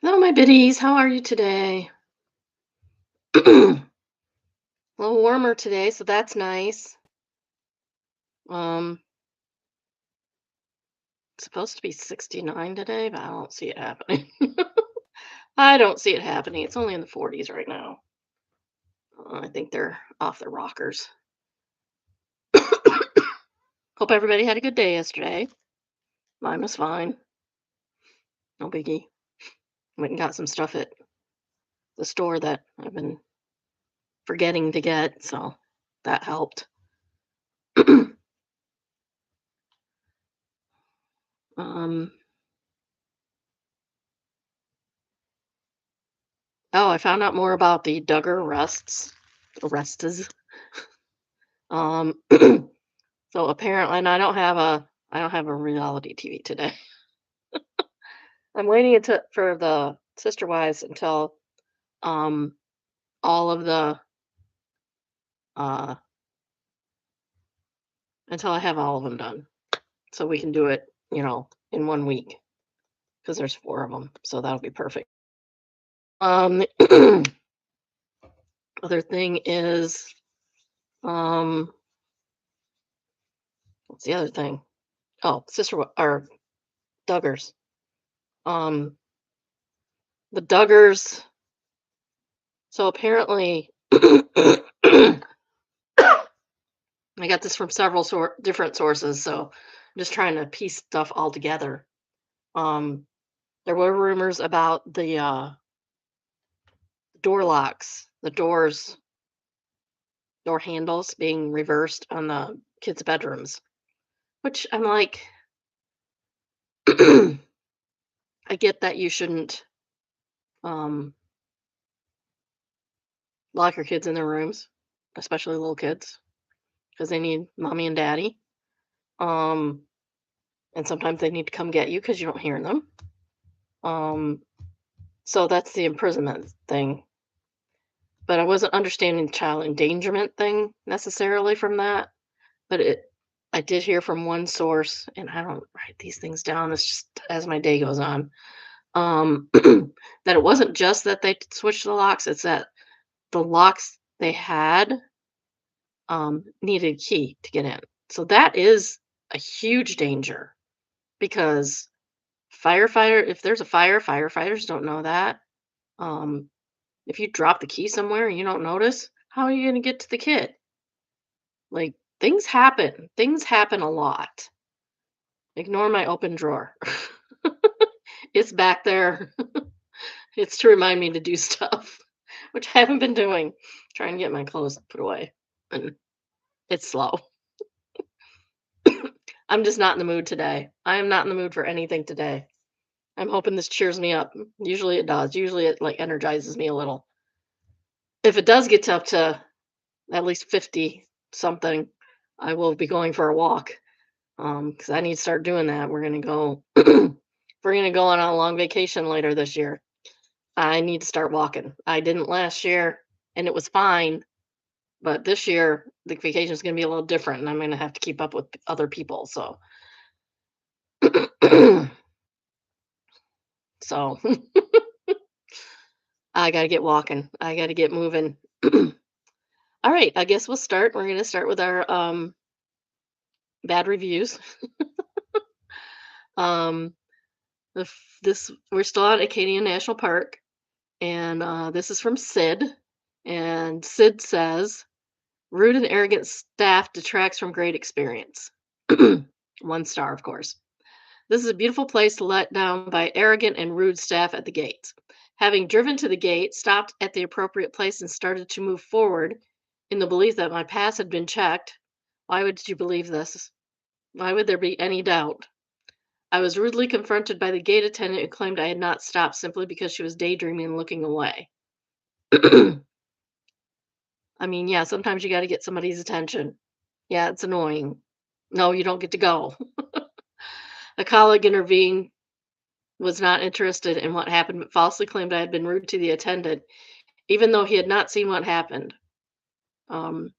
Hello, my biddies. How are you today? A little warmer today, so that's nice. It's supposed to be 69 today, but I don't see it happening. I don't see it happening. It's only in the 40s right now. I think they're off their rockers. Hope everybody had a good day yesterday. Mine was fine. No biggie. Went and got some stuff at the store that I've been forgetting to get, so that helped. um, oh, I found out more about the Duggar arrests. Um, so apparently, and I don't have a reality TV today. I'm waiting until for the Sister Wives um all of the uh until I have all of them done, so we can do it, in 1 week because there's four of them, so that'll be perfect. The other thing is, um, what's the other thing? Oh, or Duggars. Um, the Duggars. So apparently, I got this from several different sources, so I'm just trying to piece stuff all together. Um, there were rumors about the door locks, door handles being reversed on the kids' bedrooms, which I'm like, I get that you shouldn't um, lock your kids in their rooms, especially little kids, because they need mommy and daddy. Um, and sometimes they need to come get you because you don't hear them. Um, so that's the imprisonment thing. But I wasn't understanding the child endangerment thing necessarily from that. But I did hear from one source, and I don't write these things down. It's just as my day goes on. That it wasn't just that they switched the locks; it's that the locks they had needed a key to get in. So that is a huge danger because if there's a fire, firefighters don't know that. Um, if you drop the key somewhere and you don't notice, how are you going to get to the kid? Like, things happen. Things happen a lot. Ignore my open drawer. It's back there. It's to remind me to do stuff, which I haven't been doing. Trying to get my clothes put away. And it's slow. I'm just not in the mood today. I am not in the mood for anything today. I'm hoping this cheers me up. Usually it does. Usually it like energizes me a little. If it does get up to at least 50 something, I will be going for a walk. Because I need to start doing that. We're gonna go we're gonna go on a long vacation later this year. I need to start walking. I didn't last year and it was fine, but this year the vacation is gonna be a little different and I'm gonna have to keep up with other people. So so I gotta get walking. I gotta get moving. All right, I guess we'll start. We're gonna start with our bad reviews. Um this we're still at Acadian National Park, and this is from Sid. And Sid says, rude and arrogant staff detracts from great experience. 1 star, of course. This is a beautiful place let down by arrogant and rude staff at the gates. Having driven to the gate, stopped at the appropriate place, and started to move forward in the belief that my pass had been checked. Why would you believe this? Why would there be any doubt? I was rudely confronted by the gate attendant who claimed I had not stopped simply because she was daydreaming and looking away. I mean, yeah, sometimes you got to get somebody's attention. Yeah, it's annoying. No, you don't get to go. A colleague intervened, was not interested in what happened, but falsely claimed I had been rude to the attendant, even though he had not seen what happened. Um,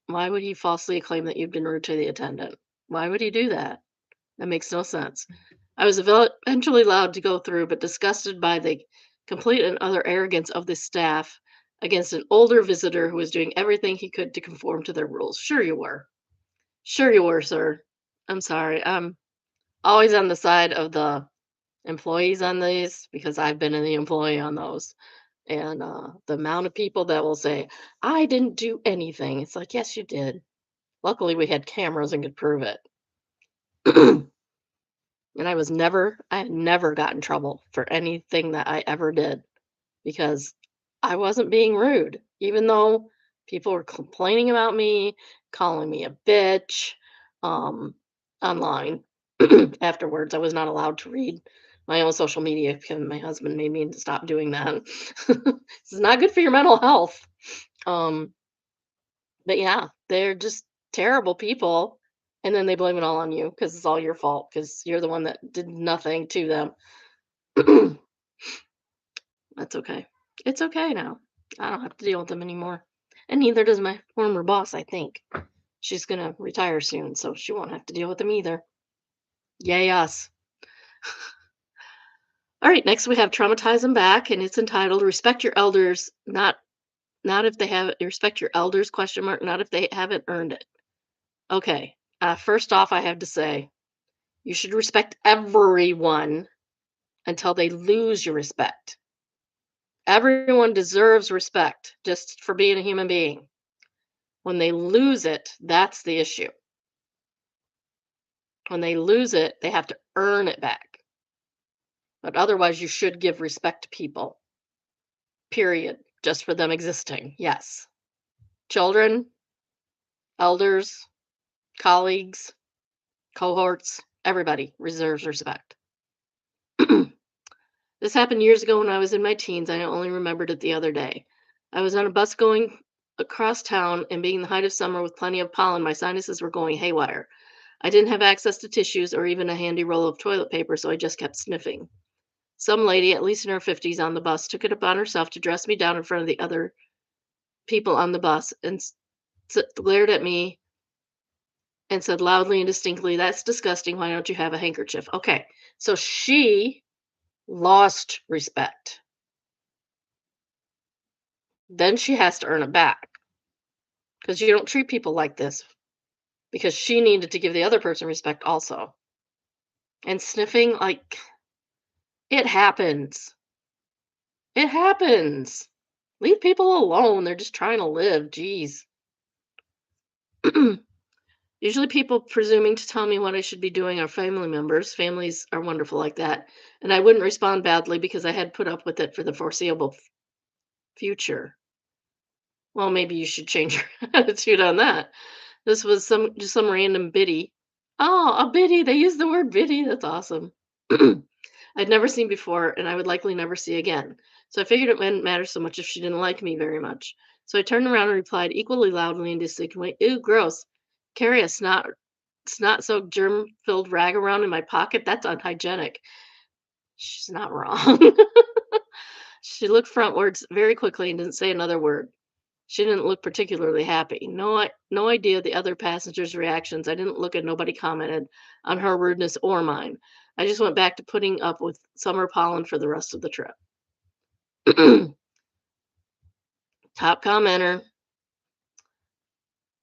why would he falsely claim that you'd been rude to the attendant? Why would he do that? That makes no sense. I was eventually allowed to go through, but disgusted by the complete and utter arrogance of the staff against an older visitor who was doing everything he could to conform to their rules. Sure you were. Sure you were, sir. I'm sorry. I'm always on the side of the employees on these because I've been in the employee on those. And the amount of people that will say, I didn't do anything. It's like, yes, you did. Luckily, we had cameras and could prove it. And I had never got in trouble for anything that I ever did because I wasn't being rude, even though people were complaining about me, calling me a bitch, um, online. Afterwards, I was not allowed to read my own social media because my husband made me to stop doing that. It's not good for your mental health. Um, but yeah, they're just terrible people. And then they blame it all on you because it's all your fault because you're the one that did nothing to them. That's okay. It's okay now. I don't have to deal with them anymore. And neither does my former boss, I think. She's going to retire soon, so she won't have to deal with them either. Yay, us. All right, next we have traumatize them back, and it's entitled "Respect Your Elders." Not if they have respect your elders question mark. Not if they haven't earned it. Okay. First off, I have to say you should respect everyone until they lose your respect. Everyone deserves respect just for being a human being. When they lose it, that's the issue. When they lose it, they have to earn it back. But otherwise, you should give respect to people, period, just for them existing. Yes. Children, elders, colleagues, cohorts, everybody reserves respect. This happened years ago when I was in my teens. I only remembered it the other day. I was on a bus going across town, and being the height of summer with plenty of pollen, my sinuses were going haywire. I didn't have access to tissues or even a handy roll of toilet paper, so I just kept sniffing. Some lady, at least in her 50s, on the bus took it upon herself to dress me down in front of the other people on the bus and glared at me and said loudly and distinctly, "That's disgusting. Why don't you have a handkerchief?" Okay, so she lost respect. Then she has to earn it back because you don't treat people like this because she needed to give the other person respect also. And sniffing, like, it happens. It happens. Leave people alone. They're just trying to live. Jeez. Usually, people presuming to tell me what I should be doing are family members. Families are wonderful like that. And I wouldn't respond badly because I had put up with it for the foreseeable future. Well, maybe you should change your attitude on that. This was just some random biddy. Oh, a biddy. They use the word biddy. That's awesome. I'd never seen before, and I would likely never see again. So I figured it wouldn't matter so much if she didn't like me very much. So I turned around and replied equally loudly and distinctly, "Ew, gross. Carry a snot-soaked, germ-filled rag around in my pocket? That's unhygienic." She's not wrong. She looked frontwards very quickly and didn't say another word. She didn't look particularly happy. No idea the other passengers' reactions. I didn't look, and nobody commented on her rudeness or mine. I just went back to putting up with summer pollen for the rest of the trip. Top commenter,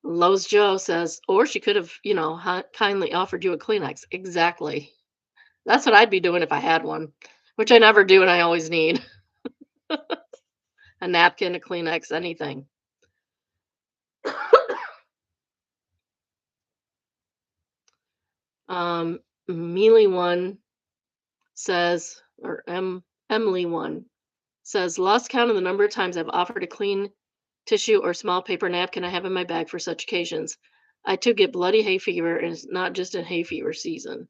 Lowe's Joe says, or she could have, kindly offered you a Kleenex. Exactly. That's what I'd be doing if I had one, which I never do and I always need. A napkin, a Kleenex, anything. Um, Mealy one says, or Emily one says, lost count of the number of times I've offered a clean tissue or small paper napkin I have in my bag for such occasions. I too get bloody hay fever, and it's not just in hay fever season.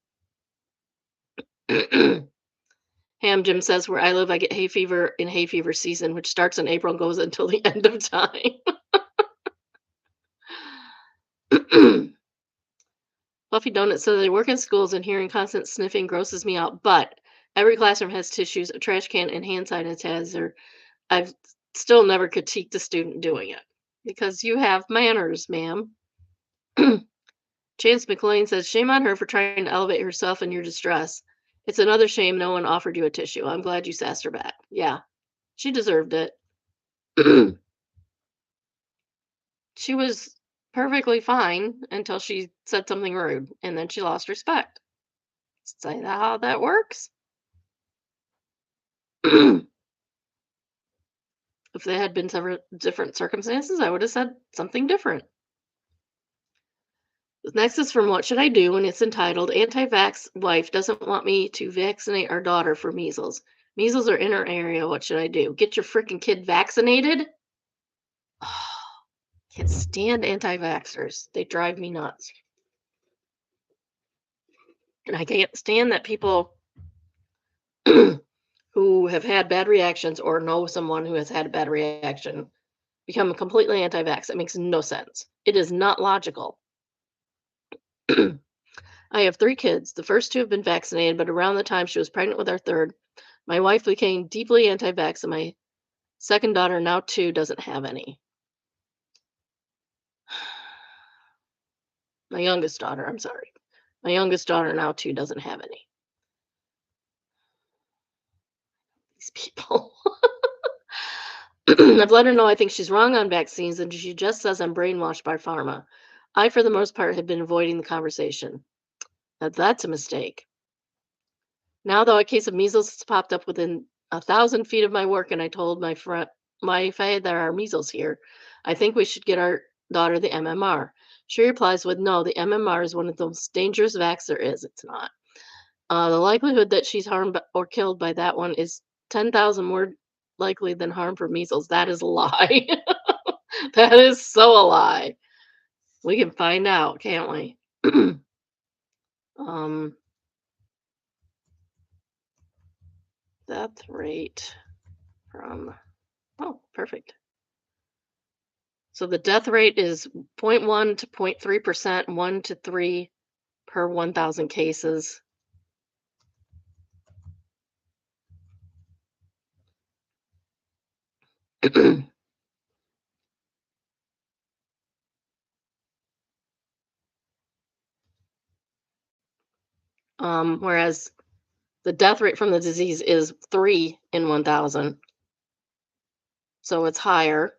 Ham Jim says, where I live, I get hay fever in hay fever season, which starts in April and goes until the end of time. Fluffy Donut says, I work in schools and hearing constant sniffing grosses me out, but every classroom has tissues, a trash can, and hand sanitizer. I've still never critiqued a student doing it because you have manners, ma'am. Chance McLean says, shame on her for trying to elevate herself in your distress. It's another shame no one offered you a tissue. I'm glad you sassed her back. Yeah, she deserved it. She was perfectly fine until she said something rude, and then she lost respect. Is that how that works? If there had been several different circumstances, I would have said something different. Next is from What Should I Do? And it's entitled Anti Vax Wife Doesn't Want Me to Vaccinate Our Daughter for Measles. Measles are in her area. What should I do? Get your freaking kid vaccinated? Can't stand anti vaxxers. They drive me nuts. And I can't stand that people who have had bad reactions or know someone who has had a bad reaction become completely anti vax. It makes no sense. It is not logical. I have 3 kids. The first 2 have been vaccinated, but around the time she was pregnant with our third, my wife became deeply anti vax, and my second daughter, now 2, doesn't have any. My youngest daughter, I'm sorry. My youngest daughter, now 2, doesn't have any. These people. I've let her know I think she's wrong on vaccines, and she just says I'm brainwashed by pharma. I, for the most part, have been avoiding the conversation. Now, that's a mistake. Now, though, a case of measles has popped up within 1,000 feet of my work, and I told my father there are measles here. I think we should get our daughter the MMR. She replies with, no, the MMR is one of the most dangerous vax there is. It's not. The likelihood that she's harmed or killed by that one is 10,000 more likely than harm from measles. That is a lie. That is so a lie. We can find out, can't we? um, Death rate from, oh, perfect. So the death rate is 0.1 to 0.3%, 1 to 3 per 1,000 cases. Whereas the death rate from the disease is 3 in 1,000. So it's higher.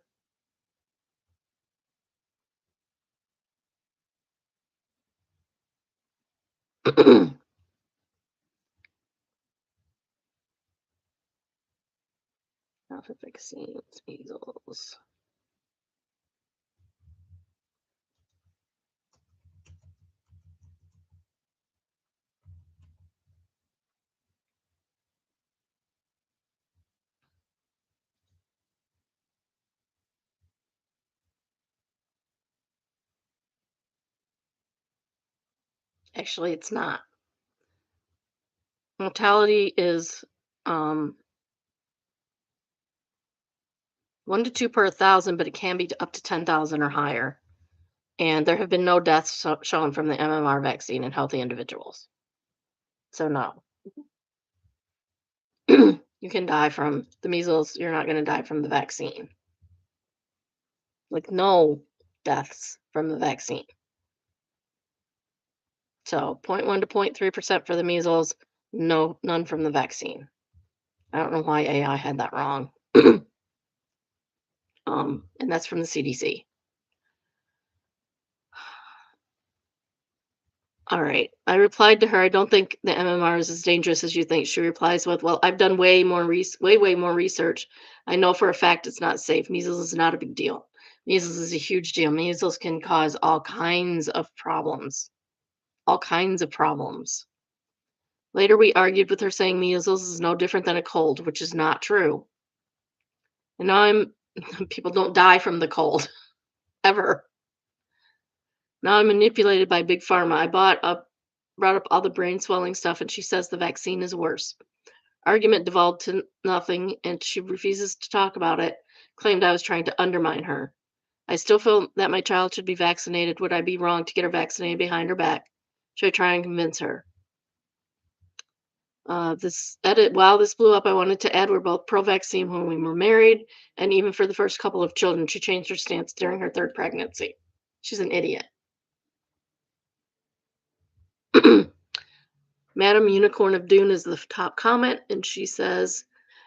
Alpha vaccines, measles. Actually, it's not. Mortality is 1 to 2 per 1,000, but it can be up to 10,000 or higher. And there have been no deaths shown from the MMR vaccine in healthy individuals. So no. You can die from the measles. You're not going to die from the vaccine. Like no deaths from the vaccine. So 0.1 to 0.3% for the measles, none from the vaccine. I don't know why AI had that wrong. And that's from the CDC. All right. I replied to her, I don't think the MMR is as dangerous as you think. She replies with, well, I've done way more research. I know for a fact it's not safe. Measles is not a big deal. Measles is a huge deal. Measles can cause all kinds of problems. All kinds of problems. Later, we argued with her saying measles is no different than a cold, which is not true. And now people don't die from the cold, ever. Now I'm manipulated by Big Pharma. Brought up all the brain swelling stuff, and she says the vaccine is worse. Argument devolved to nothing, and she refuses to talk about it, claimed I was trying to undermine her. I still feel that my child should be vaccinated. Would I be wrong to get her vaccinated behind her back? Should I try and convince her? While this blew up, I wanted to add we're both pro-vaccine when we were married, and even for the first couple of children. She changed her stance during her third pregnancy. She's an idiot. Madam Unicorn of Dune is the top comment, and she says,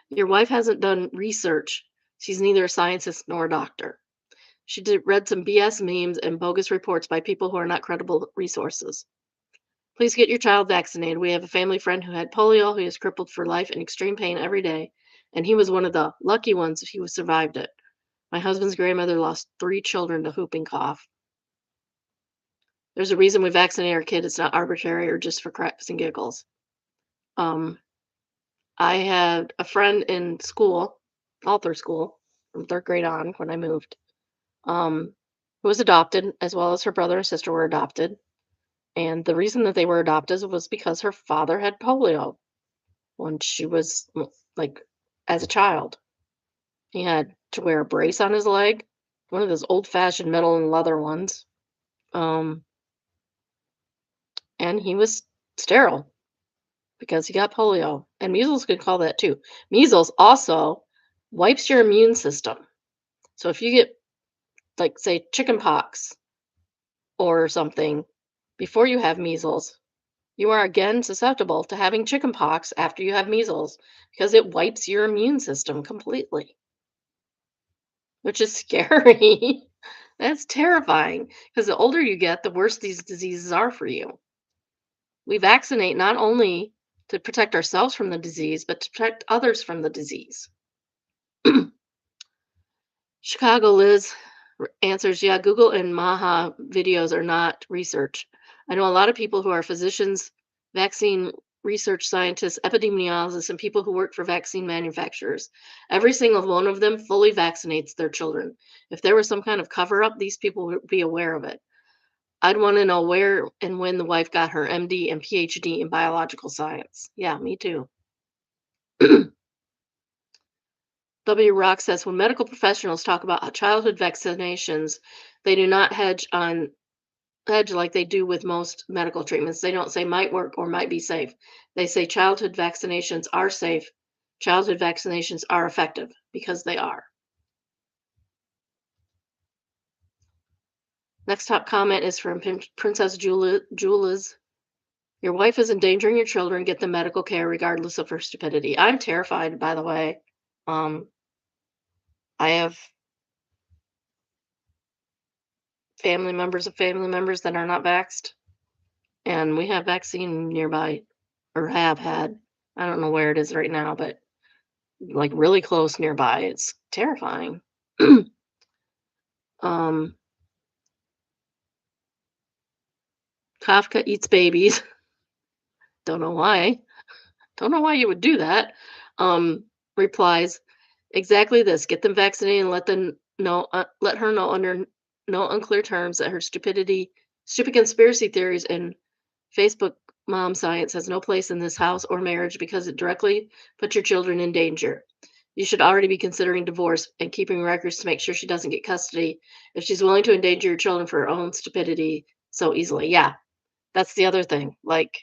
"Your wife hasn't done research. She's neither a scientist nor a doctor. She read some BS memes and bogus reports by people who are not credible resources. Please get your child vaccinated. We have a family friend who had polio, who is crippled for life in extreme pain every day, and he was one of the lucky ones if he was survived it. My husband's grandmother lost 3 children to whooping cough. There's a reason we vaccinate our kid. It's not arbitrary or just for cracks and giggles." Um, I had a friend in school, all through school, from 3rd grade on when I moved, um, who was adopted, as well as her brother and sister were adopted. And the reason that they were adopted was because her father had polio when she was like as a child. He had to wear a brace on his leg, one of those old fashioned metal and leather ones. Um, and he was sterile because he got polio. And measles could call that too. Measles also wipes your immune system. So if you get, like, say, chicken pox or something before you have measles, you are again susceptible to having chicken pox after you have measles because it wipes your immune system completely, which is scary. That's terrifying because the older you get, the worse these diseases are for you. We vaccinate not only to protect ourselves from the disease, but to protect others from the disease. Chicago Liz answers, yeah, Google and Maha videos are not research. I know a lot of people who are physicians, vaccine research scientists, epidemiologists, and people who work for vaccine manufacturers. Every single one of them fully vaccinates their children. If there was some kind of cover up, these people would be aware of it. I'd want to know where and when the wife got her MD and PhD in biological science. Yeah, me too. W. Rock says when medical professionals talk about childhood vaccinations, they do not hedge like they do with most medical treatments. They don't say might work or might be safe. They say childhood vaccinations are safe. Childhood vaccinations are effective because they are. Next top comment is from Princess Julia's. Your wife is endangering your children. Get them medical care regardless of her stupidity. I'm terrified, by the way. Um, I have family members of family members that are not vaxxed, and we have vaccine nearby, or have had. I don't know where it is right now, but like really close nearby. It's terrifying. um, Kafka eats babies. Don't know why. Don't know why you would do that. Replies exactly this: get them vaccinated and let her know under no unclear terms that her stupid conspiracy theories, and Facebook mom science has no place in this house or marriage because it directly puts your children in danger. You should already be considering divorce and keeping records to make sure she doesn't get custody if she's willing to endanger your children for her own stupidity so easily. Yeah, that's the other thing. Like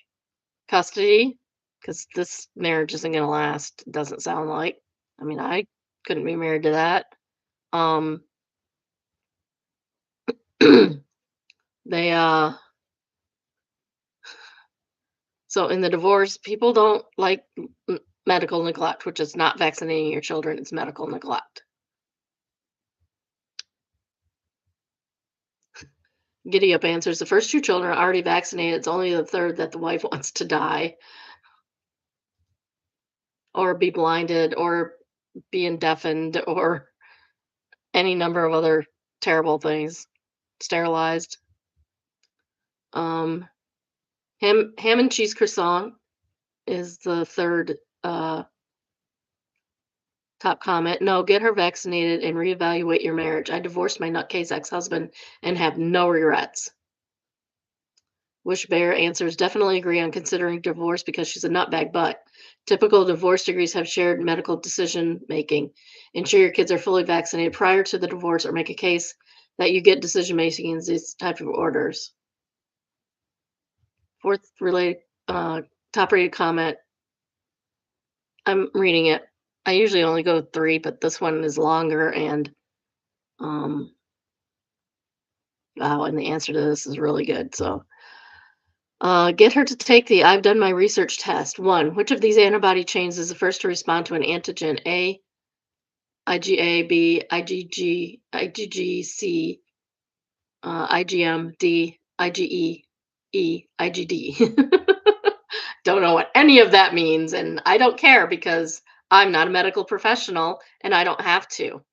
custody, because this marriage isn't going to last, doesn't sound like. I mean, I couldn't be married to that. Um, they, so in the divorce, people don't like medical neglect, which is not vaccinating your children, it's medical neglect. Giddy Up answers, the first 2 children are already vaccinated. It's only the third that the wife wants to die or be blinded or be deafened or any number of other terrible things. Sterilized. Um, ham and cheese croissant is the third top comment. No, get her vaccinated and reevaluate your marriage. I divorced my nutcase ex-husband and have no regrets. Wish Bear answers, definitely agree on considering divorce because she's a nutbag, but typical divorce degrees have shared medical decision making. Ensure your kids are fully vaccinated prior to the divorce or make a case that you get decision making in these type of orders. Fourth related top rated comment. I'm reading it. I usually only go 3, but this one is longer and wow, and the answer to this is really good. So Get her to take the I've done my research test. One, which of these antibody chains is the first to respond to an antigen? A, IgA, B, IgG, IgG, IgM, D, IgE, IgD. Don't know what any of that means, and I don't care because I'm not a medical professional and I don't have to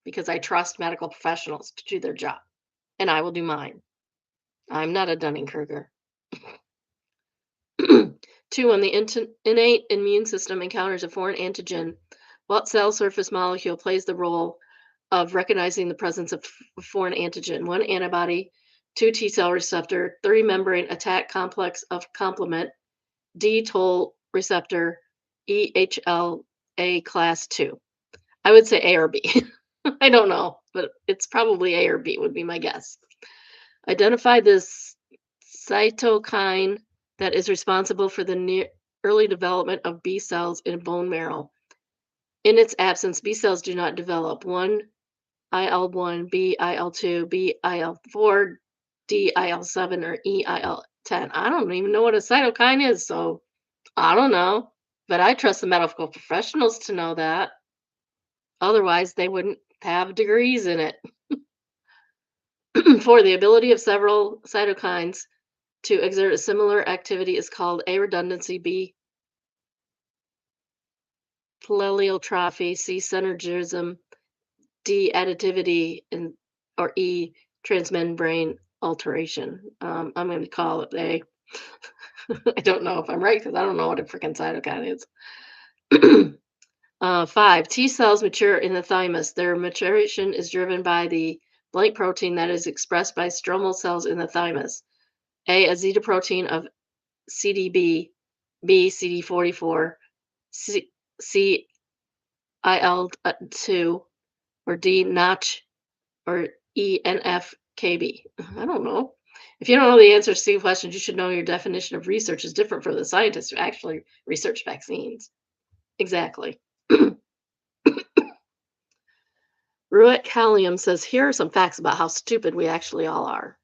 because I trust medical professionals to do their job and I will do mine. I'm not a Dunning-Kruger. Two, when the innate immune system encounters a foreign antigen, what cell surface molecule plays the role of recognizing the presence of foreign antigen? One, antibody. Two, T cell receptor. Three, membrane attack complex of complement. D, toll receptor. EHLA class 2. I would say A or B. I don't know, but it's probably A or B would be my guess. Identify this cytokine that is responsible for the early development of B cells in bone marrow. In its absence, B cells do not develop. 1, IL-1, B, IL-2, B, IL-4, D, IL-7, or E, IL-10. I don't even know what a cytokine is, so I don't know. But I trust the medical professionals to know that. Otherwise, they wouldn't have degrees in it. For the ability of several cytokines to exert a similar activity is called A, redundancy, B, pleiotrophy, C, synergism, D, additivity, and or E, transmembrane alteration. I'm going to call it A. I don't know if I'm right because I don't know what a freaking cytokine is. Five, T cells mature in the thymus. Their maturation is driven by the blank protein that is expressed by stromal cells in the thymus. A zeta protein of CDB, B, CD44, C, CIL2, or D, Notch, or ENFKB. I don't know. If you don't know the answers to these questions, you should know your definition of research is different for the scientists who actually research vaccines. Exactly. Ruet Callium says, here are some facts about how stupid we actually all are.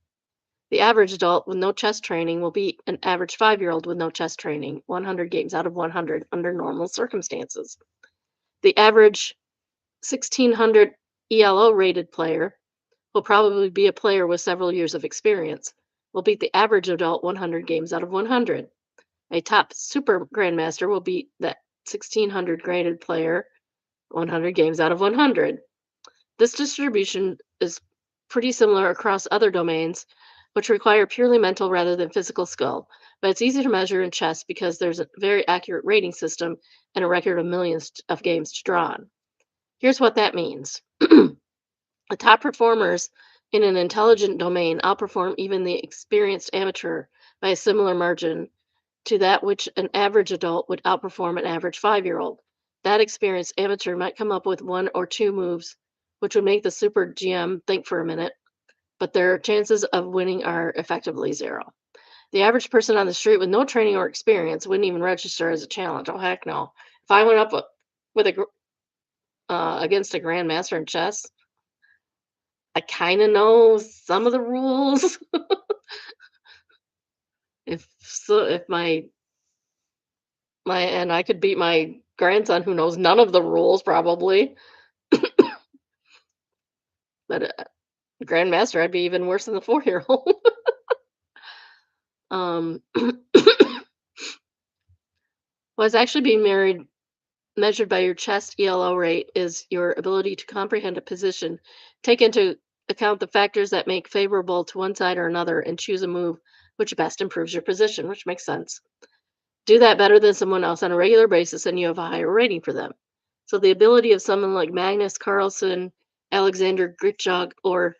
The average adult with no chest training will beat an average 5-year-old with no chest training 100 games out of 100 under normal circumstances. The average 1600 ELO rated player will probably be a player with several years of experience, will beat the average adult 100 games out of 100. A top super grandmaster will beat that 1600 graded player 100 games out of 100. This distribution is pretty similar across other domains, which require purely mental rather than physical skill, but it's easy to measure in chess because there's a very accurate rating system and a record of millions of games to draw on. Here's what that means. The top performers in an intelligent domain outperform even the experienced amateur by a similar margin to that which an average adult would outperform an average 5-year-old. That experienced amateur might come up with one or two moves, which would make the super GM think for a minute, but their chances of winning are effectively zero. The average person on the street with no training or experience wouldn't even register as a challenge. Oh, heck no. If I went up with against a grandmaster in chess, I kind of know some of the rules. If my and I could beat my grandson who knows none of the rules probably, but grandmaster I'd be even worse than the 4-year-old. Was actually being married measured by your chest ELO rate is your ability to comprehend a position, take into account the factors that make favorable to one side or another, and choose a move which best improves your position, which makes sense. Do that better than someone else on a regular basis, and you have a higher rating for them. So the ability of someone like Magnus Carlsen, Alexander Gritchog, or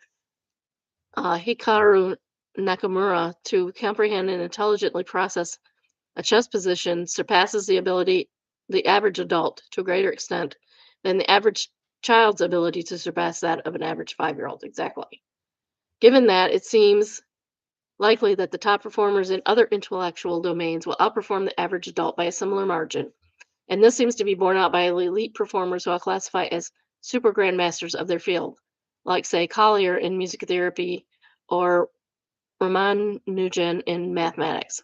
Hikaru Nakamura to comprehend and intelligently process a chess position surpasses the average adult to a greater extent than the average child's ability to surpass that of an average 5-year-old. Exactly. Given that, it seems likely that the top performers in other intellectual domains will outperform the average adult by a similar margin. And this seems to be borne out by elite performers who I'll classify as super grandmasters of their field, like, say, Collier in music therapy or Ramanujan in mathematics.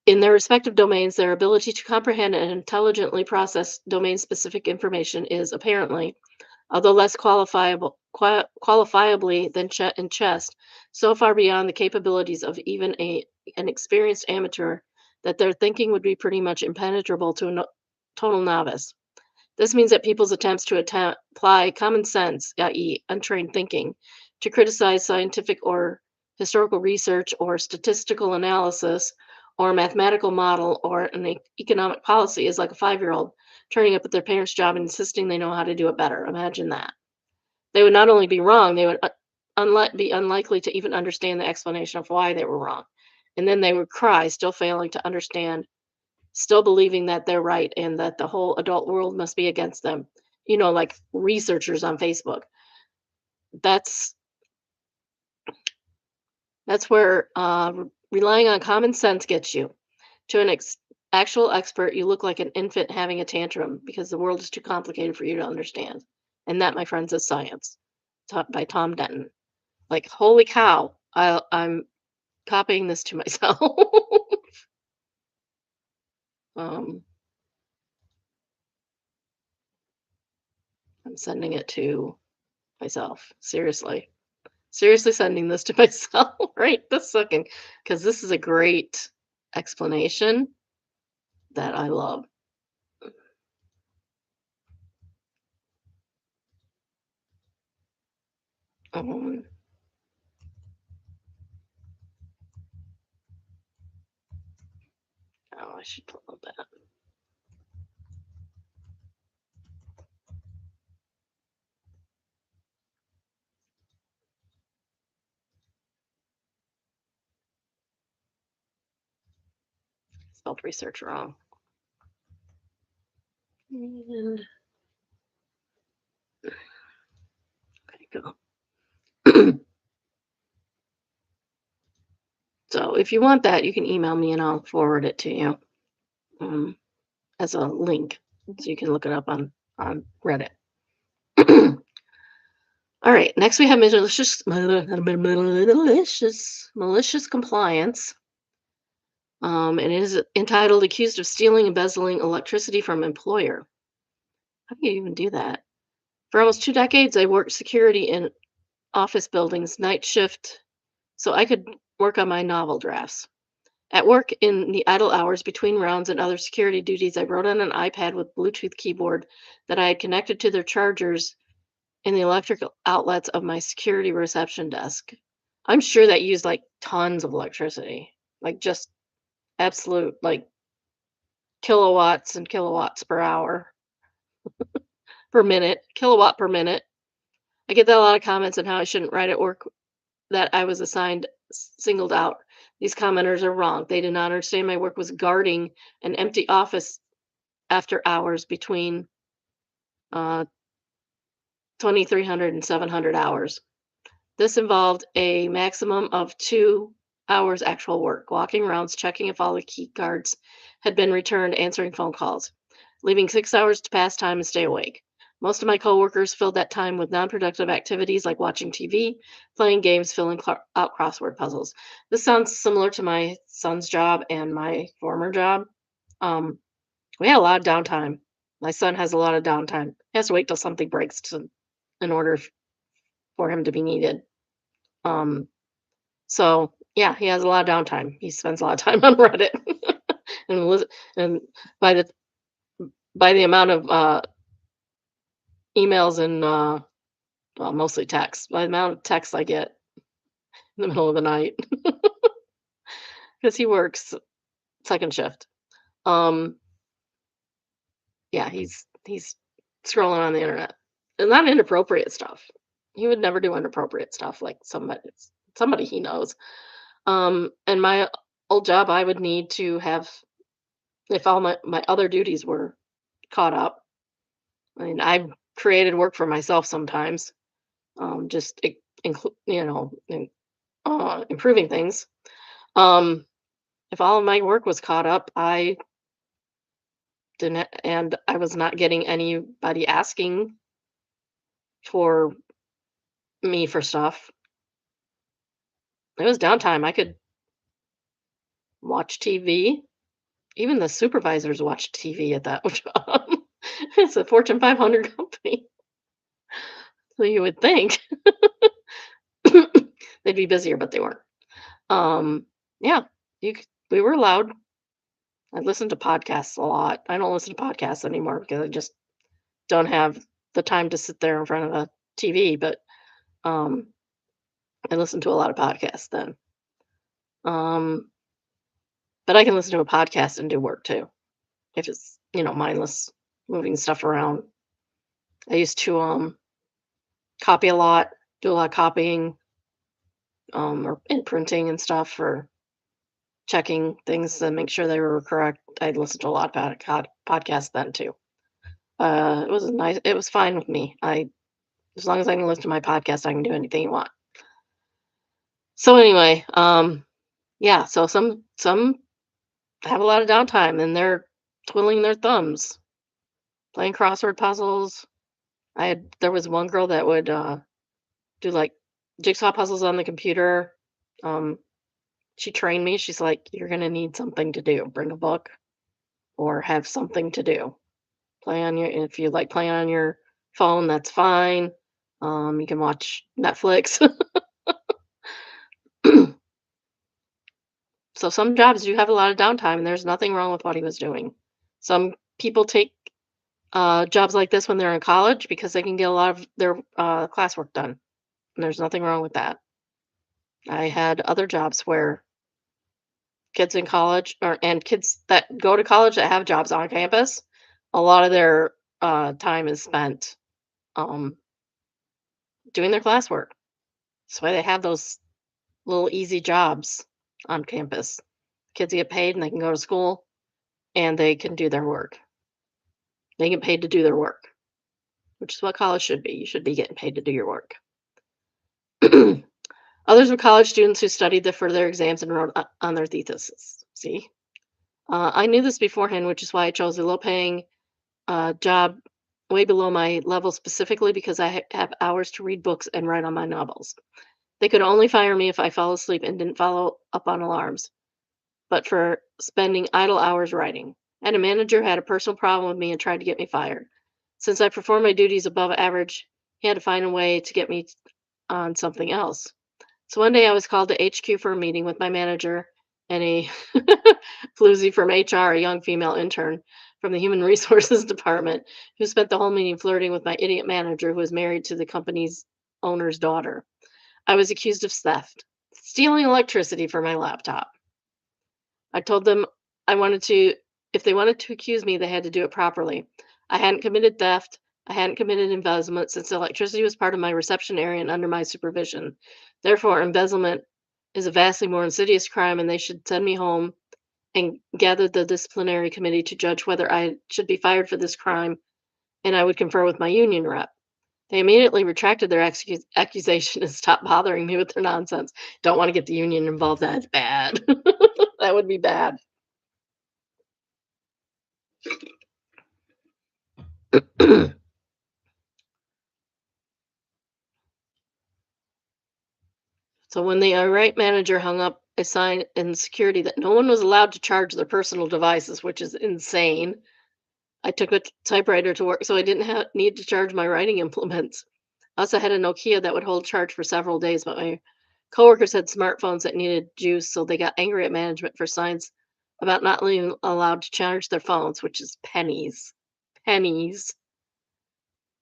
In their respective domains, their ability to comprehend and intelligently process domain-specific information is apparently, although less qualifiably than in chess, so far beyond the capabilities of even an experienced amateur that their thinking would be pretty much impenetrable to a total novice. This means that people's attempts to apply common sense, i.e., untrained thinking, to criticize scientific or historical research or statistical analysis or mathematical model or an economic policy is like a 5-year-old turning up at their parents' job and insisting they know how to do it better. Imagine that. They would not only be wrong, they would be unlikely to even understand the explanation of why they were wrong. And then they would cry, still failing to understand, still believing that they're right and that the whole adult world must be against them. Like researchers on Facebook. That's that's where relying on common sense gets you. To an actual expert, you look like an infant having a tantrum because the world is too complicated for you to understand. And that, my friends, is science. Taught by Tom Denton. Like, holy cow! I'm copying this to myself. um, I'm sending it to myself. Seriously sending this to myself right this second because this is a great explanation that I love. Um, oh, I should pull up that. Spelled research wrong. And okay, go. So if you want that, you can email me and I'll forward it to you um, as a link so you can look it up on Reddit. All right, next we have malicious compliance. And it is entitled Accused of Stealing, Embezzling Electricity from Employer. How do you even do that? For almost 2 decades, I worked security in office buildings, night shift, so I could work on my novel drafts. At work, in the idle hours between rounds and other security duties, I wrote on an iPad with Bluetooth keyboard that I had connected to their chargers in the electrical outlets of my security reception desk. I'm sure that used like tons of electricity, like just absolute like kilowatts and kilowatts per hour per minute, kilowatt per minute. I get that a lot of comments on how I shouldn't write at work that I was assigned singled out. These commenters are wrong. They did not understand my work was guarding an empty office after hours between uh, 2,300 and 700 hours. This involved a maximum of 2 hours actual work, walking rounds, checking if all the key cards had been returned, answering phone calls, leaving 6 hours to pass time and stay awake. Most of my coworkers filled that time with non-productive activities like watching TV, playing games, filling out crossword puzzles. This sounds similar to my son's job and my former job. Um, we had a lot of downtime. My son has a lot of downtime. He has to wait till something breaks in order for him to be needed. Um, so yeah, he has a lot of downtime. He spends a lot of time on Reddit, and and by the amount of emails and well, mostly texts, by the amount of texts I get in the middle of the night because he works second shift. Um, yeah, he's scrolling on the internet, and not inappropriate stuff. He would never do inappropriate stuff like somebody he knows. And my old job, I would need to have if all my other duties were caught up. I mean, I've created work for myself sometimes, just improving things. Um, if all of my work was caught up, I didn't, and I was not getting anybody asking for me for stuff. It was downtime. I could watch TV. Even the supervisors watched TV at that job. It's a Fortune 500 company, so you would think they'd be busier, but they weren't. Yeah, we were allowed. I listened to podcasts a lot. I don't listen to podcasts anymore because I just don't have the time to sit there in front of a TV, but um, I listened to a lot of podcasts then. Um, but I can listen to a podcast and do work too if it's, mindless, moving stuff around. I used to copy a lot, do a lot of copying, or and printing and stuff for checking things to make sure they were correct. I'd listen to a lot of podcasts then too. It was nice. It was fine with me. As long as I can listen to my podcast, I can do anything you want. So anyway, yeah. So some have a lot of downtime and they're twiddling their thumbs, playing crossword puzzles. There was one girl that would do like jigsaw puzzles on the computer. Um, she trained me. She's like, "You're gonna need something to do. Bring a book or have something to do. If you like playing on your phone, that's fine. You can watch Netflix." So some jobs do have a lot of downtime, and there's nothing wrong with what he was doing. Some people take jobs like this when they're in college because they can get a lot of their classwork done. And there's nothing wrong with that. I had other jobs where kids in college and kids that go to college that have jobs on campus, a lot of their time is spent um, doing their classwork. That's why they have those little easy jobs on campus. Kids get paid and they can go to school and they can do their work. They get paid to do their work, which is what college should be. You should be getting paid to do your work. Others were college students who studied for their exams and wrote on their theses. See, I knew this beforehand, which is why I chose a low-paying job way below my level specifically because I have hours to read books and write on my novels. They could only fire me if I fell asleep and didn't follow up on alarms, but for spending idle hours writing. And a manager had a personal problem with me and tried to get me fired. Since I performed my duties above average, he had to find a way to get me on something else. So one day I was called to HQ for a meeting with my manager and a floozy from HR, a young female intern from the human resources department, who spent the whole meeting flirting with my idiot manager who was married to the company's owner's daughter. I was accused of theft, stealing electricity for my laptop. I told them I wanted to, if they wanted to accuse me, they had to do it properly. I hadn't committed theft. I hadn't committed embezzlement since electricity was part of my reception area and under my supervision. Therefore, embezzlement is a vastly more insidious crime, and they should send me home and gather the disciplinary committee to judge whether I should be fired for this crime, and I would confer with my union rep. They immediately retracted their accusation and stopped bothering me with their nonsense. Don't want to get the union involved. That's bad. That would be bad. So when the irate manager hung up a sign in security that no one was allowed to charge their personal devices, which is insane, I took a typewriter to work so I didn't need to charge my writing implements. I also had a Nokia that would hold charge for several days, but my coworkers had smartphones that needed juice, so they got angry at management for signs about not being allowed to charge their phones, which is pennies. Pennies.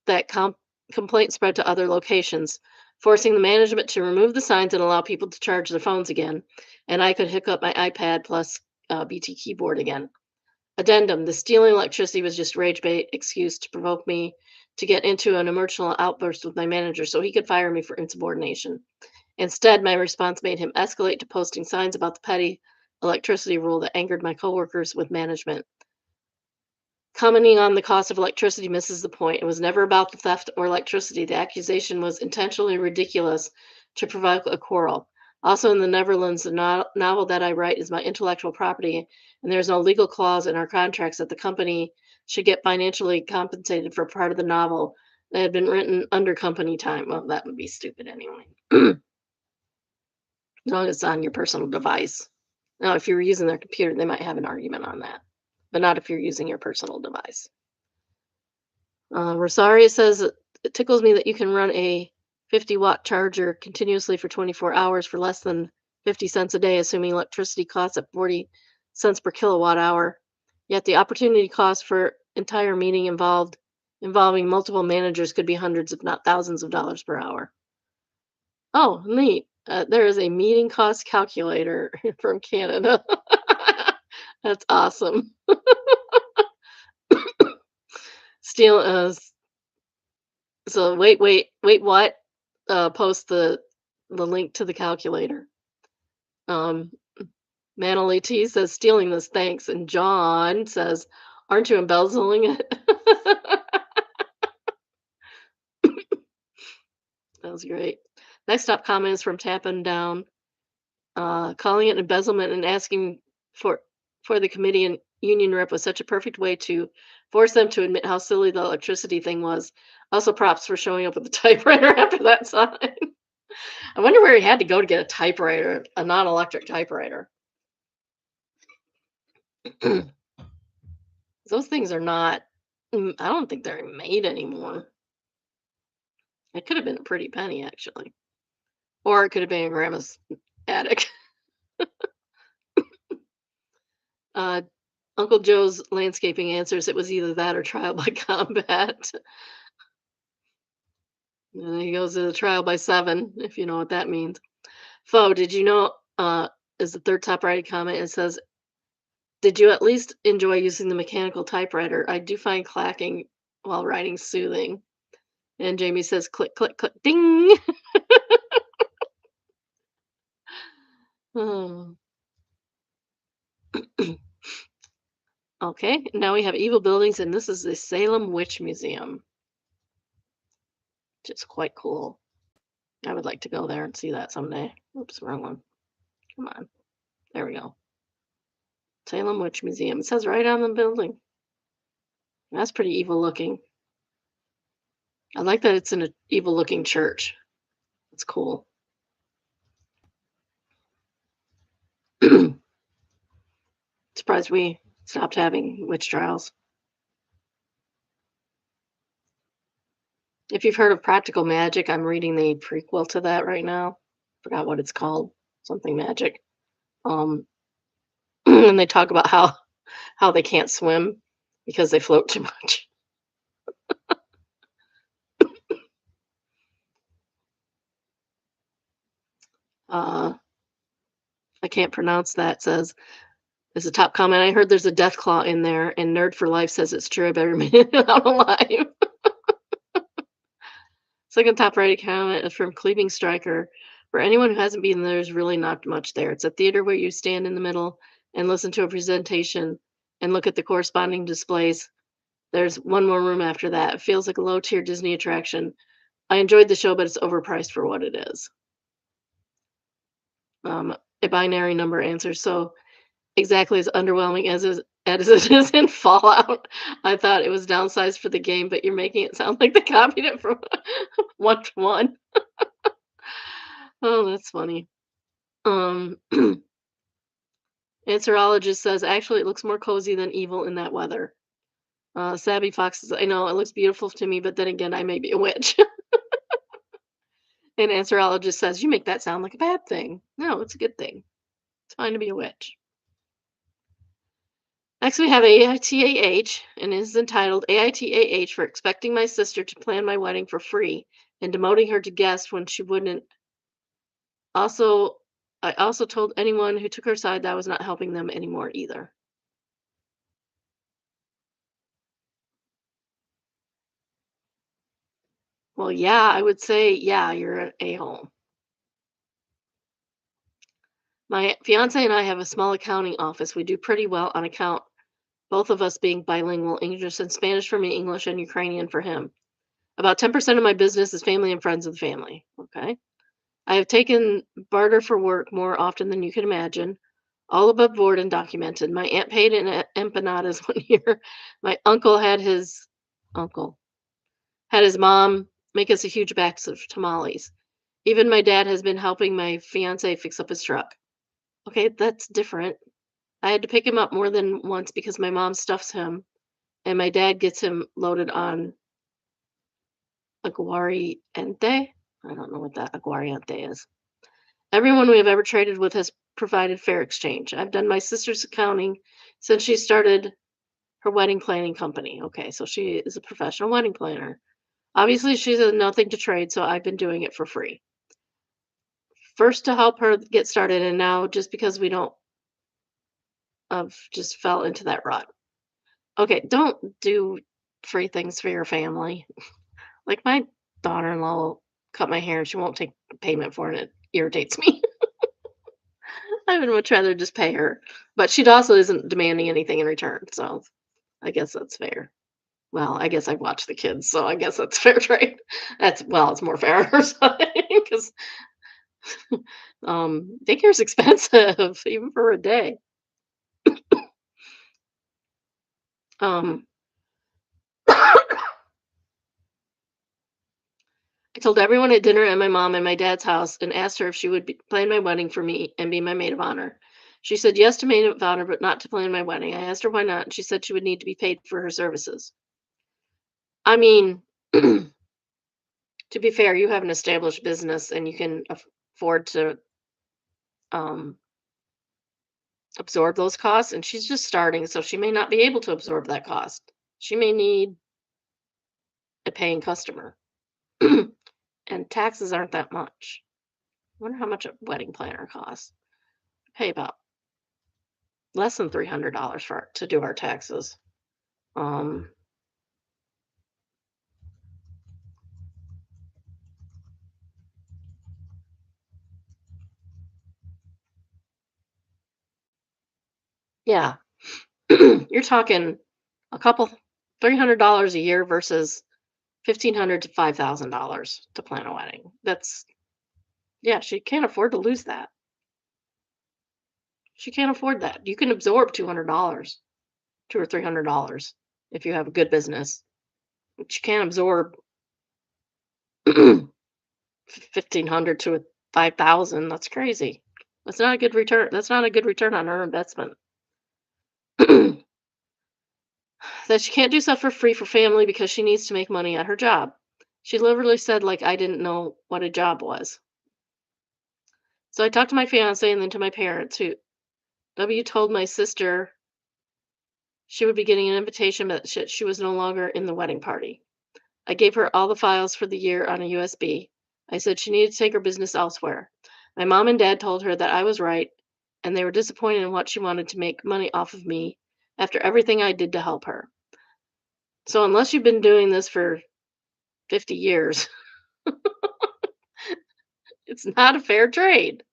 That complaint spread to other locations, forcing the management to remove the signs and allow people to charge their phones again. And I could hook up my iPad plus BT keyboard again. Addendum: the stealing electricity was just rage bait excuse to provoke me to get into an emotional outburst with my manager so he could fire me for insubordination. Instead, my response made him escalate to posting signs about the petty electricity rule that angered my coworkers with management. Commenting on the cost of electricity misses the point. It was never about the theft or electricity. The accusation was intentionally ridiculous to provoke a quarrel. Also, in the Netherlands, the novel that I write is my intellectual property, and there's no legal clause in our contracts that the company should get financially compensated for part of the novel that had been written under company time. Well, that would be stupid anyway. as long as it's on your personal device. Now, if you're using their computer, they might have an argument on that, but not if you're using your personal device. Rosaria says it tickles me that you can run a 50-watt charger continuously for 24 hours for less than 50 cents a day, assuming electricity costs at 40 cents per kilowatt hour. Yet the opportunity cost for entire meeting involving multiple managers could be hundreds, if not thousands of dollars per hour. Oh, neat. There is a meeting cost calculator from Canada. That's awesome. Steal So wait, what? Post the link to the calculator. Um, Manly T says stealing this, thanks, and John says, "Aren't you embezzling it?" That was great. Next up comment is from Tapping Down, calling it embezzlement and asking for the committee and union rep was such a perfect way to force them to admit how silly the electricity thing was. Also, props for showing up with the typewriter after that sign. I wonder where he had to go to get a typewriter, a non-electric typewriter. Those things are not, I don't think they're made anymore. It could have been a pretty penny, actually. Or it could have been in grandma's attic. Uh, Uncle Joe's landscaping answers it was either that or trial by combat. And then he goes to the trial by 7, if you know what that means. Fo, did you know, is the third top right comment. It says, did you at least enjoy using the mechanical typewriter? I do find clacking while writing soothing. And Jamie says, click, click, click, ding. Oh. Okay, now we have evil buildings, and this is the Salem Witch Museum, which is quite cool. I would like to go there and see that someday. Oops, wrong one. Come on. There we go. Salem Witch Museum. It says right on the building. That's pretty evil looking. I like that it's in an evil looking church. It's cool. Surprised we stopped having witch trials. If you've heard of Practical Magic, I'm reading the prequel to that right now. Forgot what it's called. Something magic. Um, and they talk about how they can't swim because they float too much. I can't pronounce that. Says is a top comment. I heard there's a death claw in there, and Nerd for Life says it's true. I better make it out alive. Second top right comment is from Cleaving Striker. For anyone who hasn't been there, there's really not much there. It's a theater where you stand in the middle and listen to a presentation and look at the corresponding displays. There's one more room after that. It feels like a low tier Disney attraction. I enjoyed the show, but it's overpriced for what it is. A binary number answer. So exactly as underwhelming as it is in Fallout. I thought it was downsized for the game, but you're making it sound like they copied it from 1 to 1. Oh, that's funny. Answerologist says actually it looks more cozy than evil in that weather. Sabby Fox says, I know it looks beautiful to me, but then again, I may be a witch. And Answerologist says, you make that sound like a bad thing. No, it's a good thing. It's fine to be a witch. Next, we have AITAH, and it is entitled AITAH for expecting my sister to plan my wedding for free and demoting her to guest when she wouldn't. Also, I also told anyone who took her side that I was not helping them anymore either. Well, yeah, I would say, yeah, you're an a-hole. My fiance and I have a small accounting office. We do pretty well on account, both of us being bilingual, English and Spanish for me, English and Ukrainian for him. About 10% of my business is family and friends of the family. Okay. I have taken barter for work more often than you can imagine, all above board and documented. My aunt paid in empanadas 1 year. My uncle had his mom make us a huge box of tamales. Even my dad has been helping my fiance fix up his truck. Okay, that's different. I had to pick him up more than once because my mom stuffs him and my dad gets him loaded on aguariente. I don't know what that aguariente is. Everyone we have ever traded with has provided fair exchange. I've done my sister's accounting since she started her wedding planning company. Okay, so she is a professional wedding planner. Obviously, she's a nothing to trade, so I've been doing it for free. First to help her get started, and now just because we don't have just fell into that rut. Okay, don't do free things for your family. Like my daughter-in-law will cut my hair and she won't take payment for it. It irritates me. I would much rather just pay her. But she also isn't demanding anything in return, so I guess that's fair. Well, I guess I watch the kids, so I guess that's fair trade. That's well, it's more fair because daycare's expensive even for a day. Um, I told everyone at dinner at my mom and my dad's house and asked her if she would plan my wedding for me and be my maid of honor. She said yes to maid of honor, but not to plan my wedding. I asked her why not, and she said she would need to be paid for her services. I mean, to be fair, you have an established business and you can afford to um, absorb those costs. And she's just starting, so she may not be able to absorb that cost. She may need a paying customer, and taxes aren't that much. I wonder how much a wedding planner costs. Pay about less than $300 for to do our taxes. Um, yeah, you're talking a couple $300 a year versus 1,500 to $5,000 to plan a wedding. That's yeah, she can't afford to lose that. She can't afford that. You can absorb $200, $200 or $300 if you have a good business. But you can't absorb 1,500 to 5,000. That's crazy. That's not a good return. That's not a good return on her investment. That she can't do stuff for free for family because she needs to make money at her job. She literally said, like, I didn't know what a job was. So I talked to my fiance and then to my parents, who W told my sister she would be getting an invitation, but she was no longer in the wedding party. I gave her all the files for the year on a USB. I said she needed to take her business elsewhere. My mom and dad told her that I was right, and they were disappointed in what she wanted to make money off of me after everything I did to help her. So unless you've been doing this for 50 years, it's not a fair trade.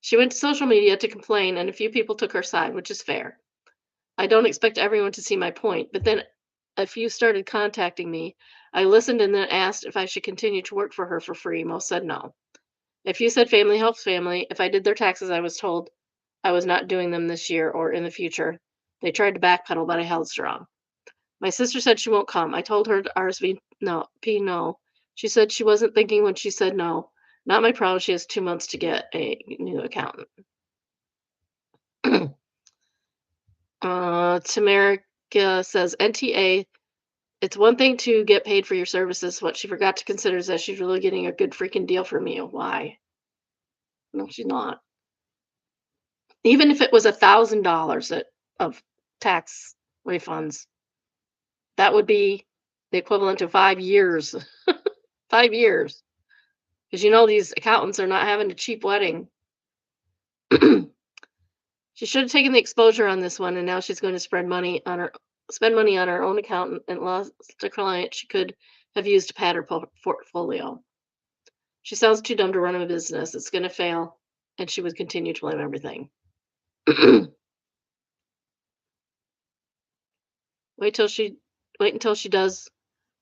She went to social media to complain, and a few people took her side, which is fair. I don't expect everyone to see my point, but then a few started contacting me. I listened and then asked if I should continue to work for her for free. Most said no. A few said family helps family. If I did their taxes, I was told I was not doing them this year or in the future. They tried to backpedal, but I held strong. My sister said she won't come. I told her to RSV no, P no. She said she wasn't thinking when she said no. Not my problem. She has 2 months to get a new accountant. Tamarica says NTA. It's one thing to get paid for your services. What she forgot to consider is that she's really getting a good freaking deal from you. Why? No, she's not. Even if it was $1,000 of tax refunds, that would be the equivalent to 5 years. 5 years. Because you know these accountants are not having a cheap wedding. She should have taken the exposure on this one, and now she's going to spend money on her own accountant and lost a client she could have used to pad her portfolio. She sounds too dumb to run a business. It's going to fail, and she would continue to blame everything. wait till she Wait until she does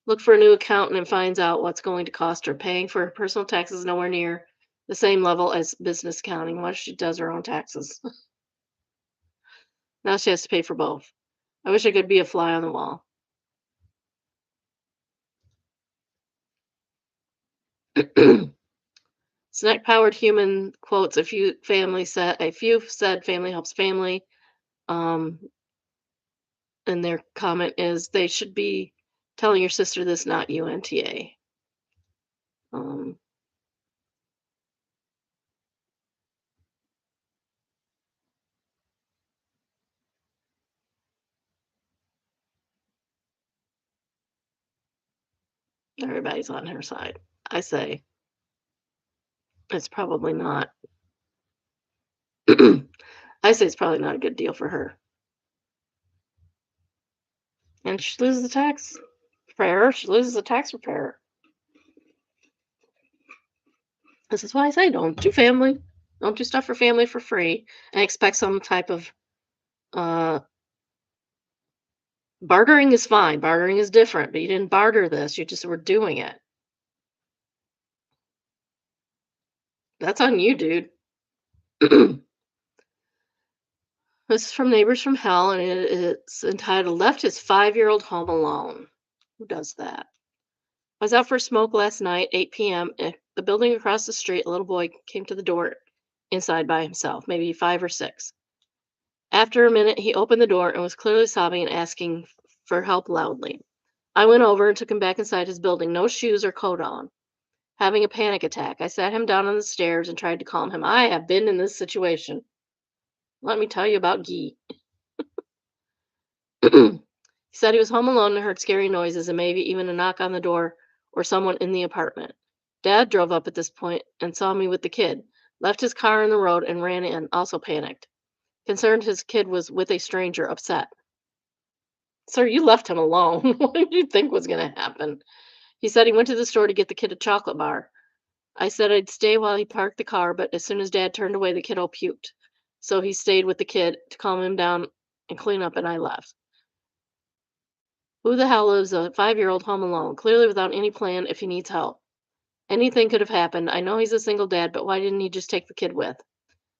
look for a new accountant and finds out what's going to cost her. Paying for her personal taxes nowhere near the same level as business accounting. What if she does her own taxes? Now she has to pay for both. I wish I could be a fly on the wall. Snack-powered human quotes a few said family helps family. Um, and their comment is they should be telling your sister this, not UNTA. Um, Everybody's on her side. I say it's probably not. I say it's probably not a good deal for her. And she loses the tax preparer. She loses the tax preparer. This is why I say don't do family. Don't do stuff for family for free and expect some type of uh bartering is fine. Bartering is different, but you didn't barter this. You just were doing it. That's on you, dude. This is from Neighbors from Hell, and it's entitled Left His 5-Year-Old Home Alone. Who does that? I was out for a smoke last night, 8 p.m. At the building across the street, a little boy came to the door inside by himself, maybe 5 or 6. After a minute, he opened the door and was clearly sobbing and asking for help loudly. I went over and took him back inside his building, no shoes or coat on, having a panic attack. I sat him down on the stairs and tried to calm him. I have been in this situation. Let me tell you about Guy. He said he was home alone and heard scary noises and maybe even a knock on the door or someone in the apartment. Dad drove up at this point and saw me with the kid, left his car in the road and ran in, also panicked. Concerned his kid was with a stranger, upset. Sir, you left him alone. What did you think was going to happen? He said he went to the store to get the kid a chocolate bar. I said I'd stay while he parked the car, but as soon as Dad turned away, the kiddo puked. So he stayed with the kid to calm him down and clean up, and I left. Who the hell lives a 5-year-old home alone, clearly without any plan if he needs help? Anything could have happened. I know he's a single dad, but why didn't he just take the kid with?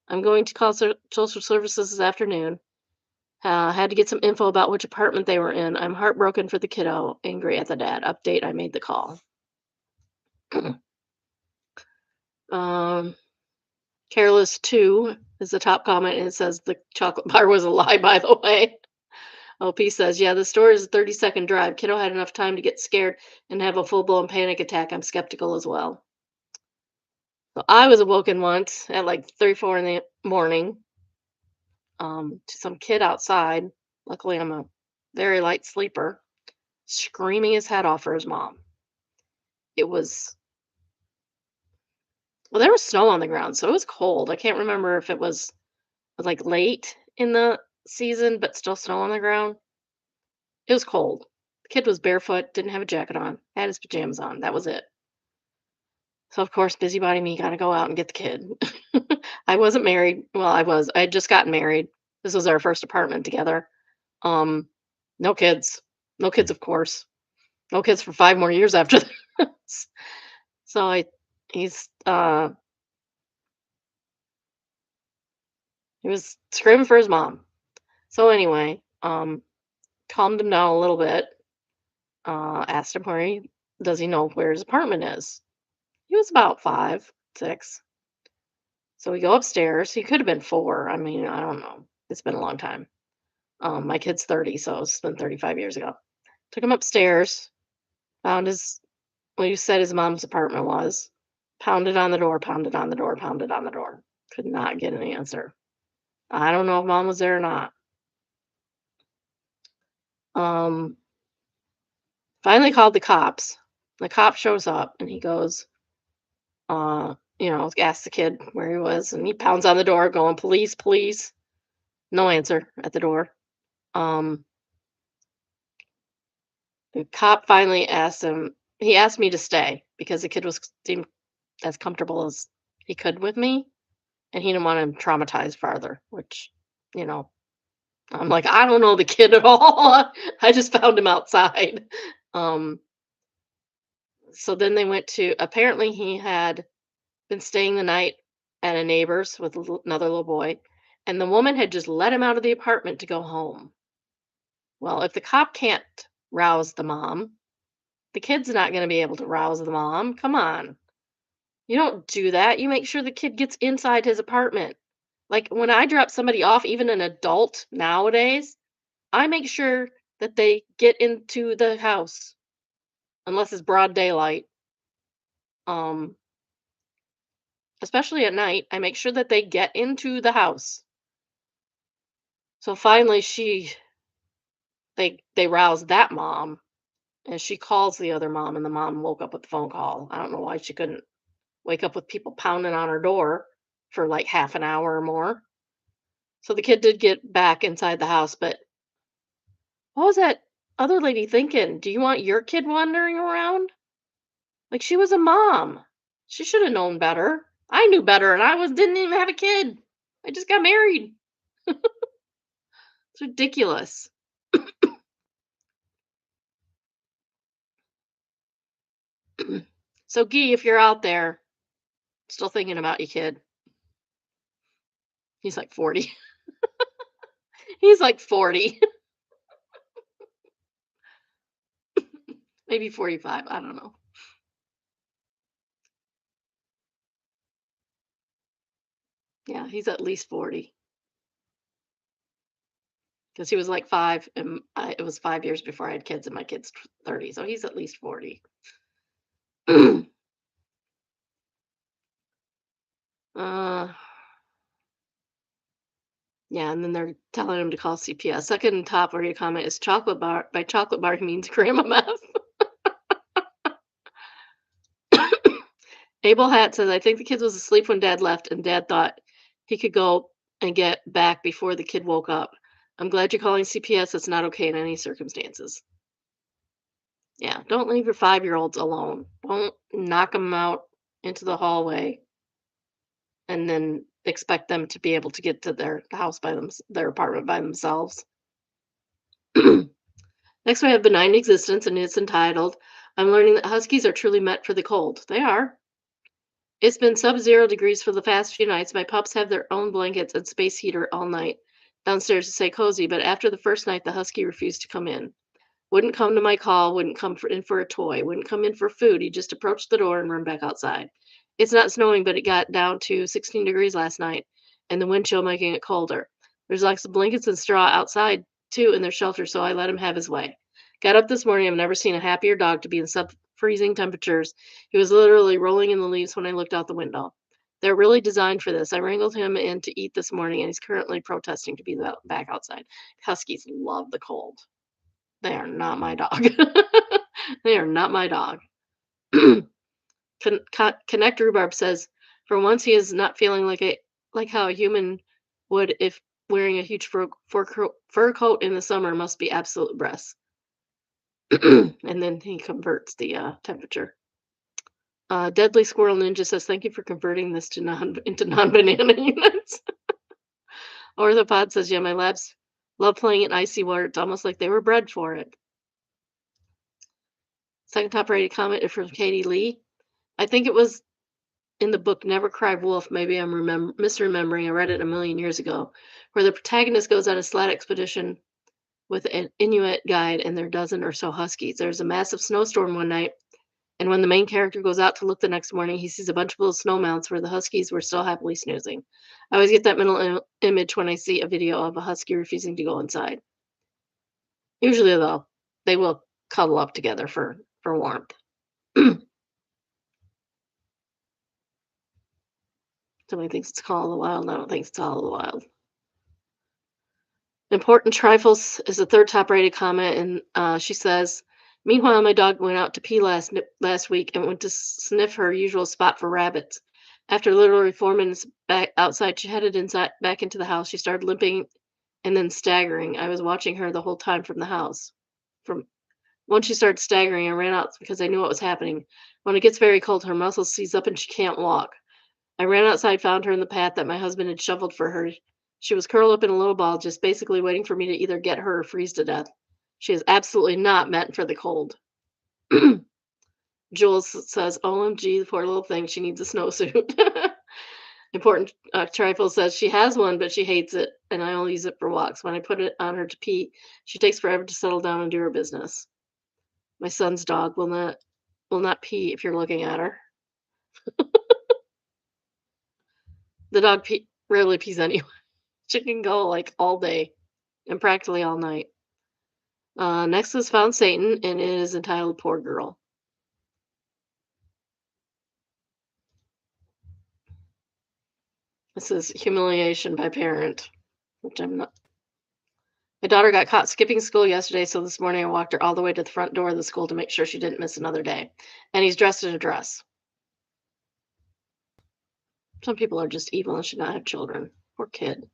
I'm going to call social services this afternoon. Had to get some info about which apartment they were in. I'm heartbroken for the kiddo, angry at the dad. Update, I made the call. um, Careless 2 is the top comment, and it says the chocolate bar was a lie, by the way. OP says, yeah, the store is a 30-second drive. Kiddo had enough time to get scared and have a full-blown panic attack. I'm skeptical as well. So I was awoken once at like 3, 4 in the morning to some kid outside. Luckily, I'm a very light sleeper, screaming his head off for his mom. It was, well, there was snow on the ground, so it was cold. I can't remember if it was like late in the season, but still snow on the ground. It was cold. The kid was barefoot, didn't have a jacket on, had his pajamas on. That was it. So of course, busybody me got to go out and get the kid. I wasn't married. Well, I was. I had just gotten married. This was our first apartment together. Um, no kids. No kids, of course. No kids for 5 more years after this. So he's he was screaming for his mom. So anyway, calmed him down a little bit. Asked him does he know where his apartment is? He was about 5, 6. So we go upstairs. He could have been 4. I mean, I don't know. It's been a long time. My kid's 30, so it's been 35 years ago. Took him upstairs, found well, you said his mom's apartment was. Pounded on the door, pounded on the door, pounded on the door. Could not get an answer. I don't know if mom was there or not. Um, Finally called the cops. The cop shows up and he goes, asks the kid where he was, and he pounds on the door, going, police, police. No answer at the door. Um, the cop finally he asked me to stay because the kid seemed as comfortable as he could with me, and he didn't want him traumatized farther, which, you know, I'm like, I don't know the kid at all. I just found him outside. Um, so then they went to, apparently he had been staying the night at a neighbor's with another little boy, and the woman had just let him out of the apartment to go home. Well, if the cop can't rouse the mom, the kid's not going to be able to rouse the mom. Come on. You don't do that. You make sure the kid gets inside his apartment. Like when I drop somebody off, even an adult nowadays, I make sure that they get into the house unless it's broad daylight. Um, Especially at night, I make sure that they get into the house. So finally they roused that mom and she calls the other mom and the mom woke up with the phone call. I don't know why she couldn't wake up with people pounding on her door for like half an hour or more. So the kid did get back inside the house, but what was that other lady thinking? Do you want your kid wandering around? Like she was a mom. She should have known better. I knew better and I was didn't even have a kid. I just got married. It's ridiculous. So Guy, if you're out there still thinking about your kid, he's like 40. He's like 40, maybe 45. I don't know. Yeah, he's at least 40 because he was like 5 and it was 5 years before I had kids and my kid's 30. So he's at least 40. uh, Yeah, and then they're telling him to call CPS. Second top where your comment is chocolate bar. By chocolate bar, he means grandma meth. Abel Hat says, I think the kid was asleep when dad left, and dad thought he could go and get back before the kid woke up. I'm glad you're calling CPS. It's not okay in any circumstances. Yeah, don't leave your 5-year-olds alone. Don't knock them out into the hallway and then expect them to be able to get to their house by their apartment by themselves. Next, we have Benign Existence, and it's entitled, I'm learning that huskies are truly meant for the cold. They are. It's been sub-zero degrees for the past few nights. My pups have their own blankets and space heater all night downstairs to stay cozy, but after the first night, the husky refused to come in. Wouldn't come to my call, wouldn't come in for a toy, wouldn't come in for food. He just approached the door and run back outside. It's not snowing, but it got down to 16 degrees last night, and the wind chill making it colder. There's lots of blankets and straw outside, too, in their shelter, so I let him have his way. Got up this morning. I've never seen a happier dog to be in sub freezing temperatures. He was literally rolling in the leaves when I looked out the window. They're really designed for this. I wrangled him in to eat this morning, and he's currently protesting to be back outside. Huskies love the cold. They are not my dog. They are not my dog. Connect Rhubarb says, for once he is not feeling like how a human would if wearing a huge fur coat in the summer must be absolute bliss. And then he converts the temperature. Deadly Squirrel Ninja says, thank you for converting this to into non-banana units. Orthopod says, yeah, my labs love playing in icy water. It's almost like they were bred for it. Second top rated comment is from Katie Lee. I think it was in the book Never Cry Wolf. Maybe I'm misremembering. I read it a million years ago, where the protagonist goes on a sled expedition with an Inuit guide and their dozen or so huskies. There's a massive snowstorm one night, and when the main character goes out to look the next morning, he sees a bunch of little snow mounds where the huskies were still happily snoozing. I always get that mental image when I see a video of a husky refusing to go inside. Usually, though, they will cuddle up together for warmth. Somebody thinks it's Call of the Wild. I don't think it's Call of the Wild. Important Trifles is the third top rated comment, and she says, meanwhile, my dog went out to pee last week and went to sniff her usual spot for rabbits. After literally 4 minutes back outside, she headed inside back into the house. She started limping and then staggering. I was watching her the whole time from the house. From Once she started staggering, I ran out because I knew what was happening. When it gets very cold, her muscles seize up and she can't walk. I ran outside, found her in the path that my husband had shoveled for her. She was curled up in a little ball, just basically waiting for me to either get her or freeze to death. She is absolutely not meant for the cold. Jules says, OMG, the poor little thing. She needs a snowsuit. Important Trifle says she has one, but she hates it, and I only use it for walks. When I put it on her to pee, she takes forever to settle down and do her business. My son's dog will not pee if you're looking at her. The dog rarely pees anyway. She can go like all day and practically all night. Next was Found Satan, and it is entitled Poor Girl. This is humiliation by parent, which I'm not. My daughter got caught skipping school yesterday, so this morning I walked her all the way to the front door of the school to make sure she didn't miss another day. And he's dressed in a dress. Some people are just evil and should not have children. Poor kid.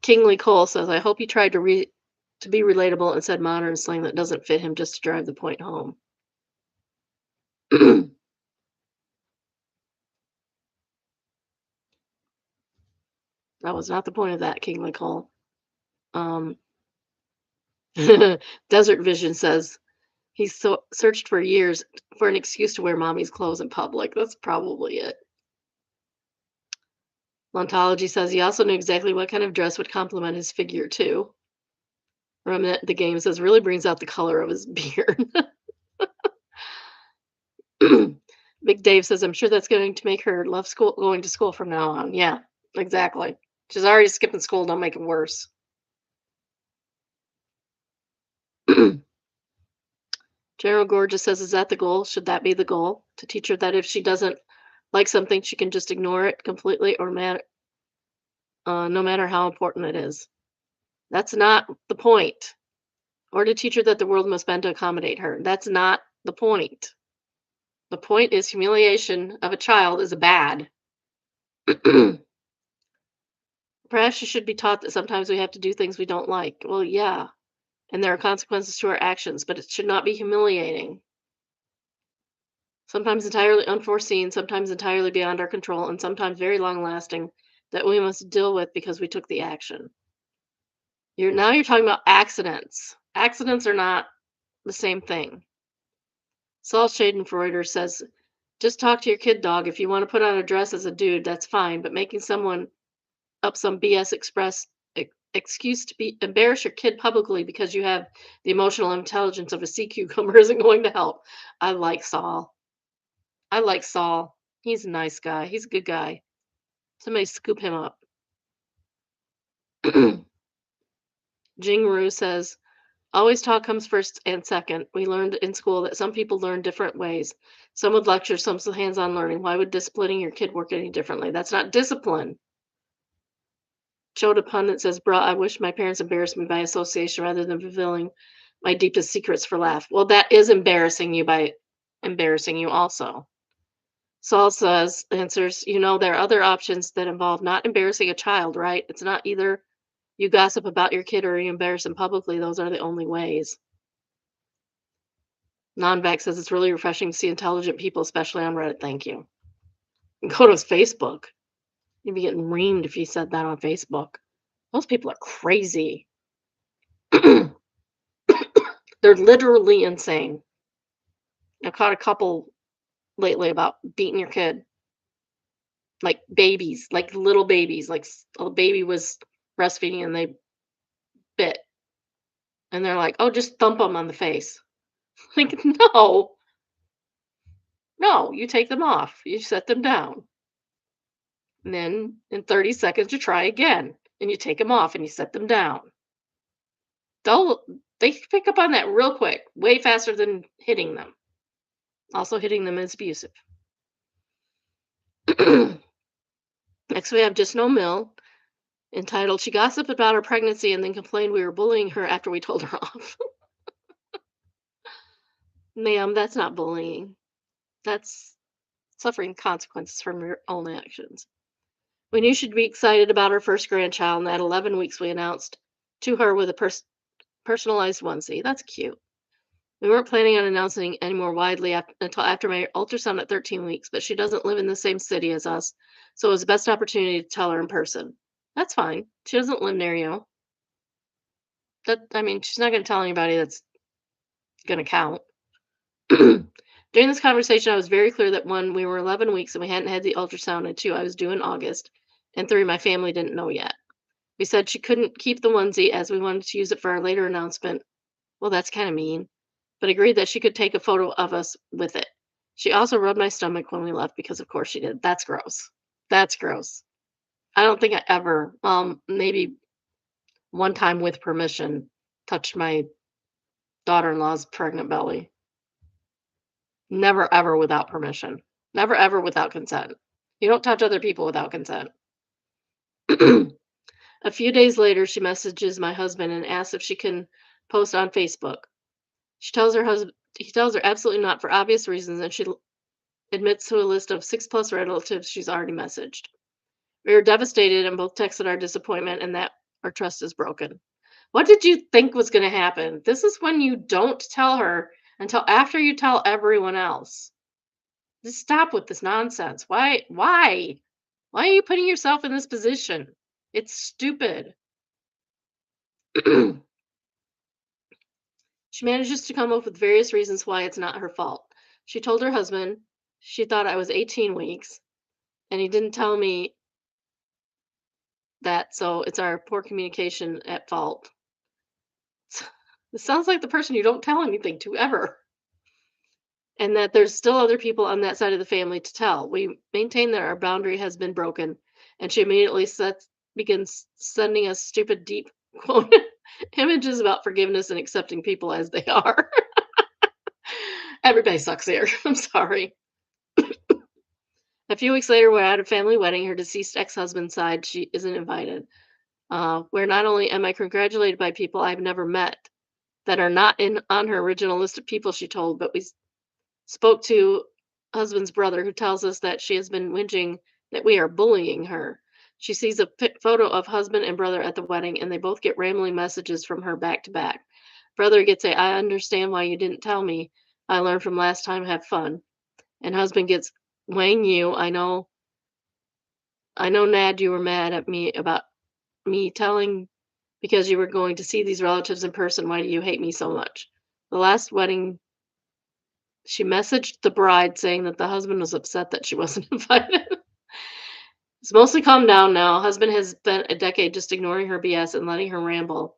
Kingly Cole says, I hope he tried to be relatable and said modern slang that doesn't fit him just to drive the point home. That was not the point of that, Kingly Cole. Um, Desert Vision says, he's searched for years for an excuse to wear mommy's clothes in public. That's probably it. Lontology says he also knew exactly what kind of dress would complement his figure, too. Remnant the game says really brings out the color of his beard. Big Dave says, I'm sure that's going to make her love going to school from now on. Yeah, exactly. She's already skipping school. Don't make it worse. General Gorgeous says, is that the goal? Should that be the goal? To teach her that if she doesn't like something, she can just ignore it completely or no matter how important it is. That's not the point. Or to teach her that the world must bend to accommodate her. That's not the point. The point is humiliation of a child is bad. Perhaps she should be taught that sometimes we have to do things we don't like. Well, yeah, and there are consequences to our actions, but it should not be humiliating. Sometimes entirely unforeseen, sometimes entirely beyond our control, and sometimes very long lasting that we must deal with because we took the action. You're talking about accidents. Accidents are not the same thing. Saul Schadenfreuder says, just talk to your kid, dog. If you want to put on a dress as a dude, that's fine, but making someone up some BS excuse to embarrass your kid publicly because you have the emotional intelligence of a sea cucumber isn't going to help. I like Saul. He's a nice guy. He's a good guy. Somebody scoop him up. Jingru says, always talk comes first and second. We learned in school that some people learn different ways. Some with lectures, some with hands-on learning. Why would disciplining your kid work any differently? That's not discipline. Choda Pundit says, bruh, I wish my parents embarrassed me by association rather than revealing my deepest secrets for laugh. Well, that is embarrassing you by embarrassing you also. Saul answers, there are other options that involve not embarrassing a child, right? It's not either you gossip about your kid or you embarrass him publicly. Those are the only ways. Non-Vax says, it's really refreshing to see intelligent people, especially on Reddit. Thank you. And go to his Facebook. You'd be getting reamed if you said that on Facebook. Those people are crazy. They're literally insane. I've caught a couple lately about beating your kid. Like babies, like little babies. Like a baby was breastfeeding and they bit. And they're like, oh, just thump them on the face. Like, no. No, you take them off. You set them down. And then in 30 seconds, you try again. And you take them off and you set them down. They pick up on that real quick, way faster than hitting them. Also, hitting them is abusive. Next, we have Just No Mill, entitled, She Gossiped About Her Pregnancy and Then Complained We Were Bullying Her After We Told Her Off. Ma'am, that's not bullying. That's suffering consequences from your own actions. We knew she'd be excited about her first grandchild, and at 11 weeks, we announced to her with a personalized onesie. That's cute. We weren't planning on announcing any more widely until after my ultrasound at 13 weeks, but she doesn't live in the same city as us, so it was the best opportunity to tell her in person. That's fine. She doesn't live near you. She's not going to tell anybody that's going to count. During this conversation, I was very clear that 1, we were 11 weeks and we hadn't had the ultrasound, and 2, I was due in August, and 3, my family didn't know yet. We said she couldn't keep the onesie as we wanted to use it for our later announcement. Well, that's kind of mean, but agreed that she could take a photo of us with it. She also rubbed my stomach when we left because of course she did. That's gross. That's gross. I don't think I ever, maybe one time with permission, touched my daughter-in-law's pregnant belly. Never ever without permission. Never ever without consent. You don't touch other people without consent. A few days later, she messages my husband and asks if she can post on Facebook. She tells her husband he tells her absolutely not for obvious reasons, and admits to a list of 6 plus relatives she's already messaged. We are devastated and both texted our disappointment and that our trust is broken. What did you think was going to happen? This is when you don't tell her until after you tell everyone else. Just stop with this nonsense. Why? Why? Why are you putting yourself in this position? It's stupid. She manages to come up with various reasons why it's not her fault. She told her husband she thought I was 18 weeks and he didn't tell me that, so it's our poor communication at fault. This sounds like the person you don't tell anything to ever. And that there's still other people on that side of the family to tell. We maintain that our boundary has been broken, and she immediately begins sending us stupid, deep quote images about forgiveness and accepting people as they are. Everybody sucks here. I'm sorry. A few weeks later, we're at a family wedding. Her deceased ex-husband's side, she isn't invited. Where not only am I congratulated by people I've never met that are not in on her original list of people she told, but we spoke to husband's brother who tells us that she has been whinging that we are bullying her. She sees a photo of husband and brother at the wedding, and they both get rambling messages from her back to back. Brother gets a "I understand why you didn't tell me. I learned from last time. Have fun." And husband gets "Wang you. I know, Nad, you were mad at me about me telling because you were going to see these relatives in person. Why do you hate me so much?" The last wedding, she messaged the bride saying that the husband was upset that she wasn't invited. It's mostly calmed down now. Husband has spent a decade just ignoring her BS and letting her ramble.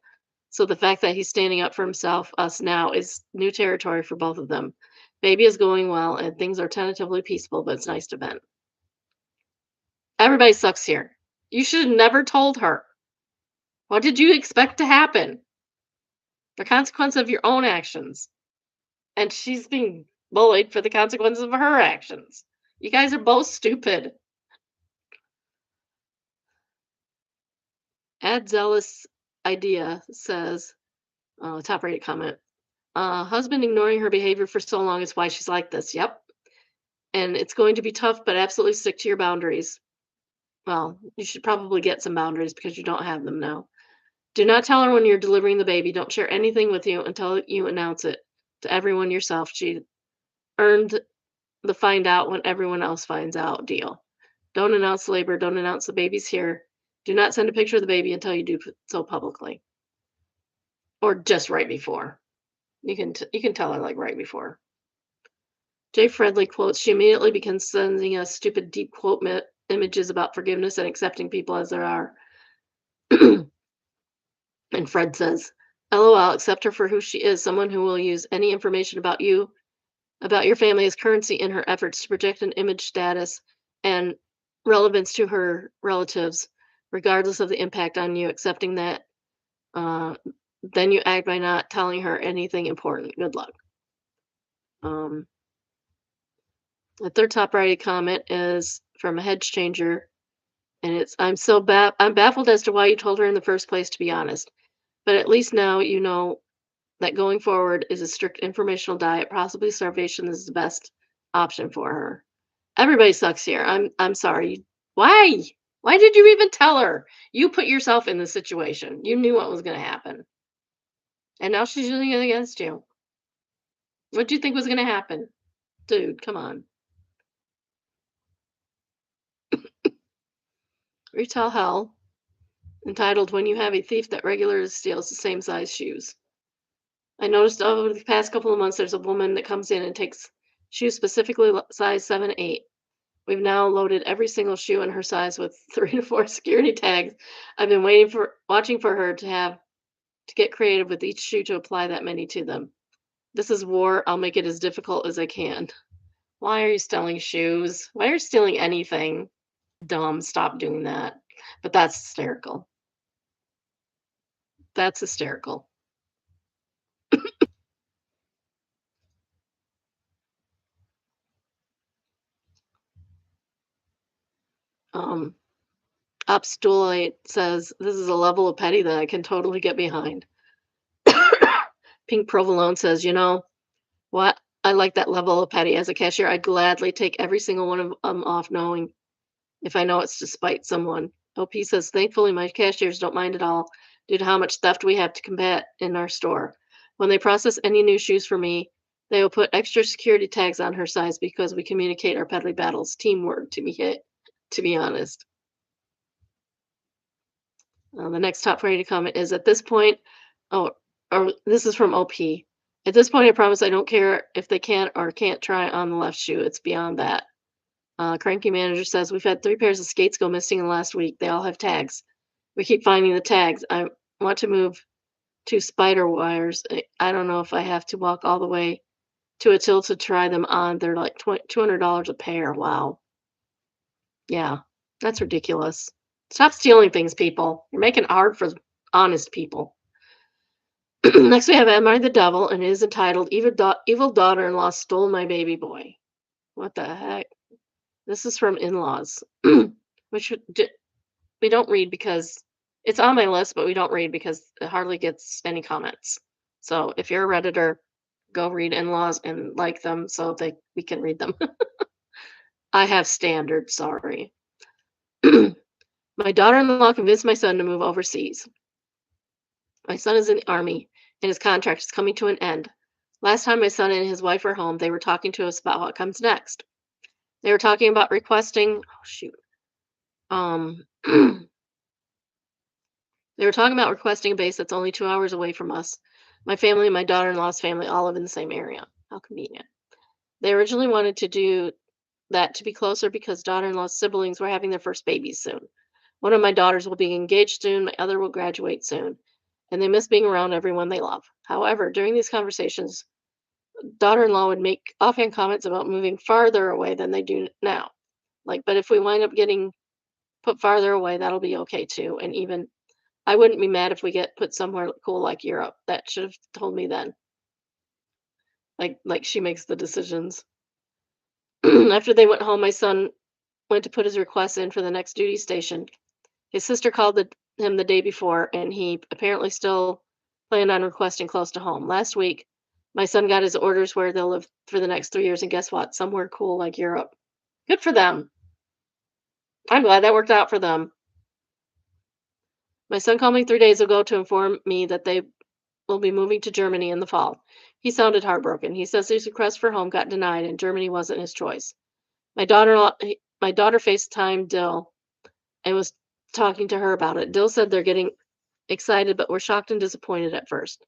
So the fact that he's standing up for himself, us now, is new territory for both of them. Baby is going well and things are tentatively peaceful, but it's nice to vent. Everybody sucks here. You should have never told her. What did you expect to happen? The consequence of your own actions. And she's being bullied for the consequences of her actions. You guys are both stupid. Ad Zealous Idea says, top rated comment. Husband ignoring her behavior for so long is why she's like this. Yep. And it's going to be tough, but absolutely stick to your boundaries. Well, you should probably get some boundaries because you don't have them now. Do not tell her when you're delivering the baby. Don't share anything with you until you announce it to everyone yourself. She earned the find out when everyone else finds out deal. Don't announce labor. Don't announce the baby's here. Do not send a picture of the baby until you do so publicly or just right before. You can tell her like right before. Jay Fredley quotes, she immediately begins sending us stupid deep quote images about forgiveness and accepting people as there are. And Fred says, LOL, accept her for who she is, someone who will use any information about you, about your family as currency in her efforts to project an image status and relevance to her relatives, regardless of the impact on you. Accepting that, then you act by not telling her anything important. Good luck. Um, the third top rated comment is from a hedge changer, and it's I'm baffled as to why you told her in the first place, to be honest. But at least now you know that going forward is a strict informational diet. Possibly starvation is the best option for her. Everybody sucks here. I'm sorry. Why? Why did you even tell her? You put yourself in the situation. You knew what was going to happen. And now she's using it against you. What do you think was going to happen? Dude, come on. Retail Hell, entitled When You Have a Thief That Regularly Steals the Same Size Shoes. I noticed over the past couple of months there's a woman that comes in and takes shoes specifically size 7, 8. We've now loaded every single shoe in her size with 3 to 4 security tags. I've been watching for her to get creative with each shoe to apply that many to them. This is war. I'll make it as difficult as I can. Why are you stealing shoes? Why are you stealing anything? Dumb. Stop doing that. But that's hysterical. That's hysterical. Um, Upstulate says, "This is a level of petty that I can totally get behind." Pink Provolone says, "You know what? I like that level of petty. As a cashier, I'd gladly take every single one of them off knowing if I know it's to spite someone." OP says, "Thankfully, my cashiers don't mind at all due to how much theft we have to combat in our store. When they process any new shoes for me, they will put extra security tags on her size because we communicate our petty battles. Teamwork, to be honest." The next top rated comment is, "At this point," oh, or this is from OP. "At this point, I promise I don't care if they can or can't try on the left shoe. It's beyond that." Cranky Manager says, "We've had 3 pairs of skates go missing in the last week. They all have tags. We keep finding the tags. I want to move to spider wires. I don't know if I have to walk all the way to a till to try them on. They're like $200 a pair." Wow. Yeah, that's ridiculous. Stop stealing things, people. You're making it hard for honest people. Next, we have Am I the Devil? And it is entitled Evil Daughter-in-Law Stole My Baby Boy. What the heck? This is from In Laws, which we don't read because it's on my list, but we don't read because it hardly gets any comments. So if you're a Redditor, go read In Laws and like them so we can read them. I have standards, sorry. My daughter in law convinced my son to move overseas. My son is in the army and his contract is coming to an end. Last time my son and his wife were home, they were talking to us about what comes next. They were talking about requesting, oh shoot. They were talking about requesting a base that's only 2 hours away from us. My family and my daughter in law's family all live in the same area. How convenient. They originally wanted to do that to be closer because daughter in law's siblings were having their first babies soon. One of my daughters will be engaged soon, my other will graduate soon, and they miss being around everyone they love. However, during these conversations, daughter in law would make offhand comments about moving farther away than they do now. Like, but if we wind up getting put farther away, that'll be okay too. And even I wouldn't be mad if we get put somewhere cool like Europe. That should have told me then. Like she makes the decisions. After they went home, my son went to put his request in for the next duty station. His sister called him the day before, and he apparently still planned on requesting close to home. Last week, my son got his orders where they'll live for the next 3 years, and guess what? Somewhere cool like Europe. Good for them. I'm glad that worked out for them. My son called me 3 days ago to inform me that they will be moving to Germany in the fall. He sounded heartbroken. He says his request for home got denied, and Germany wasn't his choice. My daughter FaceTimed Dill and was talking to her about it. Dill said they're getting excited, but were shocked and disappointed at first.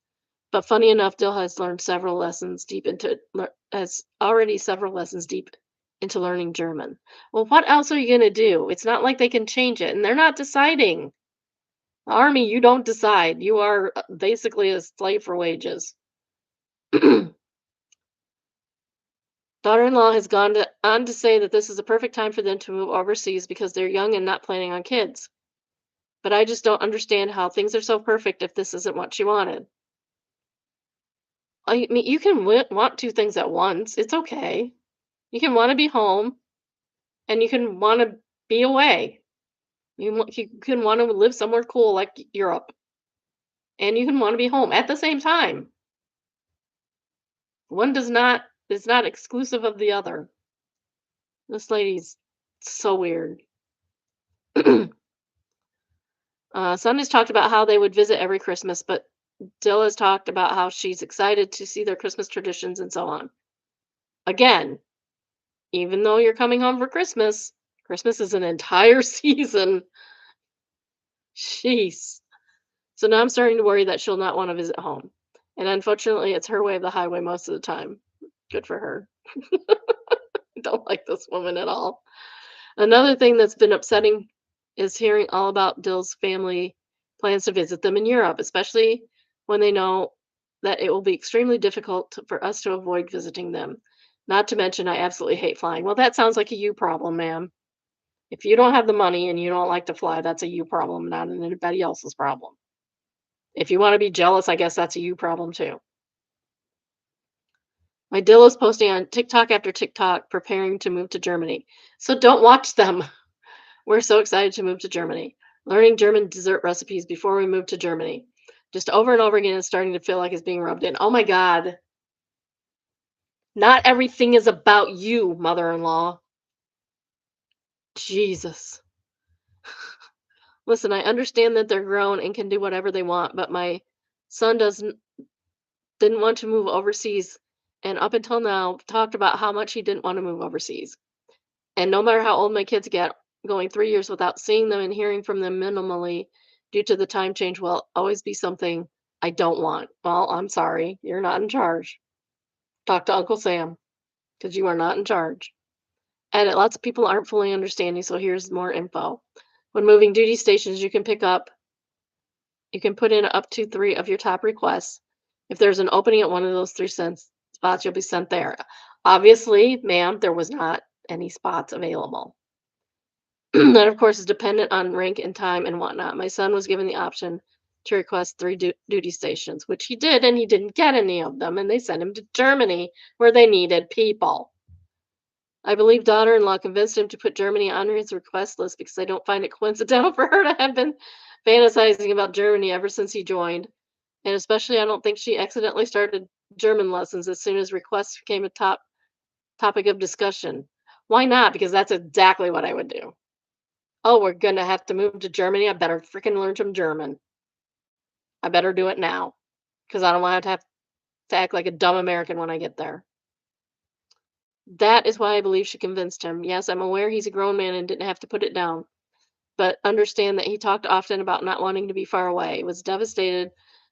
But funny enough, Dill has learned several lessons deep into has already several lessons deep into learning German. Well, what else are you going to do? It's not like they can change it, and they're not deciding. The army, you don't decide. You are basically a slave for wages. Daughter-in-law has on to say that this is a perfect time for them to move overseas because they're young and not planning on kids. But I just don't understand how things are so perfect if this isn't what she wanted. I mean, you can want two things at once. It's okay. You can want to be home and you can want to be away. You can want to live somewhere cool like Europe and you can want to be home at the same time. One does not is not exclusive of the other. This lady's so weird. Sun has talked about how they would visit every Christmas, but Dill has talked about how she's excited to see their Christmas traditions and so on. Again, even though you're coming home for Christmas, Christmas is an entire season. Jeez. So now I'm starting to worry that she'll not want to visit home. And unfortunately, it's her way of the highway most of the time. Good for her. I don't like this woman at all. Another thing that's been upsetting is hearing all about Dill's family plans to visit them in Europe, especially when they know that it will be extremely difficult for us to avoid visiting them. Not to mention I absolutely hate flying. Well, that sounds like a you problem, ma'am. If you don't have the money and you don't like to fly, that's a you problem, not anybody else's problem. If you want to be jealous, I guess that's a you problem too. My Dill is posting on TikTok after TikTok preparing to move to Germany. So don't watch them. We're so excited to move to Germany. Learning German dessert recipes before we move to Germany. Just over and over again, it's starting to feel like it's being rubbed in. Oh my God. Not everything is about you, mother in law. Jesus. Listen, I understand that they're grown and can do whatever they want, but my son didn't want to move overseas and up until now talked about how much he didn't want to move overseas. And no matter how old my kids get, going 3 years without seeing them and hearing from them minimally due to the time change will always be something I don't want. Well, I'm sorry, you're not in charge. Talk to Uncle Sam because you are not in charge. And lots of people aren't fully understanding, so here's more info. When moving duty stations, you can put in up to 3 of your top requests. If there's an opening at one of those 3 spots, you'll be sent there. Obviously, ma'am, there was not any spots available. That, of course, is dependent on rank and time and whatnot. My son was given the option to request 3 duty stations, which he did, and he didn't get any of them, and they sent him to Germany where they needed people. I believe daughter-in-law convinced him to put Germany on his request list because I don't find it coincidental for her to have been fantasizing about Germany ever since he joined. And especially, I don't think she accidentally started German lessons as soon as requests became a topic of discussion. Why not? Because that's exactly what I would do. Oh, we're gonna have to move to Germany. I better freaking learn some German. I better do it now because I don't want to have to act like a dumb American when I get there. That is why I believe she convinced him. Yes, I'm aware he's a grown man and didn't have to put it down, but understand that he talked often about not wanting to be far away. Was devastated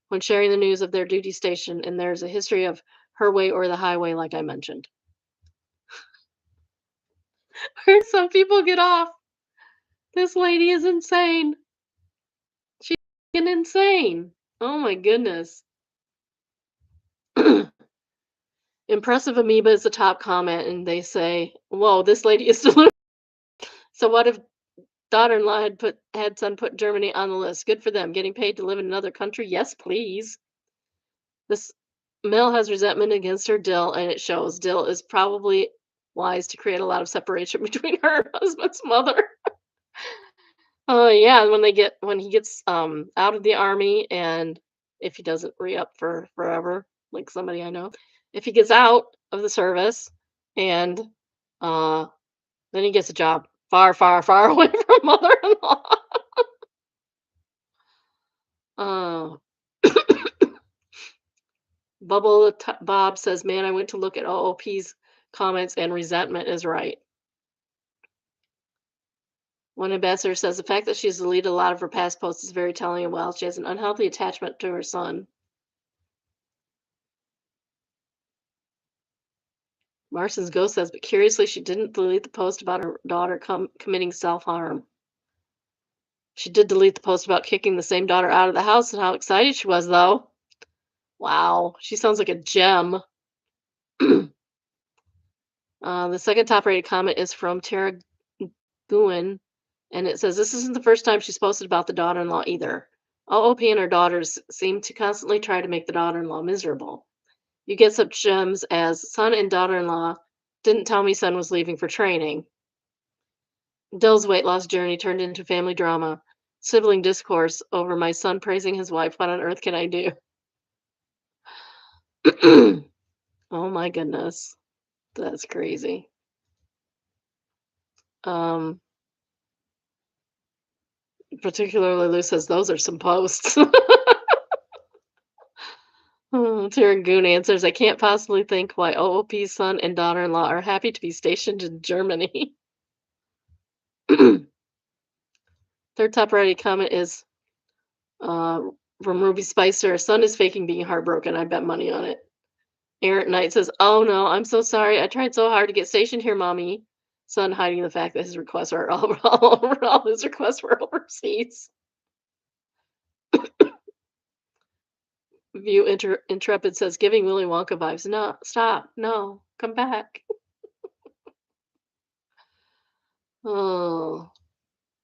when sharing the news of their duty station, and there's a history of her way or the highway, like I mentioned. Where some people get off. This lady is insane. She's insane. Oh my goodness. Impressive amoeba is the top comment, and they say, "Whoa, this lady is deluded." So what if daughter-in-law had son put Germany on the list? Good for them, getting paid to live in another country. Yes, please. This Mel has resentment against her Dill, and it shows. Dill is probably wise to create a lot of separation between her and husband's mother. Yeah, when he gets out of the army, and if he doesn't re-up for forever, like somebody I know, if he gets out of the service and uh then he gets a job far, far, far away from mother-in-law. Uh, Bob says, "Man, I went to look at OOP's comments and resentment is right." One ambassador says the fact that she's deleted a lot of her past posts is very telling, and well, she has an unhealthy attachment to her son. Marston's ghost says, but curiously, she didn't delete the post about her daughter committing self-harm. She did delete the post about kicking the same daughter out of the house and how excited she was, though. Wow, she sounds like a gem. The second top-rated comment is from Tara Guin, and it says, this isn't the first time she's posted about the daughter-in-law either. OOP and her daughters seem to constantly try to make the daughter-in-law miserable. You get such gems as son and daughter-in-law didn't tell me son was leaving for training. Dell's weight loss journey turned into family drama. Sibling discourse over my son praising his wife. What on earth can I do? Oh my goodness. That's crazy. Um, Particularly Lou says those are some posts. Oh, Tarragoon answers, I can't possibly think why OOP's son and daughter-in-law are happy to be stationed in Germany. Third top right comment is from Ruby Spicer. Son is faking being heartbroken. I bet money on it. Errant Knight says, oh no, I'm so sorry. I tried so hard to get stationed here, mommy. Son hiding the fact that his requests are all his requests were overseas. View Intrepid says, giving Willy Wonka vibes. No, stop. No, Come back. Oh,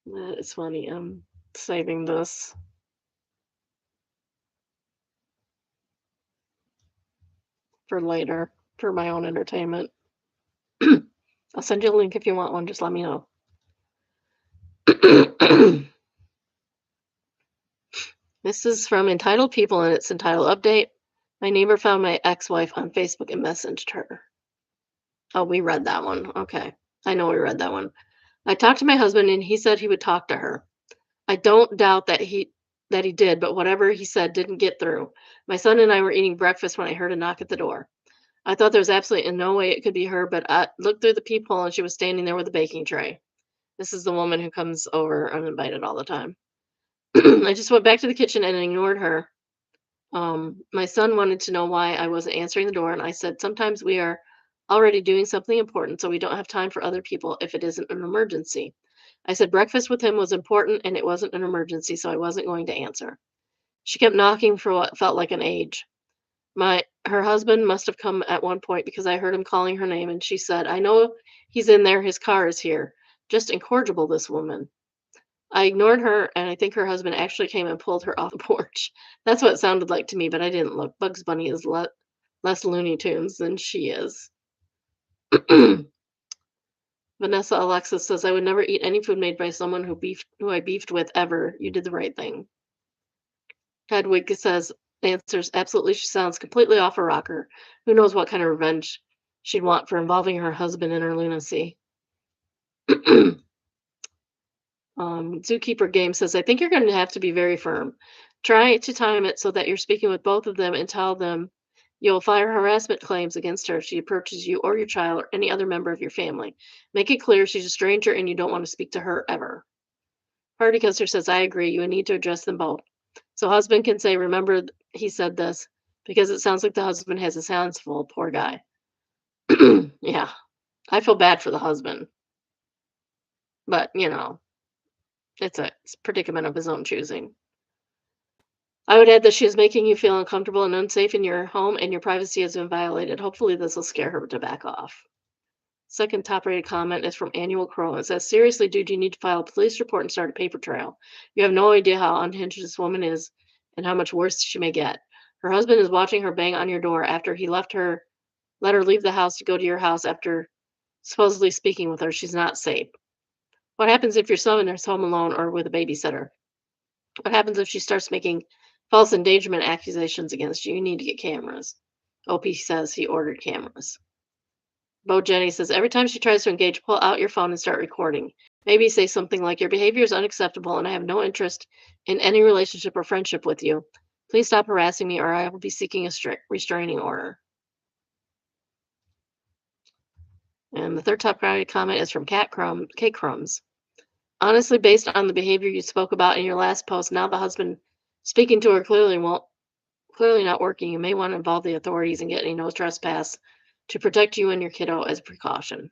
that is funny. I'm saving this for later for my own entertainment. I'll send you a link if you want one. Just let me know. This is from Entitled People and it's entitled Update. My neighbor found my ex-wife on Facebook and messaged her. Oh, we read that one. Okay. I know we read that one. I talked to my husband and he said he would talk to her. I don't doubt that he did, but whatever he said didn't get through. My son and I were eating breakfast when I heard a knock at the door. I thought there was absolutely no way it could be her, but I looked through the peephole and she was standing there with a baking tray. This is the woman who comes over uninvited all the time. I just went back to the kitchen and ignored her. My son wanted to know why I wasn't answering the door, and I said, sometimes we are already doing something important, so we don't have time for other people if it isn't an emergency. I said breakfast with him was important and it wasn't an emergency, so I wasn't going to answer. She kept knocking for what felt like an age. Her husband must have come at one point because I heard him calling her name, and she said, I know he's in there, his car is here. Just incorrigible, this woman. I ignored her, and I think her husband actually came and pulled her off the porch. That's what it sounded like to me, but I didn't look. Bugs Bunny is less Looney Tunes than she is. Vanessa Alexis says, I would never eat any food made by someone who I beefed with ever. You did the right thing. Hedwig says, answers, absolutely, she sounds completely off her rocker. Who knows what kind of revenge she'd want for involving her husband in her lunacy. Zookeeper Game says, I think you're going to have to be very firm. Try to time it so that you're speaking with both of them and tell them you'll file harassment claims against her if she approaches you or your child or any other member of your family. Make it clear she's a stranger and you don't want to speak to her ever. Party Custer says, I agree. You would need to address them both. So husband can say, remember, he said this, because it sounds like the husband has his hands full. Poor guy. Yeah, I feel bad for the husband. But, it's a predicament of his own choosing. I would add that she is making you feel uncomfortable and unsafe in your home and your privacy has been violated. Hopefully, this will scare her to back off. Second top rated comment is from Annual Crow. It says, seriously, dude, you need to file a police report and start a paper trail. You have no idea how unhinged this woman is and how much worse she may get. Her husband is watching her bang on your door after he let her leave the house to go to your house after supposedly speaking with her. She's not safe. What happens if your son is home alone or with a babysitter? What happens if she starts making false endangerment accusations against you? You need to get cameras. OP says he ordered cameras. Bo Jenny says, every time she tries to engage, pull out your phone and start recording. Maybe say something like, your behavior is unacceptable and I have no interest in any relationship or friendship with you. Please stop harassing me or I will be seeking a strict restraining order. And the third top priority comment is from Cake Crumbs. Honestly, based on the behavior you spoke about in your last post, now the husband speaking to her clearly not working. You may want to involve the authorities and get a no trespass to protect you and your kiddo as a precaution.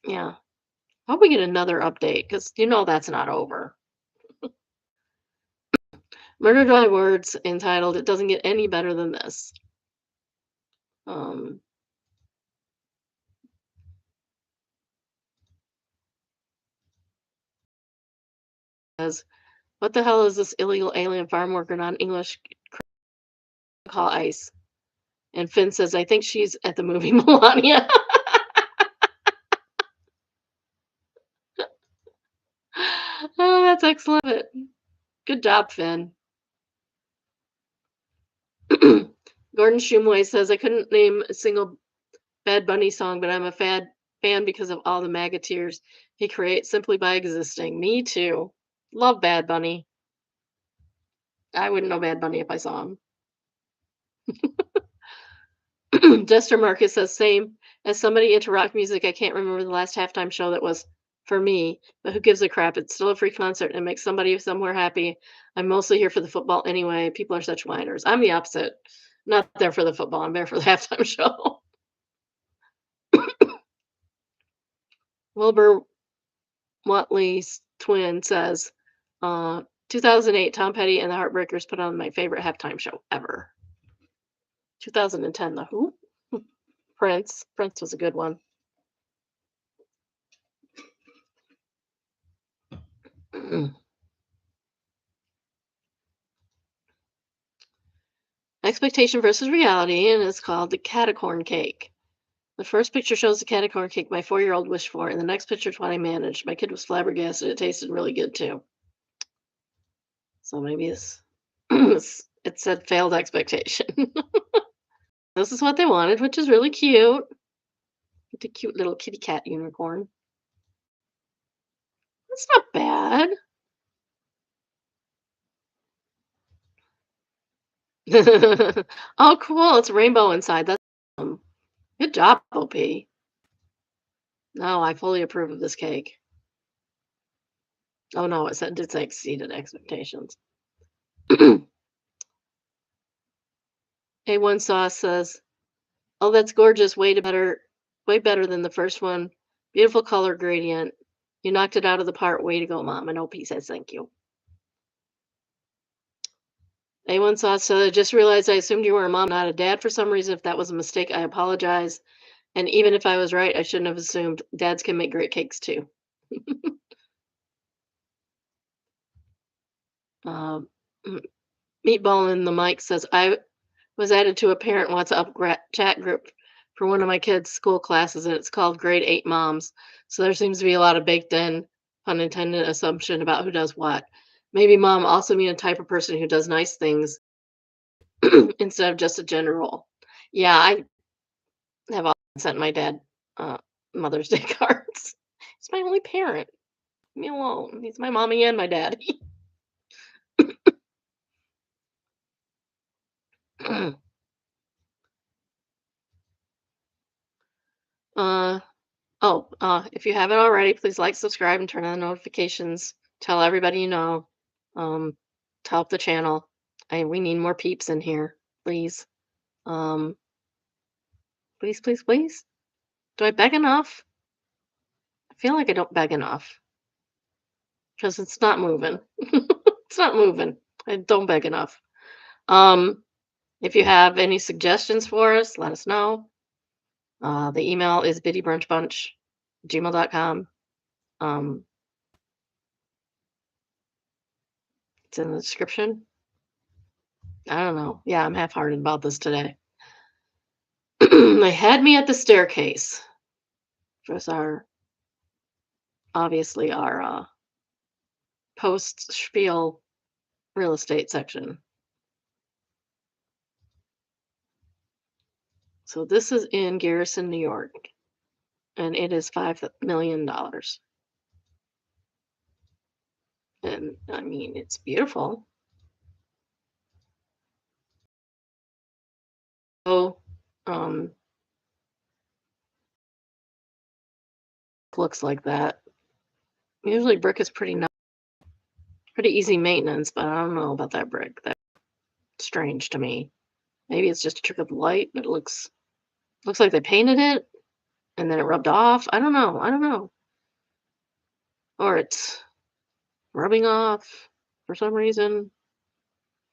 Yeah. I hope we get another update because that's not over. Murdered by Words entitled, It Doesn't Get Any Better Than This. Um, says, what the hell is this illegal alien farm worker non-English call ICE? And Finn says, I think she's at the movie Melania. Oh, that's excellent. Good job, Finn. Gordon Shumway says, I couldn't name a single Bad Bunny song, but I'm a fan because of all the MAGA tears he creates simply by existing. Me too. Love Bad Bunny. I wouldn't know Bad Bunny if I saw him. Jester Marcus says, same. As somebody into rock music, I can't remember the last halftime show that was for me, but who gives a crap? It's still a free concert and makes somebody somewhere happy. I'm mostly here for the football anyway. People are such whiners. I'm the opposite. Not there for the football. I'm there for the halftime show. Wilbur Watley's twin says, 2008, Tom Petty and the Heartbreakers put on my favorite halftime show ever. 2010, The Who? Prince. Prince was a good one. Expectation versus reality, and it's called the catacorn cake. The first picture shows the catacorn cake my 4-year-old wished for, and the next picture is what I managed. My kid was flabbergasted. It tasted really good too. So maybe it's it said failed expectation. This is what they wanted, which is really cute. It's a cute little kitty cat unicorn. That's not bad. Oh, cool. It's rainbow inside. That's awesome. Good job, OP. No, I fully approve of this cake. Oh no, it did say exceeded expectations. A1 Sauce says, "Oh, that's gorgeous. Way better than the first one. Beautiful color gradient. You knocked it out of the park. Way to go, Mom." And OP says, "Thank you." A1 Sauce said, "I just realized I assumed you were a mom, not a dad for some reason. If that was a mistake, I apologize. And even if I was right, I shouldn't have assumed. Dads can make great cakes too." Um, mm, Meatball in the mic says, "I was added to a parent WhatsApp chat group for one of my kids' school classes, and it's called Grade 8 Moms. So there seems to be a lot of baked in, pun intended, assumption about who does what. Maybe mom also mean a type of person who does nice things instead of just a gender role." Yeah, I have often sent my dad uh, Mother's Day cards. He's my only parent. Leave me alone. He's my mommy and my daddy. uh, if you haven't already, please like, subscribe, and turn on the notifications. Tell everybody you know. Um, to help the channel. We need more peeps in here, please. Um, please, please, please. Do I beg enough? I feel like I don't beg enough because it's not moving. It's not moving. I don't beg enough. Um, if you have any suggestions for us, let us know. The email is biddybrunchbunch@gmail.com. Um, it's in the description. I don't know. Yeah, I'm half-hearted about this today. They had me at the staircase. Was our obviously our post spiel real estate section. So this is in Garrison, New York, and it is $5 million. And I mean, it's beautiful. So, looks like that. Usually, brick is pretty easy maintenance, but I don't know about that brick. That's strange to me. Maybe it's just a trick of the light. It looks like they painted it and then it rubbed off. I don't know. I don't know. Or it's rubbing off for some reason.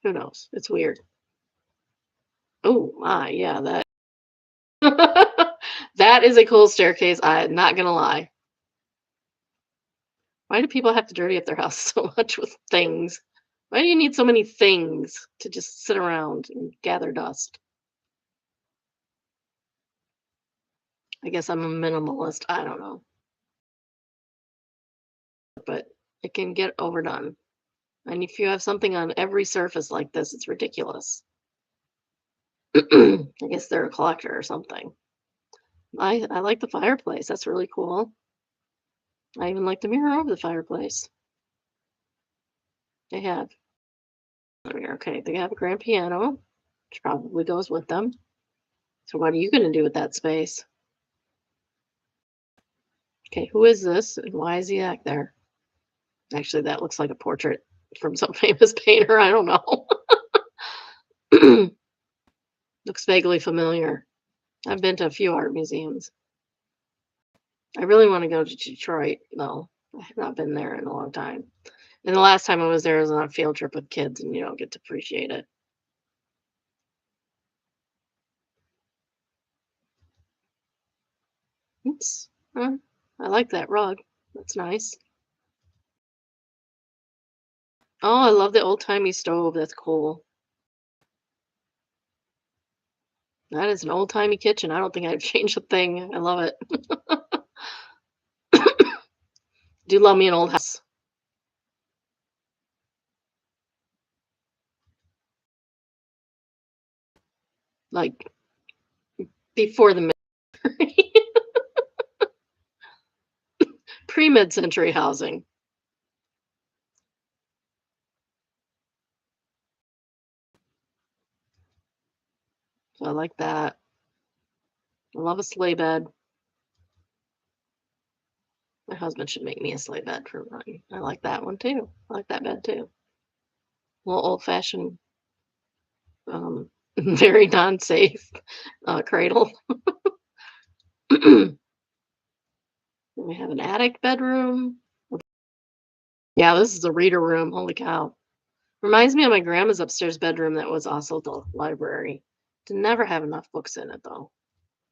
Who knows? It's weird. Oh my, yeah, that that is a cool staircase. I'm not gonna lie. Why do people have to dirty up their house so much with things? Why do you need so many things to just sit around and gather dust? I guess I'm a minimalist. I don't know. But it can get overdone. And if you have something on every surface like this, it's ridiculous. I guess they're a collector or something. I like the fireplace. That's really cool. I even like the mirror over the fireplace. They have. Okay, they have a grand piano, which probably goes with them. So what are you going to do with that space? Okay, who is this and why is he back there? Actually, that looks like a portrait from some famous painter. I don't know. Looks vaguely familiar. I've been to a few art museums. I really want to go to Detroit, though. I have not been there in a long time. And the last time I was there was on a field trip with kids, and you don't get to appreciate it. Oops. Huh, I like that rug. That's nice. Oh, I love the old-timey stove. That's cool. That is an old-timey kitchen. I don't think I'd change a thing. I love it. Do love me an old house. Like before the pre-mid-century housing. So I like that. I love a sleigh bed. My husband should make me a sleigh bed for mine. I like that one too. I like that bed too. A little old-fashioned, very non-safe cradle. We have an attic bedroom. Yeah, this is a reader room. Holy cow. Reminds me of my grandma's upstairs bedroom that was also the library. Did never have enough books in it though,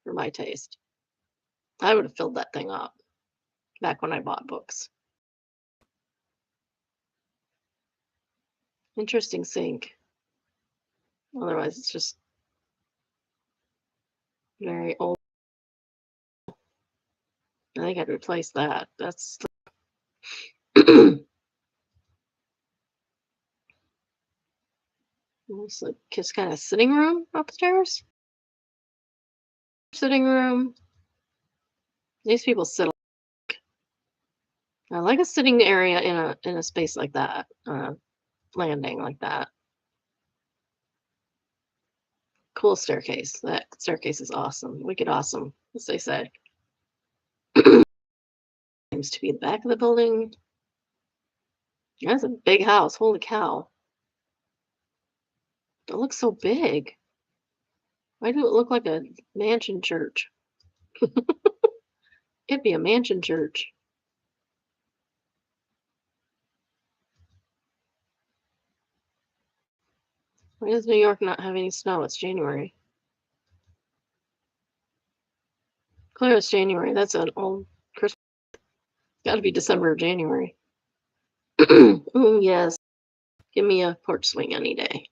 for my taste. I would have filled that thing up back when I bought books. Interesting sink. Otherwise, it's just very old. I think I'd replace that. That's it's like just kind of sitting room upstairs. Sitting room. These people sit. I like a sitting area in a space like that, landing like that. Cool staircase. That staircase is awesome. Wicked awesome, as they say. Seems to be the back of the building. That's a big house. Holy cow. It looks so big. Why do it look like a mansion church? It'd be a mansion church. Why does New York not have any snow? It's January. Clear it's January. That's an old Christmas. Got to be December or January. Oh, yes. Give me a porch swing any day.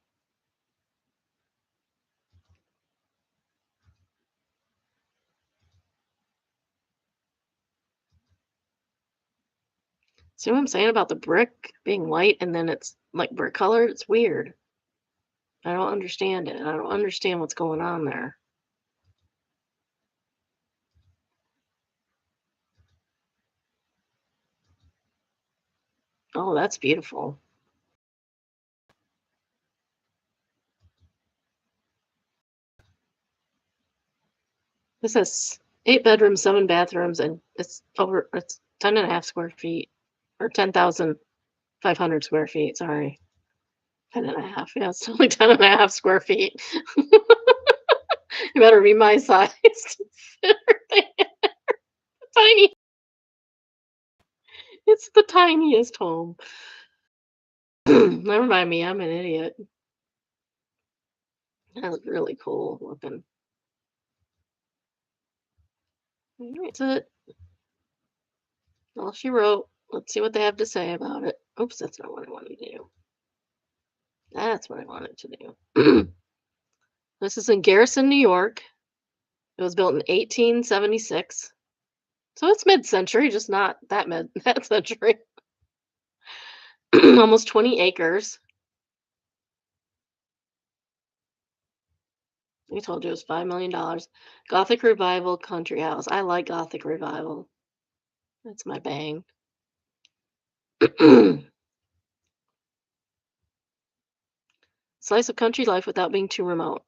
See what I'm saying about the brick being white and then it's like brick colored? It's weird. I don't understand it. I don't understand what's going on there. Oh, that's beautiful. This has 8 bedrooms, 7 bathrooms, and it's 10.5 square feet or 10,500 square feet. Sorry. 10.5. Yeah, it's only 10.5 square feet. You better be my size. Tiny. It's the tiniest home. Never mind me. I'm an idiot. That's really cool looking. That's it. All she wrote. Let's see what they have to say about it. Oops, that's not what I wanted to do. That's what I wanted to do. This is in Garrison, New York. It was built in 1876. So it's mid-century, just not that mid that century. Almost 20 acres. I told you it was $5 million. Gothic Revival Country House. I like Gothic Revival. That's my bang. Slice of country life without being too remote.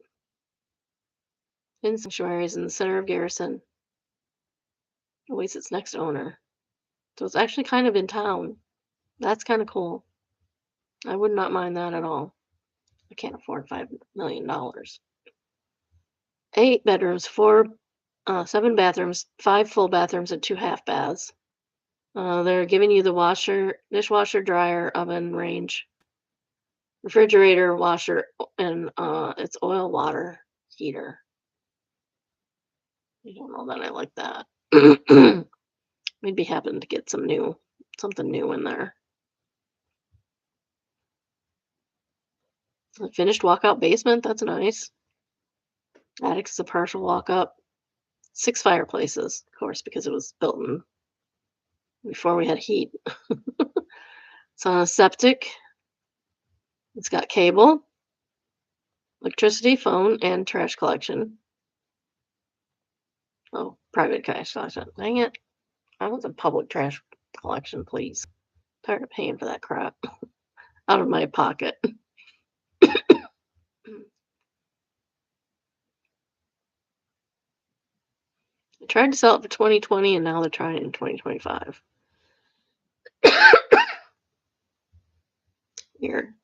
In sanctuaries in the center of Garrison awaits its next owner. So it's actually kind of in town. That's kind of cool. I would not mind that at all. I can't afford $5 million. 8 bedrooms, 7 bathrooms, 5 full bathrooms, and 2 half baths. They're giving you the washer, dishwasher, dryer, oven, range, refrigerator, washer, and it's oil water heater. I don't know that I like that. We'd be happy to get something new in there. A finished walkout basement, that's nice. Attic's a partial walk-up. 6 fireplaces, of course, because it was built in before we had heat. It's on a septic. It's got cable, electricity, phone, and trash collection. Oh, private trash collection. Dang it. I want a public trash collection, please. Tired of paying for that crap out of my pocket. I tried to sell it for 2020 and now they're trying it in 2025. Here.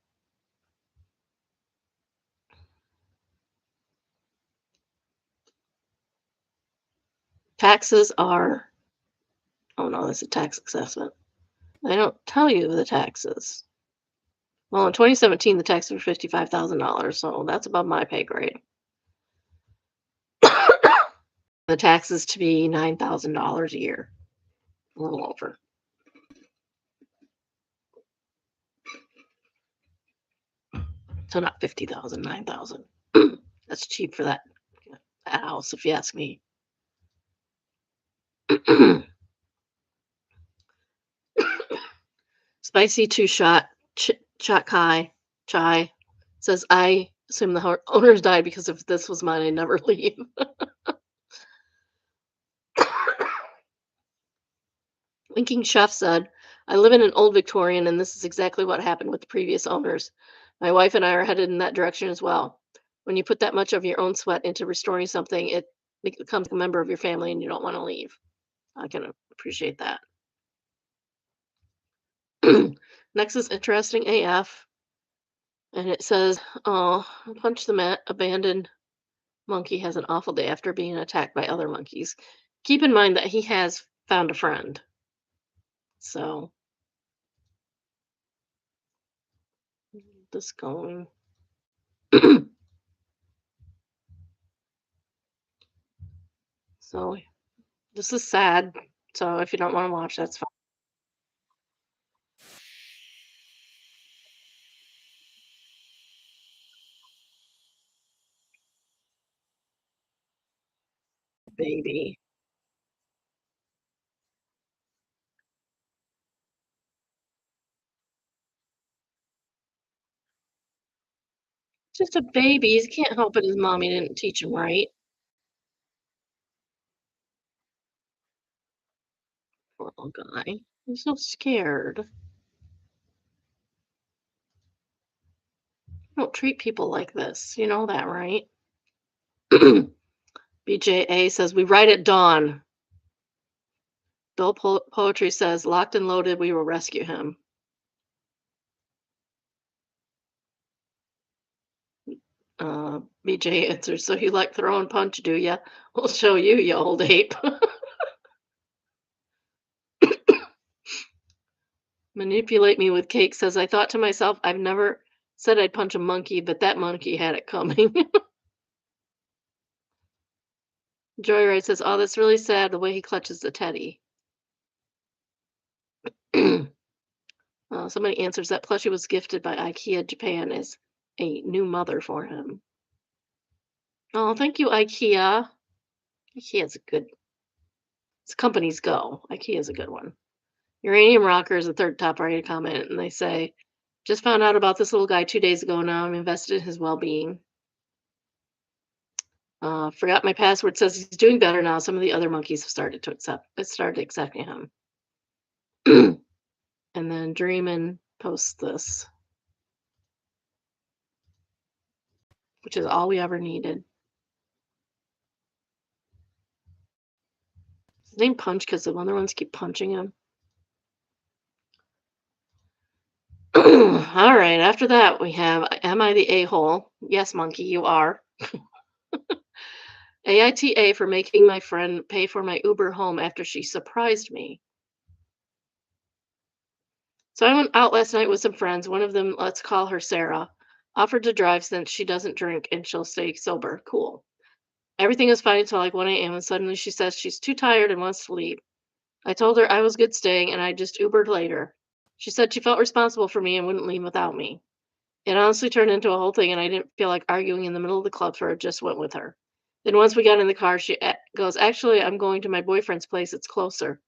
Taxes are, oh no, that's a tax assessment. They don't tell you the taxes. Well, in 2017, the taxes were $55,000, so that's above my pay grade. The taxes to be $9,000 a year, a little over. So not 50,000, 9,000. That's cheap for that house, if you ask me. Spicy shot chai says, I assume the owners died because if this was mine, I'd never leave. Winking Chef said, I live in an old Victorian, and this is exactly what happened with the previous owners. My wife and I are headed in that direction as well. When you put that much of your own sweat into restoring something, it becomes a member of your family and you don't want to leave. I can appreciate that. Next is interesting AF, and it says, oh, Punch the abandoned monkey has an awful day after being attacked by other monkeys. Keep in mind that he has found a friend. So, this going. So, this is sad. So, if you don't want to watch, that's fine. Baby. Just a baby. He can't help it his mommy didn't teach him right. Poor little guy. He's so scared. Don't treat people like this. You know that, right? BJA says, we write at dawn. Bill Poetry says, locked and loaded, we will rescue him. BJ answers, so you like throwing punch, do ya? We'll show you, you old ape. Manipulate me with cake says, I thought to myself, I've never said I'd punch a monkey, but that monkey had it coming. Joyride says, oh, that's really sad the way he clutches the teddy. Somebody answers that plushie was gifted by IKEA Japan as a new mother for him. Oh, thank you, IKEA. IKEA's a good, it's companies go. IKEA's a good one. Uranium Rocker is the third top rated comment, and they say, just found out about this little guy 2 days ago. Now I'm invested in his well being. Forgot my password says he's doing better now. Some of the other monkeys have started accepting him. And then Dreamin posts this, which is all we ever needed. His name Punch because the other ones keep punching him. All right, after that we have, am I the a-hole? Yes, monkey, you are. AITA for making my friend pay for my Uber home after she surprised me. So I went out last night with some friends. One of them, let's call her Sarah, offered to drive since she doesn't drink and she'll stay sober. Cool. Everything is fine until like 1 a.m. and suddenly she says she's too tired and wants to leave. I told her I was good staying and I just Ubered later. She said she felt responsible for me and wouldn't leave without me. It honestly turned into a whole thing, and I didn't feel like arguing in the middle of the club, so I just went with her. Then once we got in the car, she goes, "Actually, I'm going to my boyfriend's place. It's closer.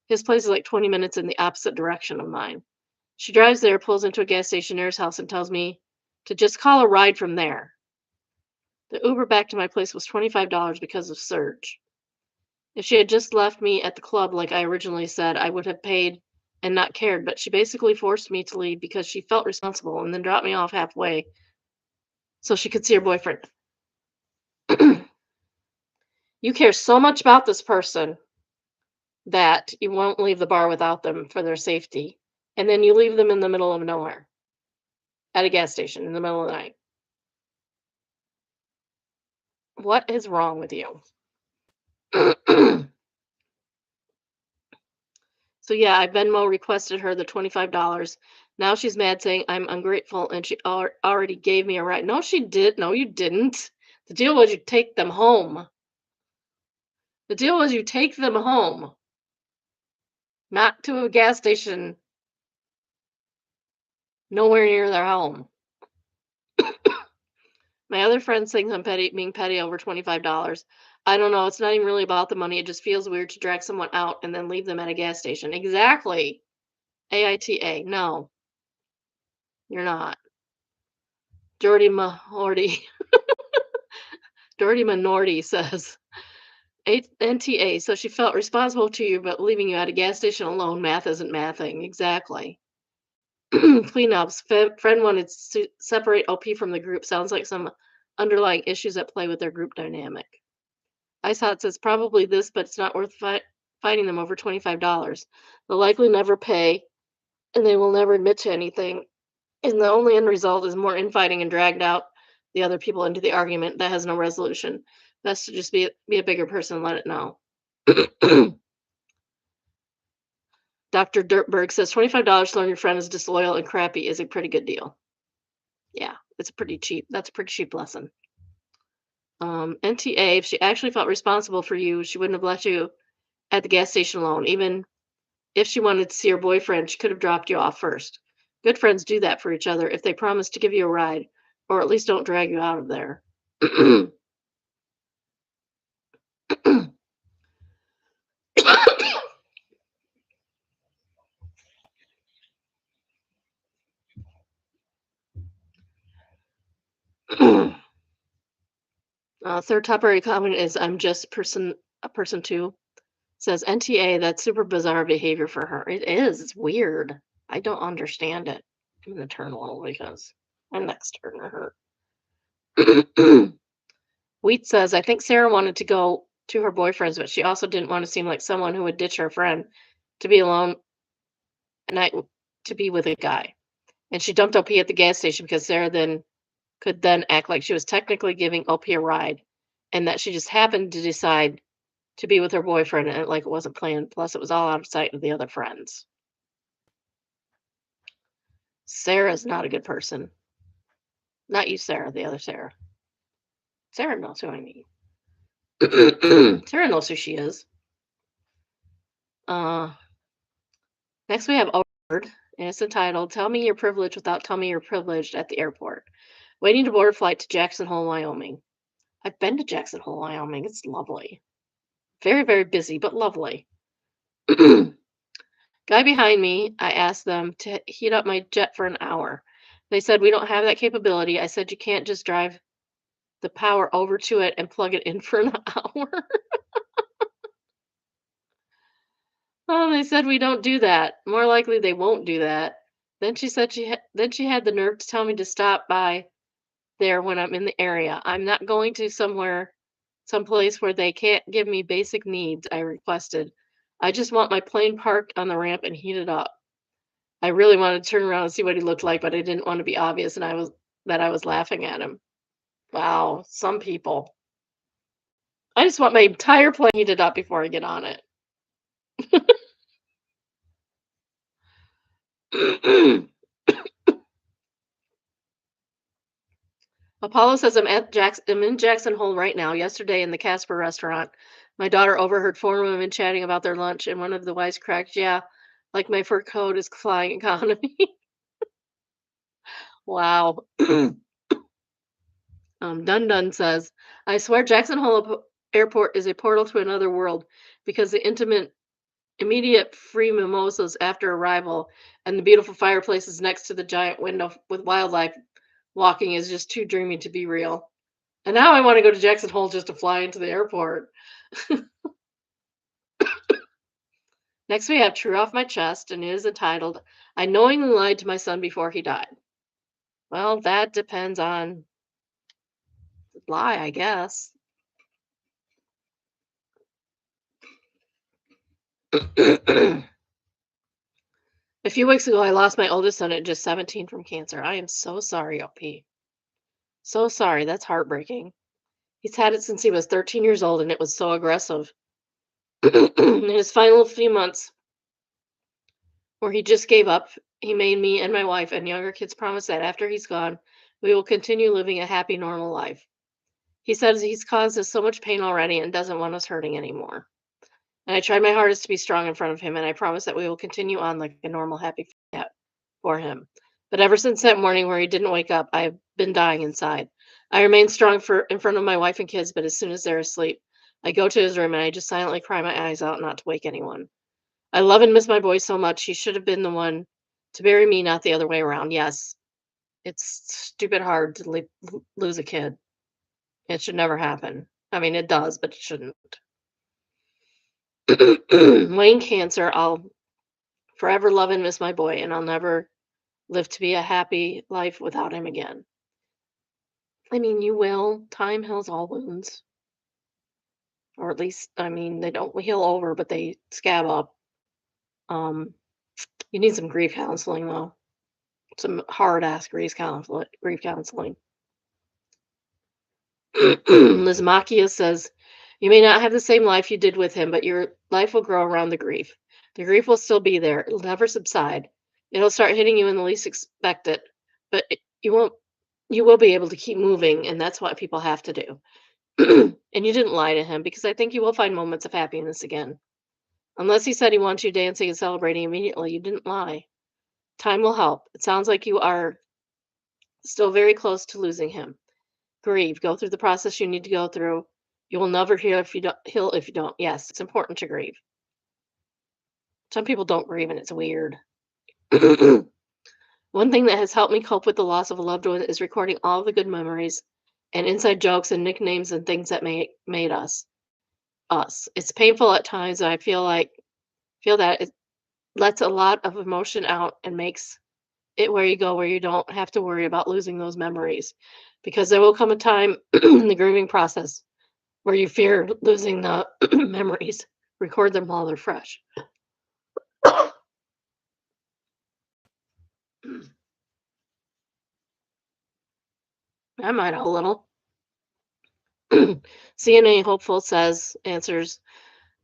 His place is like 20 minutes in the opposite direction of mine." She drives there, pulls into a gas station near his house, and tells me to just call a ride from there. The Uber back to my place was $25 because of surge. If she had just left me at the club like I originally said, I would have paid and not cared, but she basically forced me to leave because she felt responsible and then dropped me off halfway so she could see her boyfriend. You care so much about this person that you won't leave the bar without them for their safety, and then you leave them in the middle of nowhere at a gas station in the middle of the night. What is wrong with you? So yeah, I Venmo requested her the $25. Now she's mad saying I'm ungrateful and she already gave me a ride. No, she did. No, you didn't. The deal was you take them home. The deal was you take them home, not to a gas station nowhere near their home. My other friend thinks I'm being petty over $25. I don't know. It's not even really about the money. It just feels weird to drag someone out and then leave them at a gas station. Exactly. AITA. No, you're not. Jordy Mahorty. Dirty Minority says NTA. So she felt responsible to you, but leaving you at a gas station alone. Math isn't mathing. Exactly. Cleanups. Friend wanted to separate OP from the group. Sounds like some underlying issues at play with their group dynamic. Ice Hot says probably this, but it's not worth fighting them over $25. They'll likely never pay, and they will never admit to anything. And the only end result is more infighting and dragged out the other people into the argument that has no resolution. Best to just be a bigger person and let it know. Dr. Dirtberg says $25 to learn your friend is disloyal and crappy is a pretty good deal. Yeah, it's pretty cheap. That's a pretty cheap lesson. NTA, if she actually felt responsible for you, she wouldn't have left you at the gas station alone. Even if she wanted to see her boyfriend, she could have dropped you off first. Good friends do that for each other if they promise to give you a ride, or at least don't drag you out of there. Third top rated comment is I'm just a person too. Says NTA, that's super bizarre behavior for her. It is. It's weird. I don't understand it. I'm gonna turn a little because my neck's starting to hurt. Wheat says, I think Sarah wanted to go to her boyfriend's, but she also didn't want to seem like someone who would ditch her friend to be alone at night to be with a guy. And she dumped OP at the gas station because Sarah then could then act like she was technically giving OP a ride and that she just happened to decide to be with her boyfriend and like it wasn't planned. Plus, it was all out of sight of the other friends. Sarah's not a good person. Not you, Sarah, the other Sarah. Sarah knows who I mean. Sarah knows who she is. Next, we have Award, and it's entitled Tell Me Your Privilege Without Telling Me You're Privileged at the Airport. Waiting to board a flight to Jackson Hole, Wyoming. I've been to Jackson Hole, Wyoming. It's lovely. Very, very busy, but lovely. Guy behind me, I asked them to heat up my jet for an hour. They said, we don't have that capability. I said, you can't just drive the power over to it and plug it in for an hour. Oh, they said we don't do that. More likely they won't do that. Then she said then she had the nerve to tell me to stop by there when I'm in the area. I'm not going to someplace where they can't give me basic needs, I requested. I just want my plane parked on the ramp and heated up. I really wanted to turn around and see what he looked like, but I didn't want to be obvious and I was laughing at him. Wow, some people. I just want my entire plane heated up before I get on it. Apollo says I'm in Jackson Hole right now. Yesterday in the Casper restaurant, my daughter overheard four women chatting about their lunch, and one of the wisecracks, "Yeah, like my fur coat is flying economy." Wow. Dun Dun says, "I swear Jackson Hole Airport is a portal to another world because the intimate, immediate free mimosas after arrival and the beautiful fireplaces next to the giant window with wildlife walking is just too dreamy to be real." And now I want to go to Jackson Hole just to fly into the airport. Next, we have True Off My Chest, and it is entitled, I Knowingly Lied to My Son Before He Died. Well, that depends on the lie, I guess. A few weeks ago, I lost my oldest son at just 17 from cancer. I am so sorry, OP. So sorry. That's heartbreaking. He's had it since he was 13 years old, and it was so aggressive. In his final few months, where he just gave up, he made me and my wife and younger kids promise that after he's gone, we will continue living a happy, normal life. He says he's caused us so much pain already and doesn't want us hurting anymore. And I tried my hardest to be strong in front of him, and I promise that we will continue on like a normal, happy cat for him. But ever since that morning where he didn't wake up, I've been dying inside. I remain strong for in front of my wife and kids, but as soon as they're asleep, I go to his room and I just silently cry my eyes out not to wake anyone. I love and miss my boy so much. He should have been the one to bury me, not the other way around. Yes, it's stupid hard to lose a kid. It should never happen. I mean, it does, but it shouldn't. Wayne Cancer, I'll forever love and miss my boy, and I'll never live to be a happy life without him again. I mean, you will. Time heals all wounds. Or at least, I mean, they don't heal over, but they scab up. Um, you need some grief counseling, though. Some hard ass grief counseling. Liz Macchia says, you may not have the same life you did with him, but your life will grow around the grief. The grief will still be there. It'll never subside. It'll start hitting you in the least expect it, but you will be able to keep moving, and that's what people have to do. And you didn't lie to him because I think you will find moments of happiness again. Unless he said he wants you dancing and celebrating immediately, you didn't lie. Time will help. It sounds like you are still very close to losing him. Grieve. Go through the process you need to go through. You will never heal if you don't. Yes, it's important to grieve. Some people don't grieve and it's weird. One thing that has helped me cope with the loss of a loved one is recording all the good memories and inside jokes and nicknames and things that made us us. It's painful at times. I feel that it lets a lot of emotion out and makes it where you go where you don't have to worry about losing those memories, because there will come a time in the grieving process where you fear losing the memories. Record them while they're fresh. I might have a little. CNA hopeful answers,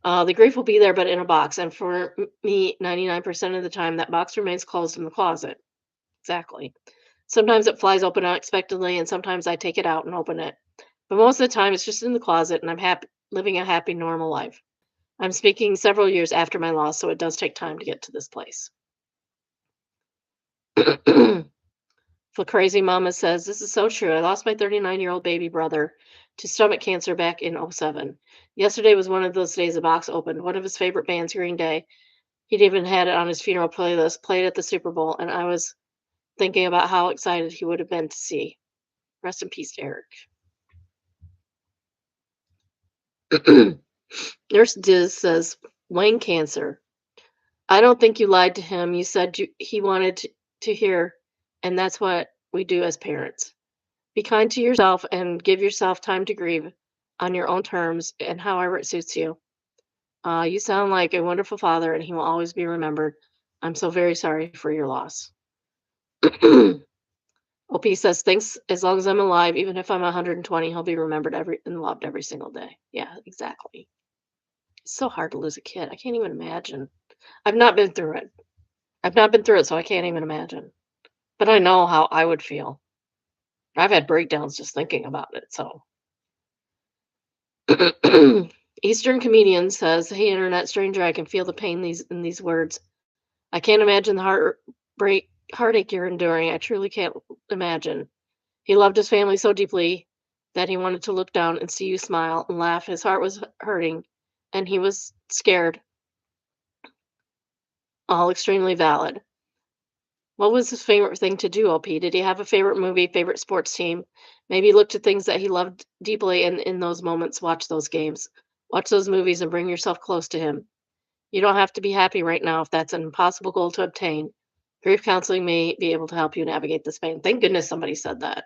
the grief will be there, but in a box. And for me, 99% of the time, that box remains closed in the closet. Exactly. Sometimes it flies open unexpectedly, and sometimes I take it out and open it. But most of the time, it's just in the closet, and I'm happy living a happy, normal life. I'm speaking several years after my loss, so it does take time to get to this place. For Crazy Mama says, this is so true. I lost my 39-year-old baby brother to stomach cancer back in '07. Yesterday was one of those days the box opened. One of his favorite bands, Green Day, he'd even had it on his funeral playlist, played at the Super Bowl, and I was thinking about how excited he would have been to see. Rest in peace, Eric. Nurse Diz says, Wayne Cancer. I don't think you lied to him. You said he wanted to hear, and that's what we do as parents. Be kind to yourself and give yourself time to grieve on your own terms and however it suits you. You sound like a wonderful father, and he will always be remembered. I'm so very sorry for your loss. OP says, thanks, as long as I'm alive, even if I'm 120, he'll be remembered and loved every single day. Yeah, exactly. It's so hard to lose a kid. I can't even imagine. I've not been through it. I've not been through it, so I can't even imagine. But I know how I would feel. I've had breakdowns just thinking about it, so. Eastern comedian says, "Hey, internet stranger, I can feel the pain in these words. I can't imagine the heartache you're enduring. I truly can't imagine. He loved his family so deeply that he wanted to look down and see you smile and laugh. His heart was hurting, and he was scared. All extremely valid. What was his favorite thing to do, OP? Did he have a favorite movie, favorite sports team? Maybe look to things that he loved deeply and in those moments watch those games. Watch those movies and bring yourself close to him. You don't have to be happy right now if that's an impossible goal to obtain. Grief counseling may be able to help you navigate this pain." Thank goodness somebody said that.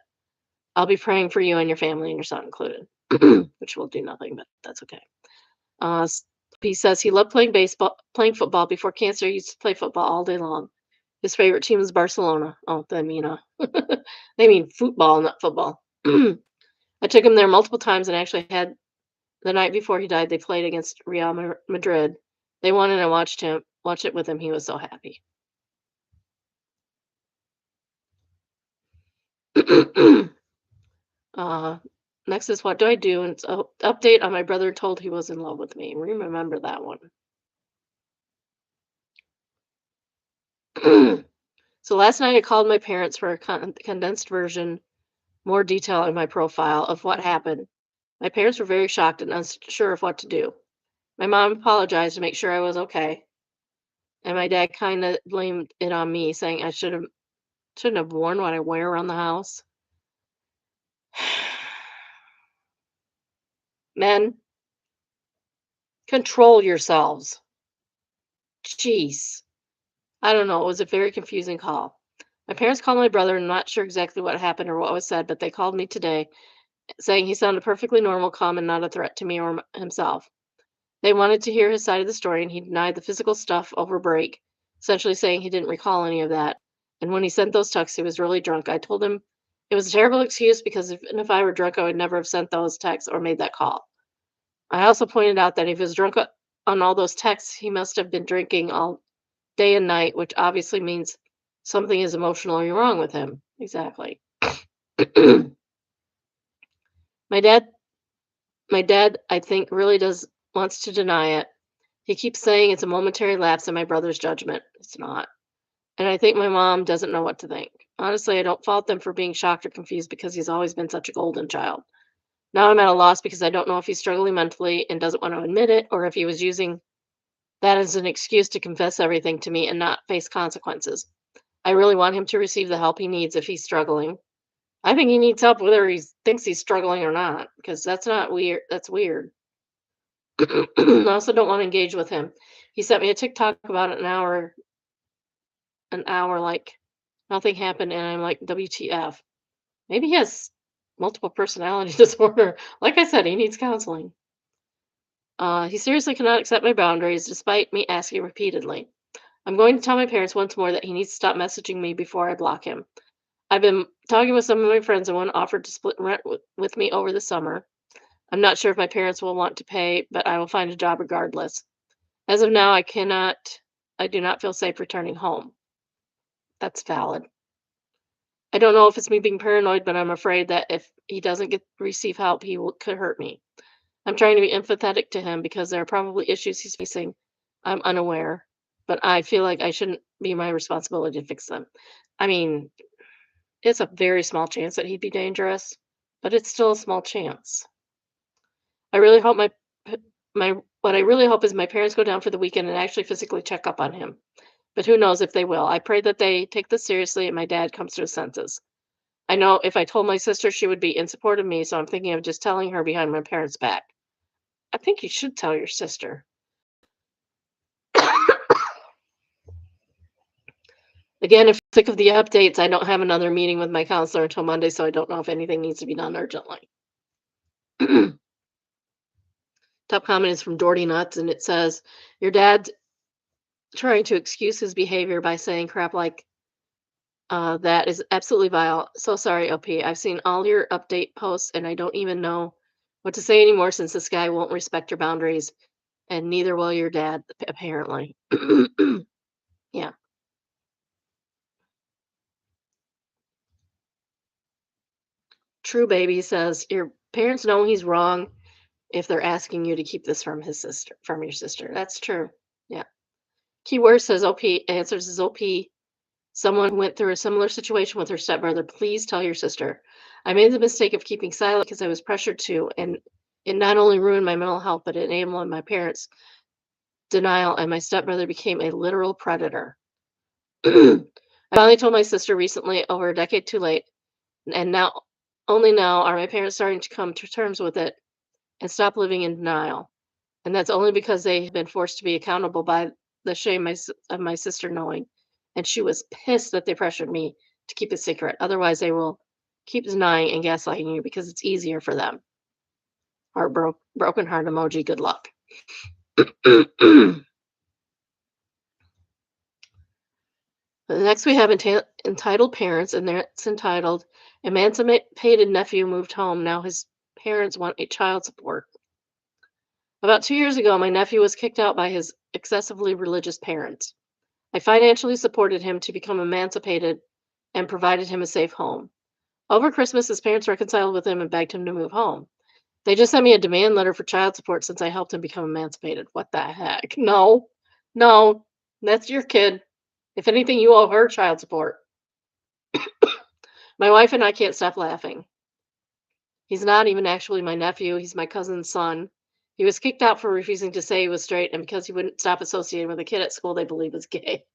"I'll be praying for you and your family and your son included," which will do nothing, but that's okay. S He says he loved playing football before cancer. He used to play football all day long. His favorite team is Barcelona. Oh, they mean, they mean football, not football. I took him there multiple times and actually had the night before he died, they played against Real Madrid. They won and I watched it with him. He was so happy. uh, Next is, what do I do? And it's a update on my brother told he was in love with me. Remember that one. So last night I called my parents for a condensed version, more detail in my profile of what happened. My parents were very shocked and unsure of what to do. My mom apologized to make sure I was okay, and my dad kind of blamed it on me, saying I shouldn't have worn what I wear around the house. Men, control yourselves. Jeez. I don't know. It was a very confusing call. My parents called my brother. I'm not sure exactly what happened or what was said, but they called me today saying he sounded perfectly normal, calm, and not a threat to me or himself. They wanted to hear his side of the story, and he denied the physical stuff over break, essentially saying he didn't recall any of that. And when he sent those texts, he was really drunk. I told him it was a terrible excuse because if I were drunk, I would never have sent those texts or made that call. I also pointed out that if he was drunk on all those texts, he must have been drinking all day and night, which obviously means something is emotionally wrong with him. Exactly. my dad, my dad, I think, really does wants to deny it. He keeps saying it's a momentary lapse in my brother's judgment. It's not. And I think my mom doesn't know what to think. Honestly, I don't fault them for being shocked or confused because he's always been such a golden child. Now I'm at a loss because I don't know if he's struggling mentally and doesn't want to admit it, or if he was using that as an excuse to confess everything to me and not face consequences. I really want him to receive the help he needs if he's struggling. I think he needs help whether he thinks he's struggling or not, because that's not weird. That's weird. I also don't want to engage with him. He sent me a TikTok about an hour like nothing happened, and I'm like, WTF? Maybe he has multiple personality disorder. Like I said, he needs counseling. He seriously cannot accept my boundaries despite me asking repeatedly. I'm going to tell my parents once more that he needs to stop messaging me before I block him. I've been talking with some of my friends and one offered to split rent with me over the summer. I'm not sure if my parents will want to pay, but I will find a job regardless. As of now, I do not feel safe returning home. That's valid. I don't know if it's me being paranoid, but I'm afraid that if he doesn't receive help, could hurt me. I'm trying to be empathetic to him because there are probably issues he's facing. I'm unaware, but I feel like I shouldn't be my responsibility to fix them. I mean, it's a very small chance that he'd be dangerous, but it's still a small chance. I really hope my what I really hope is my parents go down for the weekend and actually physically check up on him. But who knows if they will. I pray that they take this seriously and my dad comes to his senses. I know if I told my sister, she would be in support of me, so I'm thinking of just telling her behind my parents' back. I think you should tell your sister. Again, if you're sick of the updates, I don't have another meeting with my counselor until Monday, so I don't know if anything needs to be done urgently. Top comment is from Dorty Nuts, and it says, "Your dad's trying to excuse his behavior by saying crap like that is absolutely vile. So sorry, OP. I've seen all your update posts, and I don't even know what to say anymore since this guy won't respect your boundaries, and neither will your dad, apparently." Yeah. True Baby says your parents know he's wrong if they're asking you to keep this from your sister. That's true. Yeah. Keyword says OP answers is OP. Someone who went through a similar situation with her stepbrother. Please tell your sister. I made the mistake of keeping silent because I was pressured to, and it not only ruined my mental health, but it enabled my parents' denial, and my stepbrother became a literal predator. I finally told my sister recently, over a decade too late, and only now are my parents starting to come to terms with it and stop living in denial. And that's only because they have been forced to be accountable by the shame of my sister knowing. And she was pissed that they pressured me to keep it secret. Otherwise, they will keep denying and gaslighting you because it's easier for them. Broken heart emoji. Good luck. Next, we have entitled parents, and it's entitled Emancipated Nephew Moved Home. Now his parents want a child support. About 2 years ago, my nephew was kicked out by his excessively religious parents. I financially supported him to become emancipated and provided him a safe home. Over Christmas, his parents reconciled with him and begged him to move home. They just sent me a demand letter for child support since I helped him become emancipated. What the heck? No, no, that's your kid. If anything, you owe her child support. My wife and I can't stop laughing. He's not even actually my nephew, he's my cousin's son. He was kicked out for refusing to say he was straight, and because he wouldn't stop associating with a kid at school they believe is gay.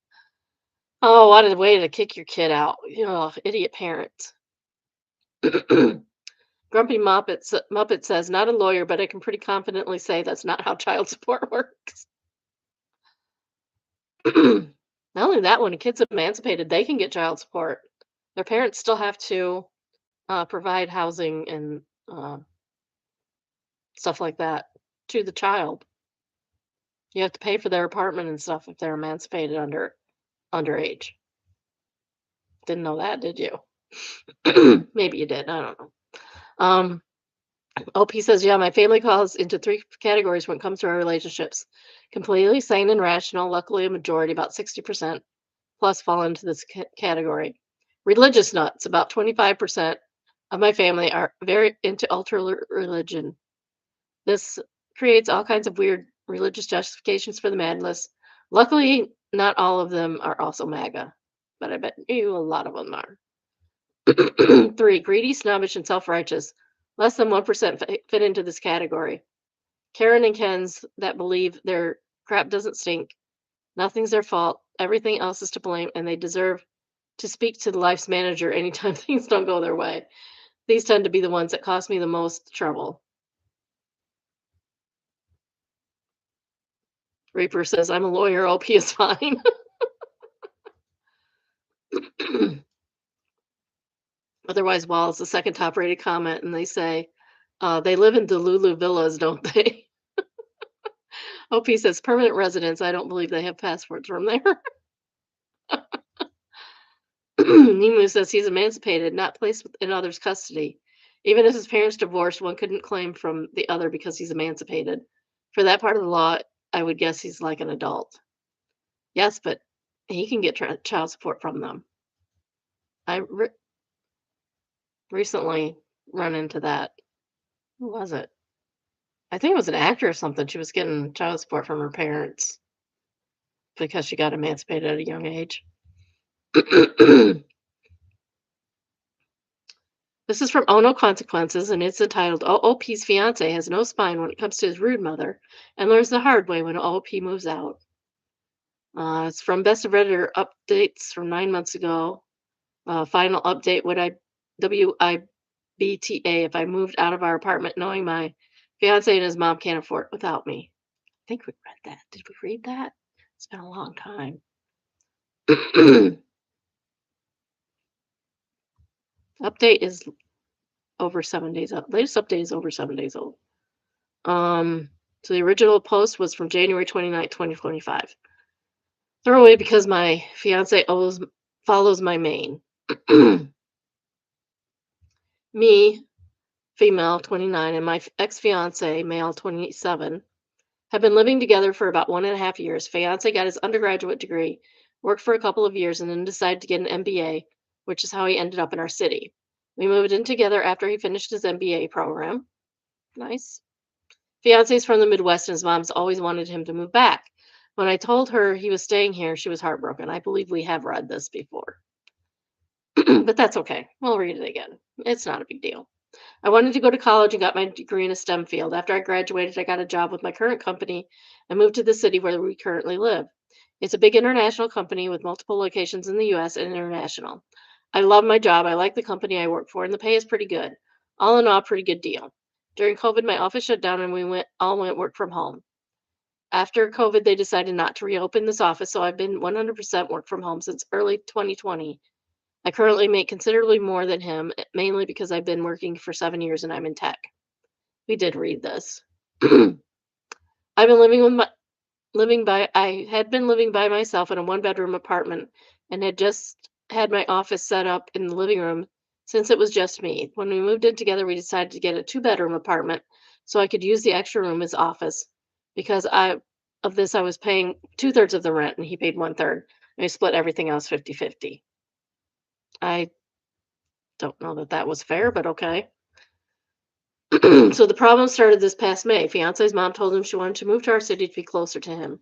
Oh, what a way to kick your kid out. Idiot parents. Grumpy Muppet says, not a lawyer, but I can pretty confidently say that's not how child support works. Not only that, when a kid's emancipated, they can get child support. Their parents still have to provide housing and stuff like that to the child. You have to pay for their apartment and stuff if they're emancipated underage. Didn't know that, did you? Maybe you did. I don't know. OP says, yeah, my family falls into three categories when it comes to our relationships. Completely sane and rational. Luckily, a majority, about 60% plus, fall into this category. Religious nuts. About 25% of my family are very into ultra religion. This creates all kinds of weird religious justifications for the madness. Luckily, not all of them are also MAGA, but I bet you a lot of them are. 3, greedy, snobbish, and self-righteous. Less than 1% fit into this category. Karen and Kens that believe their crap doesn't stink. Nothing's their fault. Everything else is to blame, and they deserve to speak to the life's manager anytime things don't go their way. These tend to be the ones that cause me the most trouble. Reaper says, I'm a lawyer. OP is fine. Otherwise, Wall is the second top rated comment, and they say, they live in Delulu Villas, don't they? OP says, permanent residents. I don't believe they have passports from there. Nimu says he's emancipated, not placed in others' custody. Even if his parents divorced, one couldn't claim from the other because he's emancipated. For that part of the law, I would guess he's like an adult. Yes, but he can get child support from them. I recently run into that. Who was it? I think it was an actor or something. She was getting child support from her parents because she got emancipated at a young age. This is from Oh No Consequences, and it's entitled OOP's fiance has no spine when it comes to his rude mother and learns the hard way when OOP moves out. It's from Best of Redditor updates from 9 months ago. Final update, WIBTA if I moved out of our apartment knowing my fiance and his mom can't afford it without me. I think we read that. Did we read that? It's been a long time. Update is over 7 days old. Latest update is over 7 days old. So the original post was from January 29th, 2025. Throw away because my fiance follows my main. Me, female, 29, and my ex-fiance, male, 27, have been living together for about 1.5 years. Fiance got his undergraduate degree, worked for a couple of years, and then decided to get an MBA, which is how he ended up in our city. We moved in together after he finished his MBA program. Nice. Fiance's from the Midwest, and his mom's always wanted him to move back. When I told her he was staying here, she was heartbroken. I believe we have read this before, but that's okay. We'll read it again. It's not a big deal. I wanted to go to college and got my degree in a STEM field. After I graduated, I got a job with my current company and moved to the city where we currently live. It's a big international company with multiple locations in the US and international. I love my job. I like the company I work for, and the pay is pretty good. All in all, pretty good deal. During COVID, my office shut down and we went work from home. After COVID, they decided not to reopen this office, so I've been 100% work from home since early 2020. I currently make considerably more than him, mainly because I've been working for 7 years and I'm in tech. We did read this. I've been I had been living by myself in a one-bedroom apartment and had just had my office set up in the living room since it was just me. When we moved in together, we decided to get a two-bedroom apartment so I could use the extra room as office. Because I was paying two-thirds of the rent and he paid one-third. And we split everything else 50-50. I don't know that that was fair, but okay. So the problem started this past May. Fiance's mom told him she wanted to move to our city to be closer to him.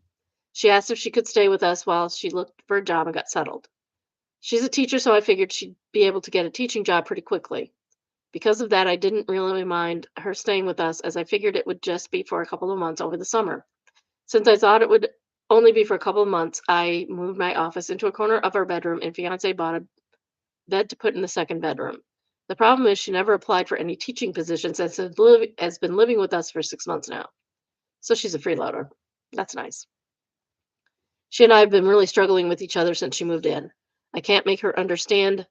She asked if she could stay with us while she looked for a job and got settled. She's a teacher, so I figured she'd be able to get a teaching job pretty quickly. Because of that, I didn't really mind her staying with us as I figured it would just be for a couple of months over the summer. Since I thought it would only be for a couple of months, I moved my office into a corner of our bedroom and fiance bought a bed to put in the second bedroom. The problem is she never applied for any teaching positions and has been living with us for 6 months now. So she's a freeloader. That's nice. She and I have been really struggling with each other since she moved in. I can't make her understand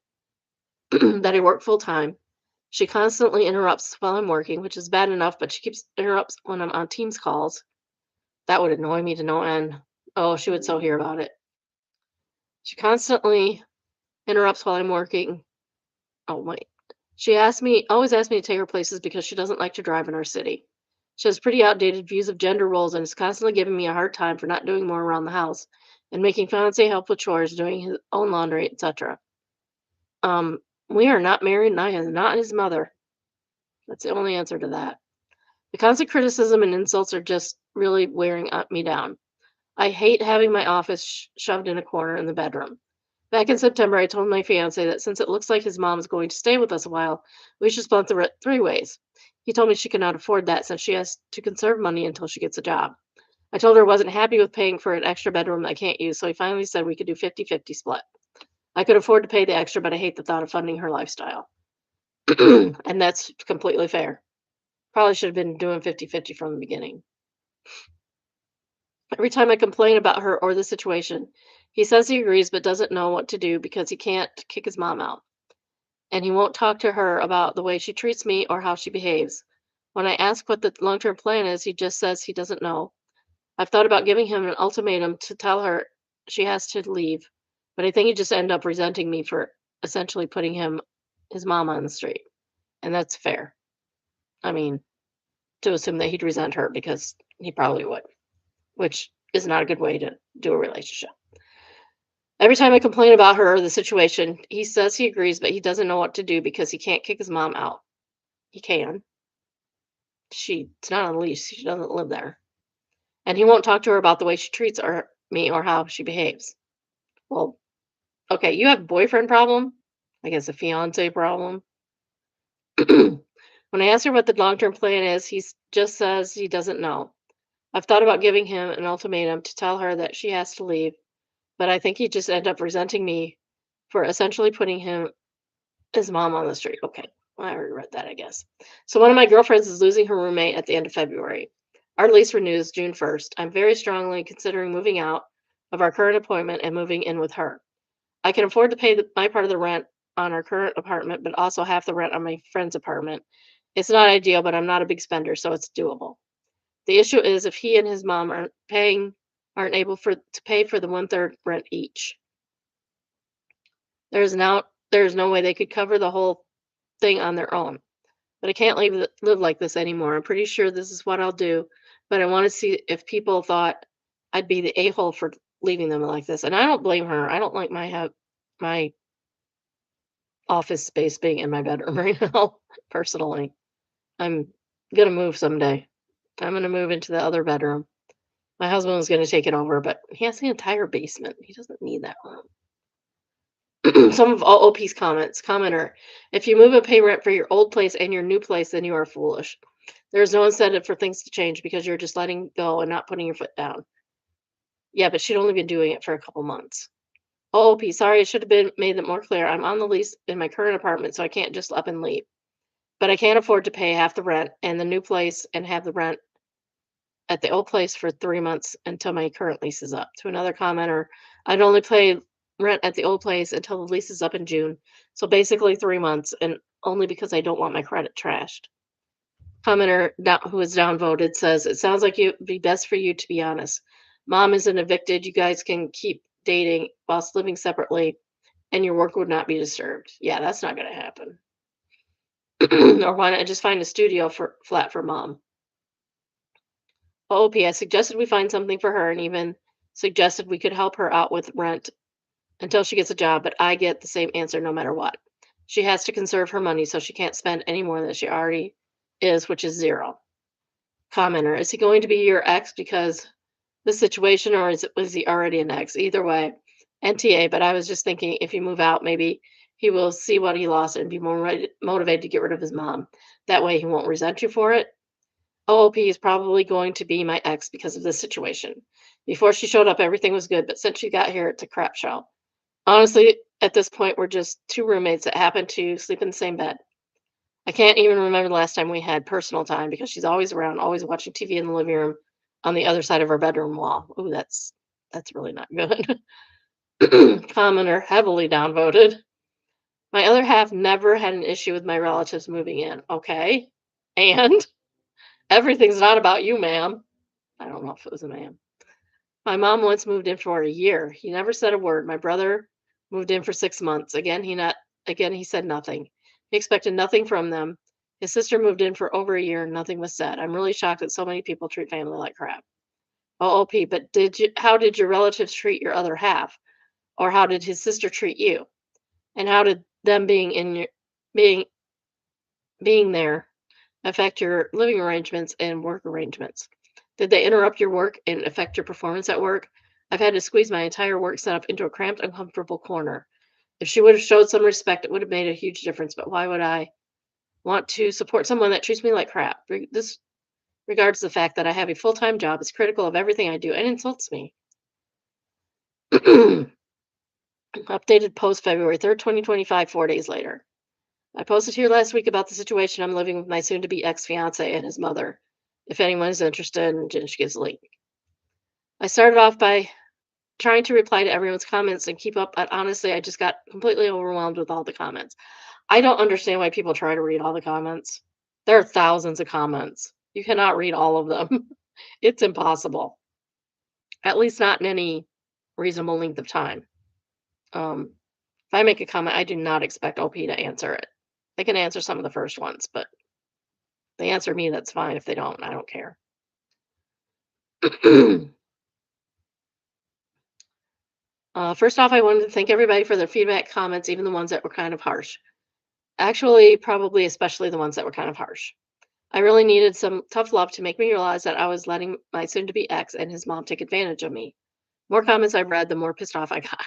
that I work full time. She constantly interrupts while I'm working, which is bad enough, but she keeps interrupts when I'm on Teams calls. That would annoy me to no end. Oh, she would so hear about it. She constantly interrupts while I'm working. Oh, wait. Always asks me to take her places because she doesn't like to drive in our city. She has pretty outdated views of gender roles and is constantly giving me a hard time for not doing more around the house and making fiance help with chores, doing his own laundry, etc. Um, we are not married and I am not his mother. That's the only answer to that. The constant criticism and insults are just really wearing me down. I hate having my office shoved in a corner in the bedroom. Back in September, I told my fiance that since it looks like his mom is going to stay with us a while, we should split the rent three ways. He told me she could not afford that since she has to conserve money until she gets a job. I told her I wasn't happy with paying for an extra bedroom I can't use, so he finally said we could do 50-50 split. I could afford to pay the extra, but I hate the thought of funding her lifestyle. And that's completely fair. Probably should have been doing 50-50 from the beginning. Every time I complain about her or the situation, he says he agrees but doesn't know what to do because he can't kick his mom out. And he won't talk to her about the way she treats me or how she behaves. When I ask what the long term plan is, he just says he doesn't know. I've thought about giving him an ultimatum to tell her she has to leave, but I think he'd just end up resenting me for essentially putting his mom on the street. And that's fair. I mean, to assume that he'd resent her because he probably would, which is not a good way to do a relationship. Every time I complain about her or the situation, he says he agrees, but he doesn't know what to do because he can't kick his mom out. He can. She's not on a leash. She doesn't live there. And he won't talk to her about the way she treats me or how she behaves. Well, okay, you have a boyfriend problem? I guess a fiance problem. When I ask her what the long term plan is, just says he doesn't know. I've thought about giving him an ultimatum to tell her that she has to leave, but I think he'd just end up resenting me for essentially putting his mom on the street. Okay, well, I already read that, I guess. So one of my girlfriends is losing her roommate at the end of February. Our lease renews June 1st. I'm very strongly considering moving out of our current appointment and moving in with her. I can afford to pay my part of the rent on our current apartment, but also half the rent on my friend's apartment. It's not ideal, but I'm not a big spender, so it's doable. The issue is if he and his mom aren't able to pay for the one-third rent each. There's no way they could cover the whole thing on their own. But I can't live like this anymore. I'm pretty sure this is what I'll do, but I want to see if people thought I'd be the a-hole for leaving them like this. And I don't blame her. I don't like my office space being in my bedroom right now, personally. I'm gonna move someday. I'm gonna move into the other bedroom. My husband was gonna take it over, but he has the entire basement. He doesn't need that room. Some of OOP's comments. Commenter, if you move and pay rent for your old place and your new place, then you are foolish. There's no incentive for things to change because you're just letting go and not putting your foot down. Yeah, but she'd only been doing it for a couple months. OOP, sorry, I should have been made it more clear. I'm on the lease in my current apartment, so I can't just up and leave. But I can't afford to pay half the rent and the new place and have the rent at the old place for 3 months until my current lease is up. To another commenter, I'd only pay rent at the old place until the lease is up in June. So basically 3 months, and only because I don't want my credit trashed. Commenter who is downvoted says, it sounds like it would be best for you to be honest. Mom isn't evicted. You guys can keep dating whilst living separately and your work would not be disturbed. Yeah, that's not going to happen. Or why not just find a studio for flat for mom? OOP, I suggested we find something for her and even suggested we could help her out with rent until she gets a job, but I get the same answer no matter what. She has to conserve her money so she can't spend any more than she already is, which is zero. Commenter, is he going to be your ex because the situation, or was he already an ex? Either way, NTA, but I was just thinking if you move out, maybe he will see what he lost and be more motivated to get rid of his mom. That way he won't resent you for it. OOP is probably going to be my ex because of this situation. Before she showed up, everything was good, but since she got here, it's a crap show. Honestly, at this point, we're just two roommates that happen to sleep in the same bed. I can't even remember the last time we had personal time because she's always around, always watching TV in the living room on the other side of our bedroom wall. Ooh, that's really not good. Commenter heavily downvoted. My other half never had an issue with my relatives moving in. Okay. And everything's not about you, ma'am. I don't know if it was a ma'am. My mom once moved in for a year. He never said a word. My brother moved in for 6 months. Again he said nothing. He expected nothing from them. His sister moved in for over a year and nothing was said. I'm really shocked that so many people treat family like crap. OOP, but how did your relatives treat your other half? Or how did his sister treat you? And how did them being being there affect your living arrangements and work arrangements? Did they interrupt your work and affect your performance at work? I've had to squeeze my entire work setup into a cramped, uncomfortable corner. If she would have showed some respect, it would have made a huge difference. But why would I want to support someone that treats me like crap? This regards the fact that I have a full time job, is critical of everything I do, and insults me. Updated post February 3rd, 2025, 4 days later. I posted here last week about the situation I'm living with my soon to be ex fiance and his mother. If anyone is interested, and she gives a link. I started off by trying to reply to everyone's comments and keep up, but honestly, I just got completely overwhelmed with all the comments. I don't understand why people try to read all the comments. There are thousands of comments. You cannot read all of them. It's impossible. At least not in any reasonable length of time. If I make a comment, I do not expect OP to answer it. They can answer some of the first ones, but they answer me, that's fine. If they don't, I don't care. First off, I wanted to thank everybody for their feedback, comments, even the ones that were kind of harsh. Actually, probably especially the ones that were kind of harsh. I really needed some tough love to make me realize that I was letting my soon to be ex and his mom take advantage of me. More comments I read, the more pissed off I got.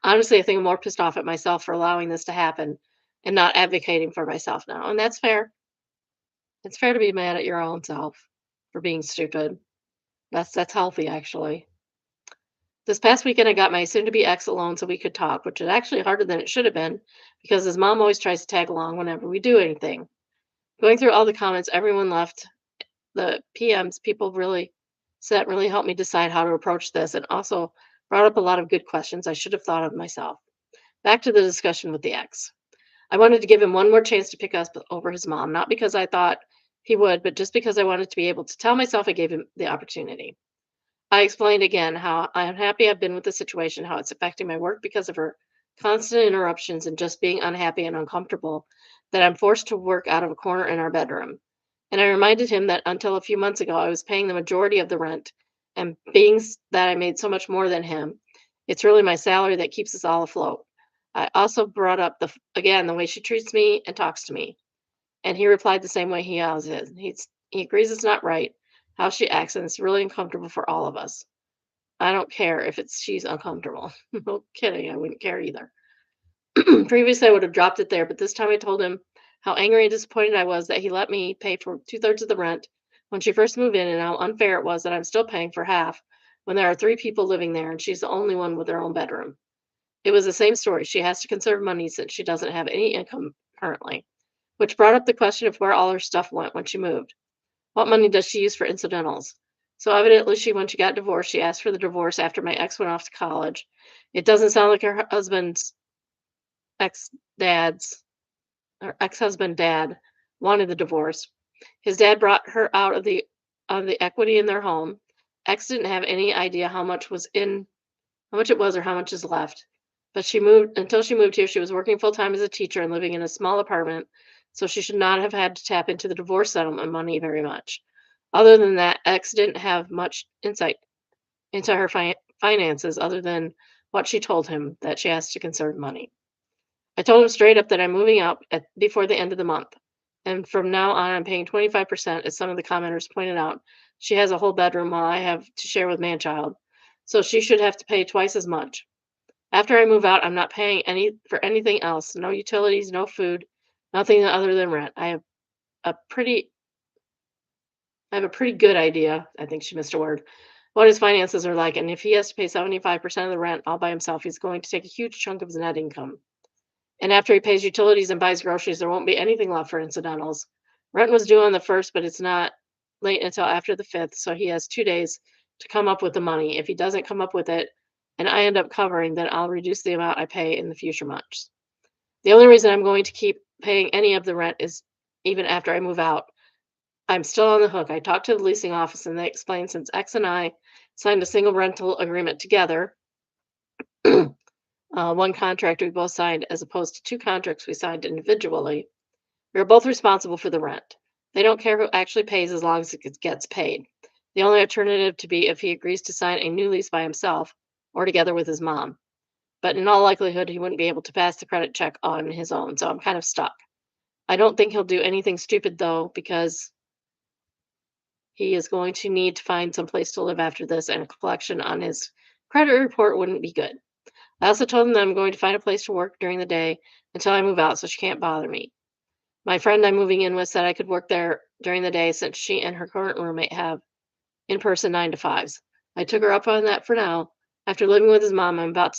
Honestly, I think I'm more pissed off at myself for allowing this to happen and not advocating for myself now. And that's fair. It's fair to be mad at your own self for being stupid. That's healthy, actually. This past weekend, I got my soon to be ex alone so we could talk, which is actually harder than it should have been because his mom always tries to tag along whenever we do anything. Going through all the comments everyone left, the PMs, people really said really helped me decide how to approach this and also brought up a lot of good questions I should have thought of myself. Back to the discussion with the ex. I wanted to give him one more chance to pick us over his mom, not because I thought he would, but just because I wanted to be able to tell myself I gave him the opportunity. I explained again how I am happy I've been with the situation, how it's affecting my work because of her constant interruptions and just being unhappy and uncomfortable, that I'm forced to work out of a corner in our bedroom. And I reminded him that until a few months ago, I was paying the majority of the rent, and being that I made so much more than him, it's really my salary that keeps us all afloat. I also brought up again, the way she treats me and talks to me. And he replied the same way he always is. He agrees it's not right how she acts, and it's really uncomfortable for all of us. I don't care if she's uncomfortable. No kidding, I wouldn't care either. Previously, I would have dropped it there, but this time I told him how angry and disappointed I was that he let me pay for two-thirds of the rent when she first moved in, and how unfair it was that I'm still paying for half when there are three people living there and she's the only one with her own bedroom. It was the same story. She has to conserve money since she doesn't have any income currently, which brought up the question of where all her stuff went when she moved. What money does she use for incidentals? So evidently, when she got divorced, she asked for the divorce after my ex went off to college. It doesn't sound like her husband's ex dad's her ex-husband dad wanted the divorce. His dad brought her out of the equity in their home. Ex didn't have any idea how much it was or how much is left. But she moved here, she was working full time as a teacher and living in a small apartment, so she should not have had to tap into the divorce settlement money very much. Other than that, X didn't have much insight into her finances other than what she told him, that she has to conserve money. I told him straight up that I'm moving out before the end of the month. And from now on, I'm paying 25%, as some of the commenters pointed out. She has a whole bedroom while I have to share with Manchild. So she should have to pay twice as much. After I move out, I'm not paying for anything else. No utilities, no food, nothing other than rent. A pretty I have a pretty good idea, I think she missed a word, what his finances are like. And if he has to pay 75% of the rent all by himself, he's going to take a huge chunk of his net income. And after he pays utilities and buys groceries, there won't be anything left for incidentals. Rent was due on the 1st, but it's not late until after the 5th, so he has 2 days to come up with the money. If he doesn't come up with it and I end up covering, then I'll reduce the amount I pay in the future months. The only reason I'm going to keep paying any of the rent is even after I move out. I'm still on the hook. I talked to the leasing office and they explained, since X and I signed a single rental agreement together, one contract we both signed as opposed to two contracts we signed individually, we are both responsible for the rent. They don't care who actually pays as long as it gets paid. The only alternative to be if he agrees to sign a new lease by himself or together with his mom. But in all likelihood, he wouldn't be able to pass the credit check on his own, so I'm kind of stuck. I don't think he'll do anything stupid though, because he is going to need to find some place to live after this, and a collection on his credit report wouldn't be good. I also told him that I'm going to find a place to work during the day until I move out so she can't bother me. My friend I'm moving in with said I could work there during the day since she and her current roommate have in-person 9 to 5s. I took her up on that for now. After living with his mom, I'm not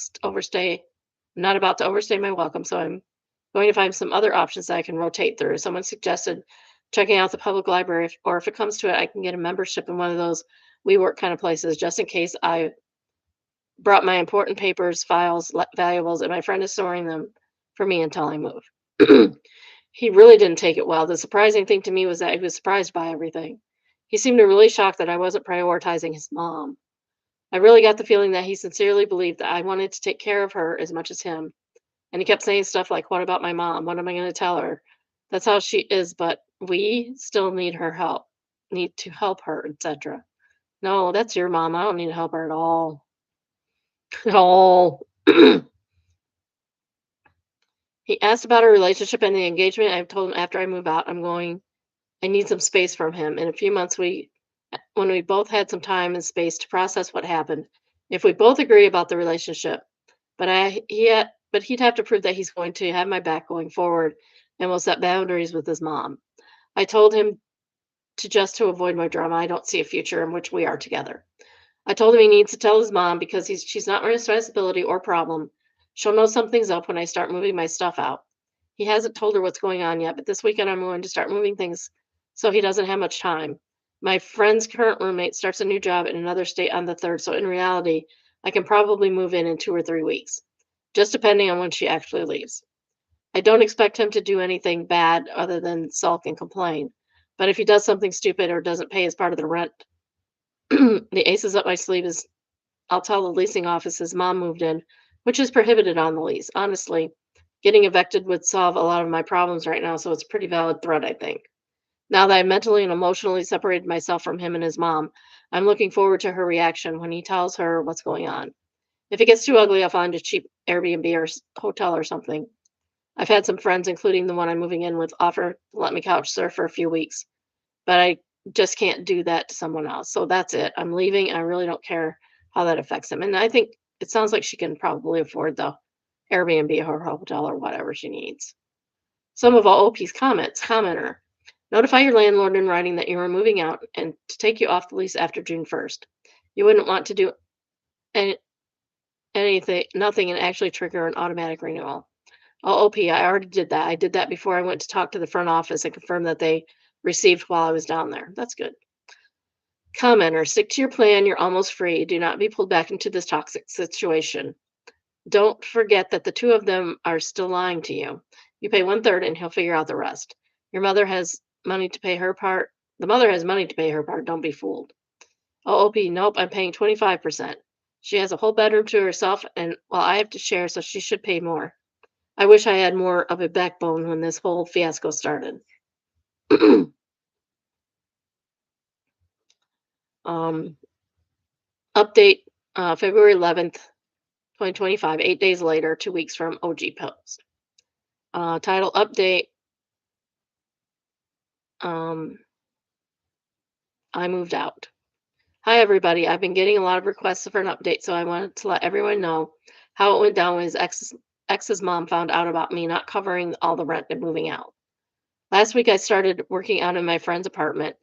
about to overstay my welcome, so I'm going to find some other options that I can rotate through. Someone suggested checking out the public library, or if it comes to it, I can get a membership in one of those WeWork kind of places, just in case I brought my important papers, files, valuables, and my friend is storing them for me until I move. He really didn't take it well. The surprising thing to me was that he was surprised by everything. He seemed really shocked that I wasn't prioritizing his mom. I really got the feeling that he sincerely believed that I wanted to take care of her as much as him. And he kept saying stuff like, "What about my mom? What am I going to tell her? That's how she is, but we still need to help her, etc." No, that's your mom. I don't need to help her at all. At all. He asked about our relationship and the engagement. I've told him after I move out, I need some space from him. In a few months, when we both had some time and space to process what happened, if we both agree about the relationship, but he'd have to prove that he's going to have my back going forward and will set boundaries with his mom. I told him to avoid more drama. I don't see a future in which we are together. I told him he needs to tell his mom because she's not my responsibility or problem. She'll know something's up when I start moving my stuff out. He hasn't told her what's going on yet, but this weekend I'm going to start moving things so he doesn't have much time. My friend's current roommate starts a new job in another state on the 3rd, so in reality, I can probably move in 2 or 3 weeks, just depending on when she actually leaves. I don't expect him to do anything bad other than sulk and complain, but if he does something stupid or doesn't pay as part of the rent, the aces up my sleeve is I'll tell the leasing office his mom moved in, which is prohibited on the lease. Honestly, getting evicted would solve a lot of my problems right now, so it's a pretty valid threat, I think. Now that I mentally and emotionally separated myself from him and his mom, I'm looking forward to her reaction when he tells her what's going on. If it gets too ugly, I'll find a cheap Airbnb or hotel or something. I've had some friends, including the one I'm moving in with, offer to let me couch surf for a few weeks, but I just can't do that to someone else. So that's it. I'm leaving. I really don't care how that affects him. And I think it sounds like she can probably afford the Airbnb or hotel or whatever she needs. Some of OP's commenter. Notify your landlord in writing that you are moving out and to take you off the lease after June 1st. You wouldn't want to do any, nothing and actually trigger an automatic renewal. OOP, I already did that. I did that before I went to talk to the front office and confirm that they received while I was down there. That's good. Commenter, stick to your plan. You're almost free. Do not be pulled back into this toxic situation. Don't forget that the two of them are still lying to you. You pay one third and he'll figure out the rest. Your mother has money to pay her part. The mother has money to pay her part. Don't be fooled. OOP, nope, I'm paying 25%. She has a whole bedroom to herself, and well, I have to share, so she should pay more. I wish I had more of a backbone when this whole fiasco started. um, Update February 11th, 2025, 8 days later, 2 weeks from OG post. Title update. Um, I moved out. Hi, everybody. I've been getting a lot of requests for an update, so I wanted to let everyone know how it went down when his ex's mom found out about me not covering all the rent and moving out. Last week, I started working out in my friend's apartment,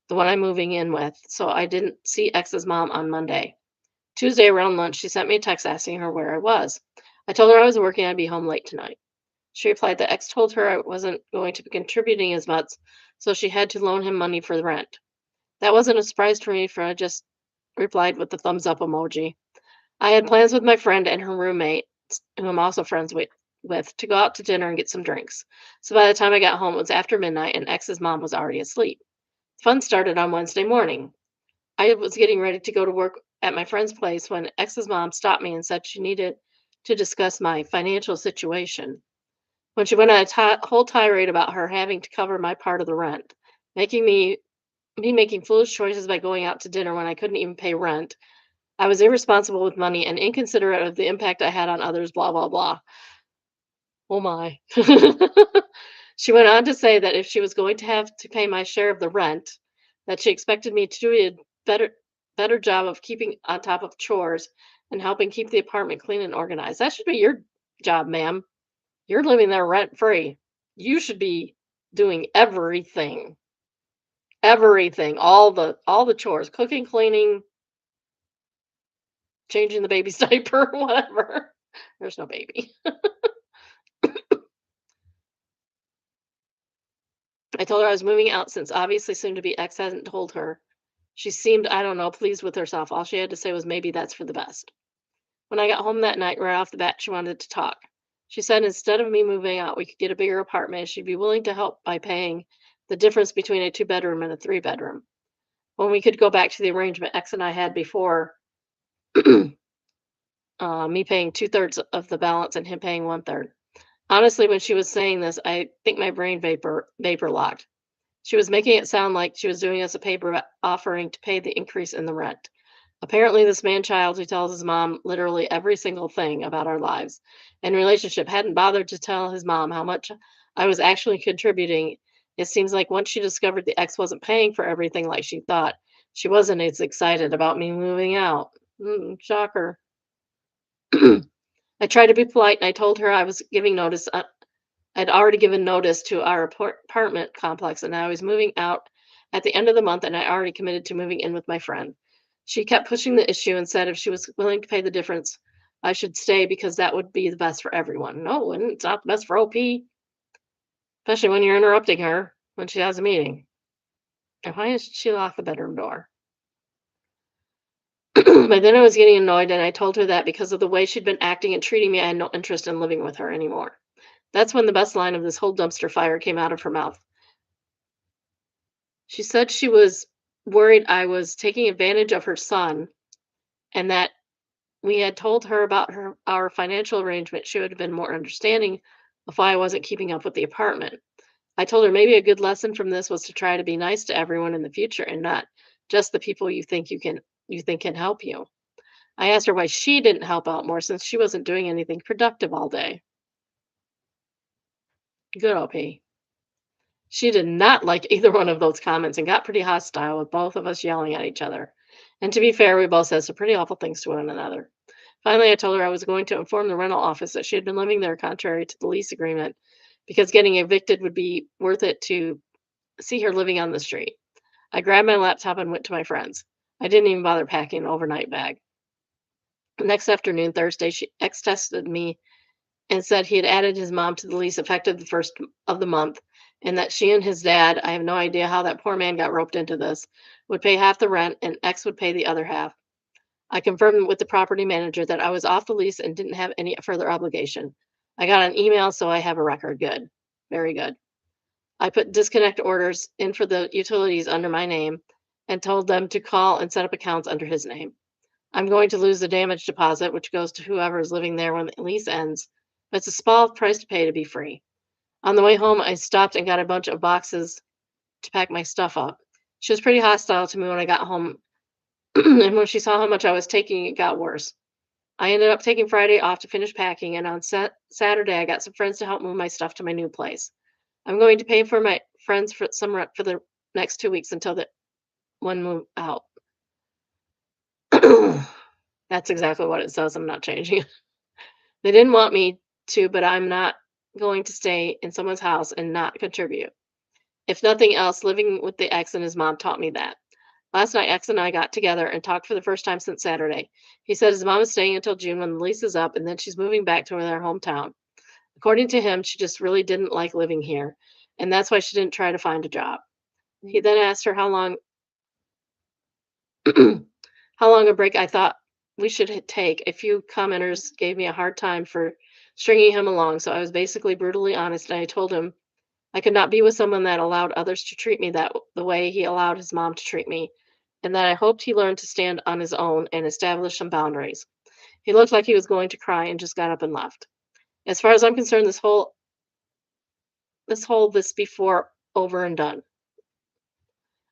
the one I'm moving in with, so I didn't see ex's mom on Monday. Tuesday around lunch, she sent me a text asking her where I was. I told her I was working, I'd be home late tonight. She replied that ex told her I wasn't going to be contributing as much, so she had to loan him money for the rent. That wasn't a surprise to me, for I just replied with the thumbs up emoji. I had plans with my friend and her roommate, who I'm also friends with, to go out to dinner and get some drinks. So by the time I got home, it was after midnight and ex's mom was already asleep. Fun started on Wednesday morning. I was getting ready to go to work at my friend's place when ex's mom stopped me and said she needed to discuss my financial situation. When she went on a whole tirade about her having to cover my part of the rent, making me making foolish choices by going out to dinner when I couldn't even pay rent. I was irresponsible with money and inconsiderate of the impact I had on others, blah, blah, blah. Oh my. She went on to say that if she was going to have to pay my share of the rent, that she expected me to do a better job of keeping on top of chores and helping keep the apartment clean and organized. That should be your job, ma'am. You're living there rent free. You should be doing everything. Everything. All the chores, cooking, cleaning, changing the baby's diaper, whatever. There's no baby. I told her I was moving out since obviously soon to be ex hadn't told her. She seemed, I don't know, pleased with herself. All she had to say was maybe that's for the best. When I got home that night, right off the bat, she wanted to talk. She said instead of me moving out, we could get a bigger apartment and she'd be willing to help by paying the difference between a two-bedroom and a three-bedroom. When we could go back to the arrangement X and I had before, me paying two-thirds of the balance and him paying one-third. Honestly, when she was saying this, I think my brain vapor locked. She was making it sound like she was doing us a paper offering to pay the increase in the rent. Apparently, this man child who tells his mom literally every single thing about our lives and relationship hadn't bothered to tell his mom how much I was actually contributing. It seems like once she discovered the ex wasn't paying for everything like she thought, she wasn't as excited about me moving out. Shocker. I tried to be polite and I told her I was giving notice. I'd already given notice to our apartment complex and I was moving out at the end of the month and I already committed to moving in with my friend. She kept pushing the issue and said if she was willing to pay the difference, I should stay because that would be the best for everyone. No, and it's not the best for OP, especially when you're interrupting her when she has a meeting. And why does she lock the bedroom door? But then I was getting annoyed and I told her that because of the way she'd been acting and treating me, I had no interest in living with her anymore. That's when the best line of this whole dumpster fire came out of her mouth. She said she was worried I was taking advantage of her son and that we had told her about our financial arrangement. She would have been more understanding of why I wasn't keeping up with the apartment. I told her maybe a good lesson from this was to try to be nice to everyone in the future and not just the people you think can help you. I asked her why she didn't help out more since she wasn't doing anything productive all day. Good OP. She did not like either one of those comments and got pretty hostile with both of us yelling at each other. And to be fair, we both said some pretty awful things to one another. Finally, I told her I was going to inform the rental office that she had been living there contrary to the lease agreement because getting evicted would be worth it to see her living on the street. I grabbed my laptop and went to my friends. I didn't even bother packing an overnight bag. The next afternoon, Thursday, she ex texted me and said he had added his mom to the lease effective the first of the month, and that she and his dad, I have no idea how that poor man got roped into this, would pay half the rent and X would pay the other half. I confirmed with the property manager that I was off the lease and didn't have any further obligation. I got an email, so I have a record. Good. Very good. I put disconnect orders in for the utilities under my name and told them to call and set up accounts under his name. I'm going to lose the damage deposit, which goes to whoever is living there when the lease ends. But it's a small price to pay to be free. On the way home, I stopped and got a bunch of boxes to pack my stuff up. She was pretty hostile to me when I got home, and when she saw how much I was taking, it got worse. I ended up taking Friday off to finish packing, and on Saturday, I got some friends to help move my stuff to my new place. I'm going to pay for my friends for some rent for the next 2 weeks until the one move out. That's exactly what it says. I'm not changing it. They didn't want me to, but I'm not going to stay in someone's house and not contribute. If nothing else, living with the ex and his mom taught me that. Last night, X and I got together and talked for the first time since Saturday. He said his mom is staying until June when the lease is up, and then she's moving back to their hometown. According to him, she just really didn't like living here, and that's why she didn't try to find a job. He then asked her how long how long a break I thought we should take. A few commenters gave me a hard time for stringing him along, so I was basically brutally honest, and I told him I could not be with someone that allowed others to treat me that the way he allowed his mom to treat me, and that I hoped he learned to stand on his own and establish some boundaries. He looked like he was going to cry and just got up and left. As far as I'm concerned, this before over and done.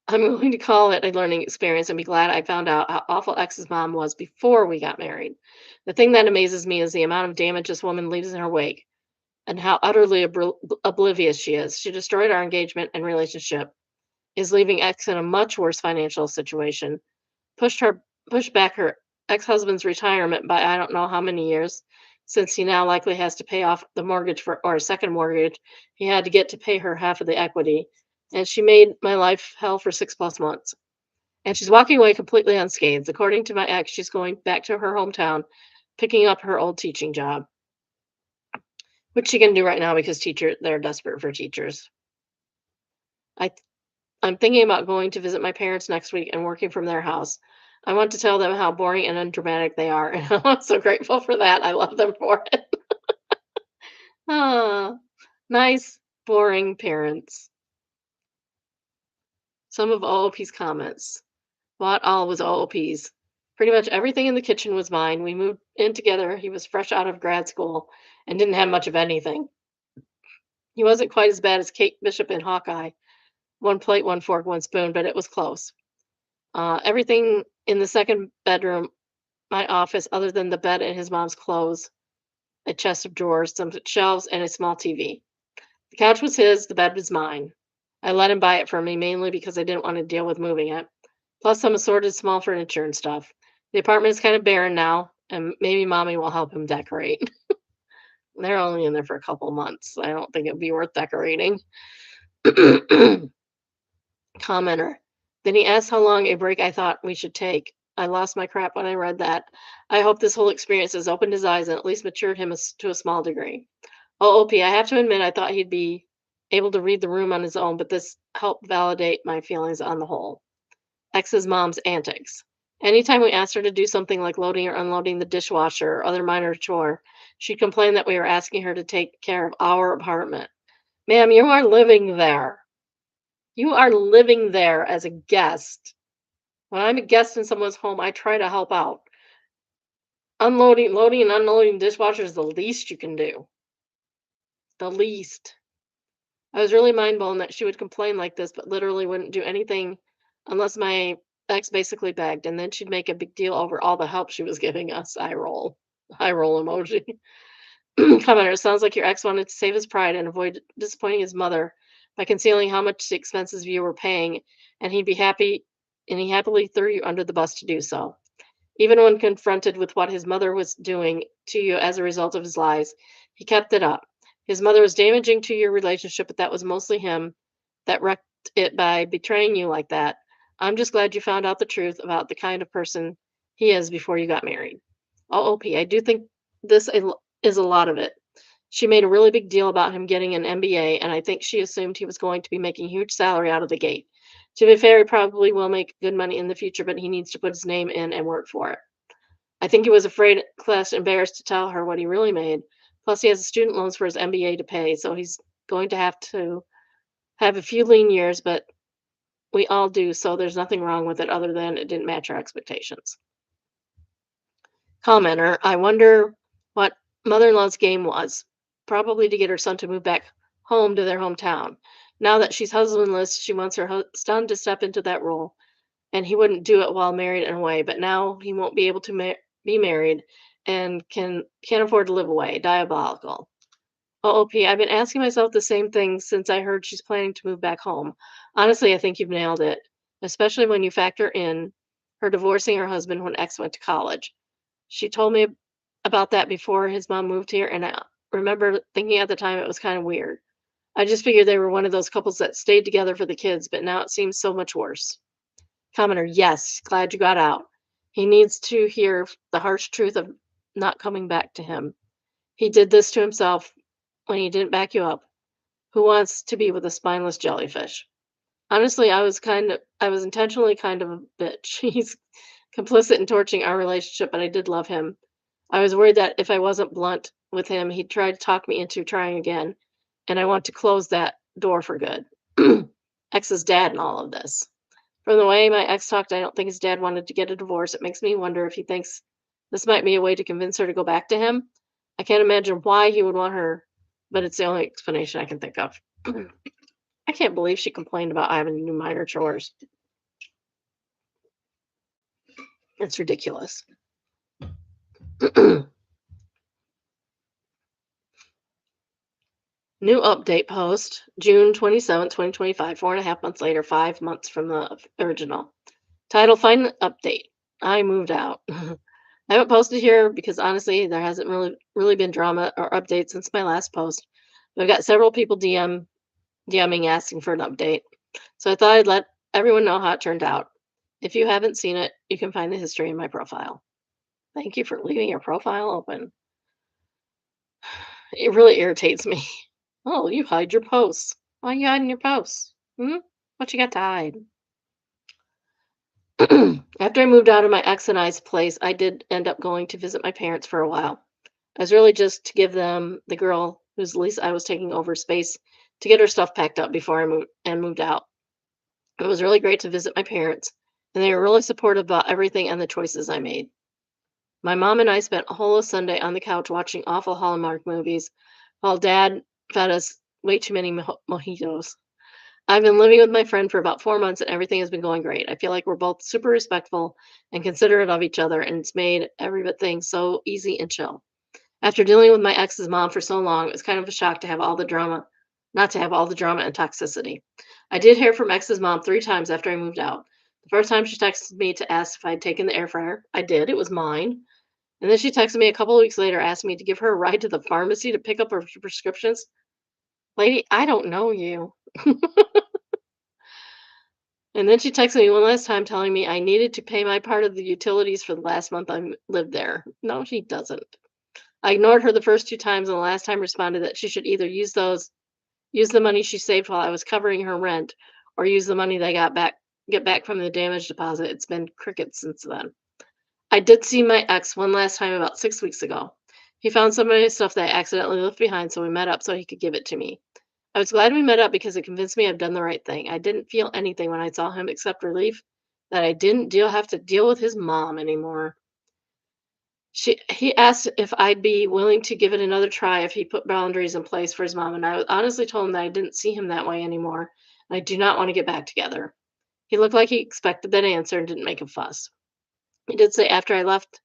I'm going to call it a learning experience and be glad I found out how awful X's mom was before we got married. The thing that amazes me is the amount of damage this woman leaves in her wake and how utterly oblivious she is. She destroyed our engagement and relationship, is leaving X in a much worse financial situation, pushed her pushed back her ex-husband's retirement by I don't know how many years, since he now likely has to pay off the mortgage for or a second mortgage he had to get to pay her half of the equity. And she made my life hell for 6+ months. And she's walking away completely unscathed. According to my ex, she's going back to her hometown, picking up her old teaching job, which she can do right now because they're desperate for teachers. I I'm thinking about going to visit my parents next week and working from their house. I want to tell them how boring and undramatic they are, and I'm so grateful for that. I love them for it. Ah, nice, boring parents. Some of OOP's comments. What all was OOP's? Pretty much everything in the kitchen was mine. We moved in together. He was fresh out of grad school and didn't have much of anything. He wasn't quite as bad as Kate Bishop in Hawkeye. One plate, one fork, one spoon, but it was close. Everything in the second bedroom, my office, other than the bed and his mom's clothes, a chest of drawers, some shelves, and a small TV. The couch was his, the bed was mine. I let him buy it for me mainly because I didn't want to deal with moving it, plus some assorted small furniture and stuff. The apartment is kind of barren now, and maybe mommy will help him decorate. They're only in there for a couple months. I don't think it'd be worth decorating. Commenter. Then he asked how long a break I thought we should take. I lost my crap when I read that. I hope this whole experience has opened his eyes and at least matured him to a small degree. OOP, I have to admit, I thought he'd be able to read the room on his own, but this helped validate my feelings on the whole. X's mom's antics. Anytime we asked her to do something like loading or unloading the dishwasher or other minor chore, she'd complain that we were asking her to take care of our apartment. Ma'am, you are living there. You are living there as a guest. When I'm a guest in someone's home, I try to help out. Loading and unloading dishwasher is the least you can do. The least. I was really mind blown that she would complain like this, but literally wouldn't do anything unless my ex basically begged, and then she'd make a big deal over all the help she was giving us. Eye roll. Eye roll emoji. Commenter, sounds like your ex wanted to save his pride and avoid disappointing his mother by concealing how much the expenses you were paying, and he happily threw you under the bus to do so. Even when confronted with what his mother was doing to you as a result of his lies, he kept it up. His mother was damaging to your relationship, but that was mostly him that wrecked it by betraying you like that. I'm just glad you found out the truth about the kind of person he is before you got married. OOP, I do think is a lot of it. She made a really big deal about him getting an MBA, and I think she assumed he was going to be making a huge salary out of the gate. To be fair, he probably will make good money in the future, but he needs to put his name in and work for it. I think he was afraid slash embarrassed to tell her what he really made. Plus, he has student loans for his MBA to pay, so he's going to have a few lean years, but we all do, so there's nothing wrong with it other than it didn't match our expectations. Commenter, I wonder what mother-in-law's game was. Probably to get her son to move back home to their hometown. Now that she's husbandless, she wants her son to step into that role, and he wouldn't do it while married and away. But now he won't be able to be married and can't afford to live away. Diabolical. OOP, I've been asking myself the same thing since I heard she's planning to move back home. Honestly, I think you've nailed it, especially when you factor in her divorcing her husband when X went to college. She told me about that before his mom moved here, and I remember thinking at the time it was kind of weird. I just figured they were one of those couples that stayed together for the kids, but now it seems so much worse. Commenter, yes, glad you got out. He needs to hear the harsh truth of not coming back to him. He did this to himself when he didn't back you up. Who wants to be with a spineless jellyfish? Honestly, I was intentionally kind of a bitch. He's complicit in torching our relationship, but I did love him. I was worried that if I wasn't blunt with him, he'd try to talk me into trying again, and I want to close that door for good. Ex's dad and all of this. From the way my ex talked, I don't think his dad wanted to get a divorce. It makes me wonder if he thinks this might be a way to convince her to go back to him. I can't imagine why he would want her, but it's the only explanation I can think of. I can't believe she complained about having to do minor chores. It's ridiculous. New update post, June 27th, 2025, 4.5 months later, 5 months from the original. Title, find the update. I moved out. I haven't posted here because honestly, there hasn't really been drama or updates since my last post. I've got several people DMing asking for an update. So I thought I'd let everyone know how it turned out. If you haven't seen it, you can find the history in my profile. Thank you for leaving your profile open. It really irritates me. Oh, you hide your posts. Why are you hiding your posts? What you got to hide? After I moved out of my ex and I's place, I did end up going to visit my parents for a while. I was really just to give them, the girl whose lease I was taking over, space to get her stuff packed up before I moved out. It was really great to visit my parents, and they were really supportive about everything and the choices I made. My mom and I spent a whole Sunday on the couch watching awful Hallmark movies while Dad fed us way too many mojitos. I've been living with my friend for about 4 months and everything has been going great. I feel like we're both super respectful and considerate of each other, and it's made everything so easy and chill. After dealing with my ex's mom for so long, it was kind of a shock to have all the drama, not to have all the drama and toxicity. I did hear from ex's mom 3 times after I moved out. The first time she texted me to ask if I'd taken the air fryer. I did, it was mine. And then she texted me a couple of weeks later asking me to give her a ride to the pharmacy to pick up her prescriptions. Lady, I don't know you. And then she texted me one last time telling me I needed to pay my part of the utilities for the last month I lived there. No, she doesn't. I ignored her the first 2 times, and the last time responded that she should either use the money she saved while I was covering her rent, or use the money they get back from the damage deposit. It's been crickets since then. I did see my ex one last time about 6 weeks ago. He found some of my stuff that I accidentally left behind, so we met up so he could give it to me. I was glad we met up because it convinced me I've done the right thing. I didn't feel anything when I saw him except relief that I didn't have to deal with his mom anymore. He asked if I'd be willing to give it another try if he put boundaries in place for his mom, and I honestly told him that I didn't see him that way anymore, and I do not want to get back together. He looked like he expected that answer and didn't make a fuss. He did say after I left,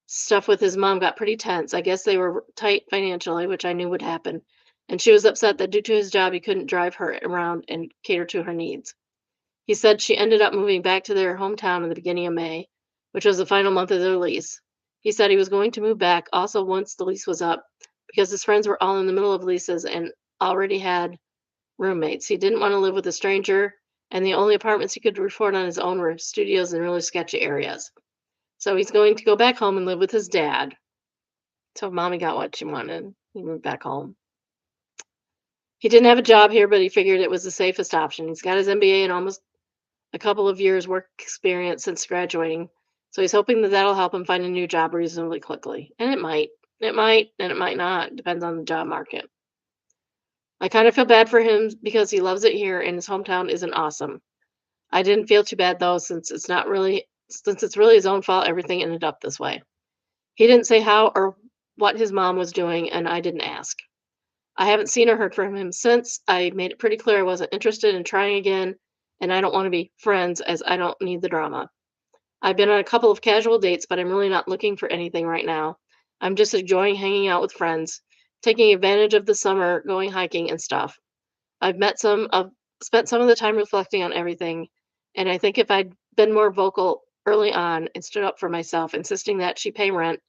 stuff with his mom got pretty tense. I guess they were tight financially, which I knew would happen. And she was upset that due to his job, he couldn't drive her around and cater to her needs. He said she ended up moving back to their hometown in the beginning of May, which was the final month of their lease. He said he was going to move back also once the lease was up because his friends were all in the middle of leases and already had roommates. He didn't want to live with a stranger, and the only apartments he could afford on his own were studios in really sketchy areas. So he's going to go back home and live with his dad. So mommy got what she wanted. He moved back home. He didn't have a job here, but he figured it was the safest option. He's got his MBA and almost a couple of years work experience since graduating. So he's hoping that that'll help him find a new job reasonably quickly. And it might. It might, and it might not. Depends on the job market. I kind of feel bad for him because he loves it here and his hometown isn't awesome. I didn't feel too bad though, since it's really his own fault everything ended up this way. He didn't say how or what his mom was doing, and I didn't ask. I haven't seen or heard from him since. I made it pretty clear I wasn't interested in trying again, and I don't want to be friends as I don't need the drama. I've been on a couple of casual dates, but I'm really not looking for anything right now. I'm just enjoying hanging out with friends, taking advantage of the summer, going hiking and stuff. I've met some of spent some of the time reflecting on everything, and I think if I'd been more vocal early on and stood up for myself, insisting that she pay rent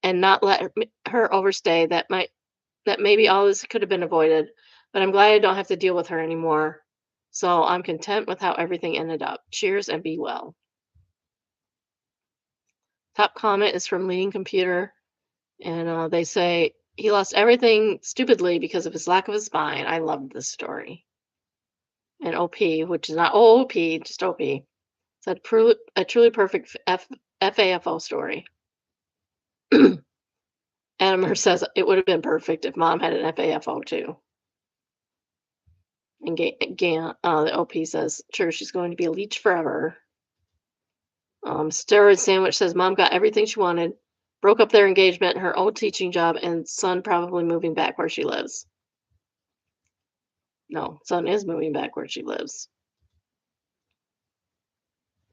and not let her overstay, that maybe all this could have been avoided. But I'm glad I don't have to deal with her anymore. So I'm content with how everything ended up. Cheers and be well. Top comment is from Leading Computer, and they say he lost everything stupidly because of his lack of a spine. I love this story. And OP, which is not OOP, just OP. It's a truly perfect FAFO story. Adamer says it would have been perfect if mom had an FAFO too. And the OP says, sure, she's going to be a leech forever. Steroid Sandwich says mom got everything she wanted, broke up their engagement, her old teaching job, and son probably moving back where she lives. No, son is moving back where she lives.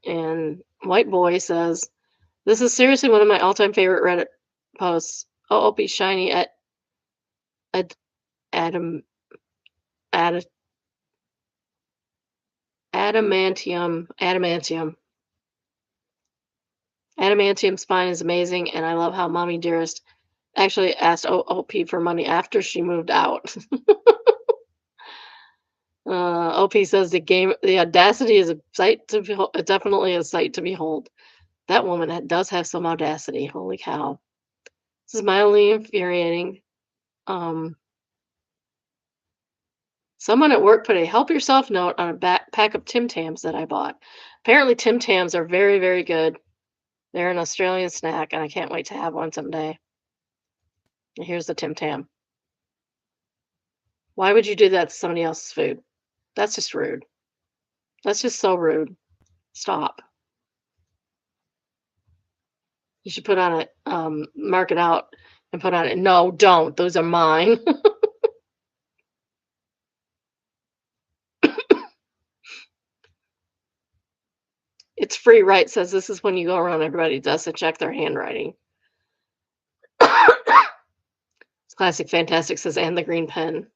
And White Boy says, this is seriously one of my all-time favorite Reddit posts. OOP shiny at Adam adamantium. Adamantium spine is amazing, and I love how Mommy Dearest actually asked OP for money after she moved out. OP says the audacity is a sight to behold, definitely a sight to behold. That woman does have some audacity. Holy cow! This is mildly infuriating. Someone at work put a help yourself note on a pack of Tim Tams that I bought. Apparently, Tim Tams are very, very good. They're an Australian snack, and I can't wait to have one someday. And here's the Tim Tam. Why would you do that to somebody else's food? That's just rude. That's just so rude. Stop. You should put on it, mark it out and put on it. No, don't. Those are mine. It's free, right? Says this is when you go around everybody's desk and check their handwriting. It's classic fantastic says and the green pen.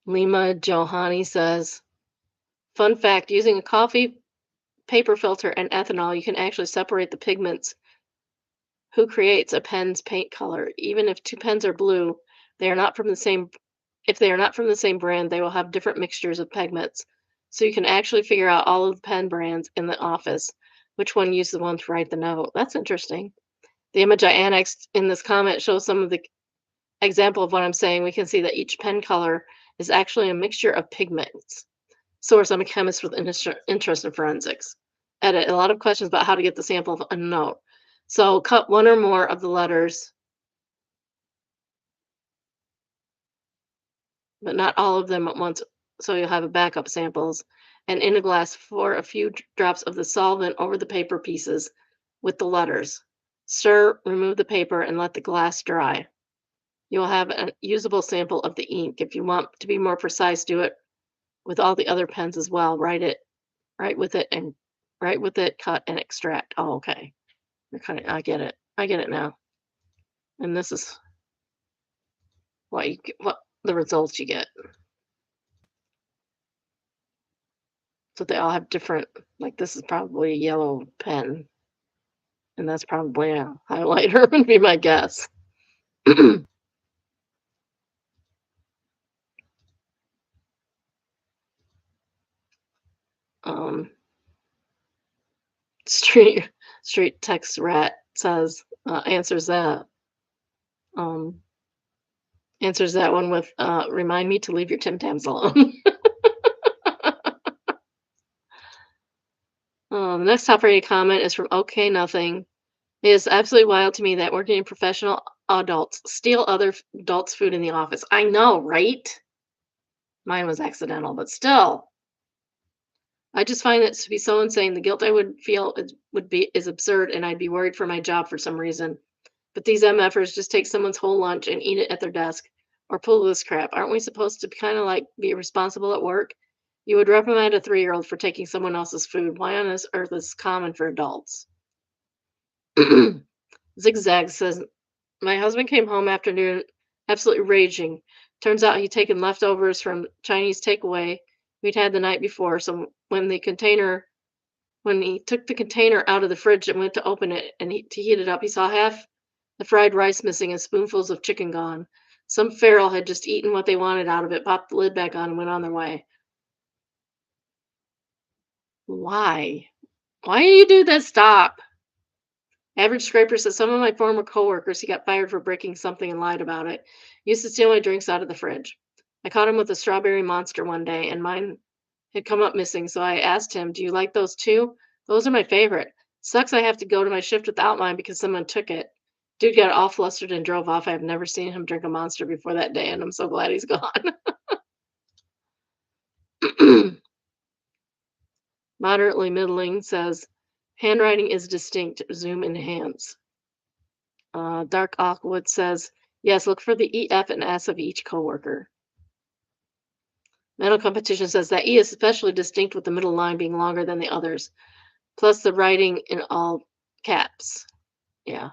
Lima Johani says, fun fact, using a coffee paper filter and ethanol, you can actually separate the pigments. Who creates a pen's paint color? Even if two pens are blue, they are not from the same if they are not from the same brand, they will have different mixtures of pigments. So you can actually figure out all of the pen brands in the office, which one used the one to write the note. That's interesting. The image I annexed in this comment shows some of the example of what I'm saying. We can see that each pen color is actually a mixture of pigments. Source, I'm a chemist with interest in forensics. Edit, a lot of questions about how to get the sample of a note. So cut one or more of the letters, but not all of them at once, so you'll have a backup samples. And in a glass, pour a few drops of the solvent over the paper pieces with the letters. Stir, remove the paper, and let the glass dry. You'll have a usable sample of the ink. If you want to be more precise, do it with all the other pens as well. Write with it, and write with it, cut and extract. Oh, okay. You're cutting. I get it. I get it now. And this is what the results you get. So they all have different. Like this is probably a yellow pen, and that's probably a highlighter. Would be my guess. um, street street text rat says Um, answers that one with remind me to leave your Tim Tams alone. The next top rated comment is from OK Nothing. It is absolutely wild to me that working in professional adults steal other adults' food in the office. I know, right? Mine was accidental, but still, I just find it to be so insane. The guilt I would feel is absurd, and I'd be worried for my job for some reason. But these MFers just take someone's whole lunch and eat it at their desk or pull this crap. Aren't we supposed to kind of like be responsible at work? You would reprimand a 3-year-old for taking someone else's food. Why on this earth is common for adults? Zigzag says, my husband came home after noon absolutely raging. Turns out he'd taken leftovers from Chinese takeaway we'd had the night before. So when he took the container out of the fridge and went to open it and to heat it up, he saw half the fried rice missing and spoonfuls of chicken gone. Some feral had just eaten what they wanted out of it, popped the lid back on, and went on their way. Why? Why do you do that? Stop. Average Scraper says some of my former coworkers, he got fired for breaking something and lied about it. Used to steal my drinks out of the fridge. I caught him with a strawberry monster one day, and mine had come up missing. So I asked him, "Do you like those too? Those are my favorite. Sucks I have to go to my shift without mine because someone took it." Dude got all flustered and drove off. I've never seen him drink a monster before that day, and I'm so glad he's gone. Moderately middling says, handwriting is distinct. Zoom enhance. Dark Aquawood says, yes, look for the E, F, and S of each coworker. Mental Competition says that E is especially distinct with the middle line being longer than the others, plus the writing in all caps. Yeah.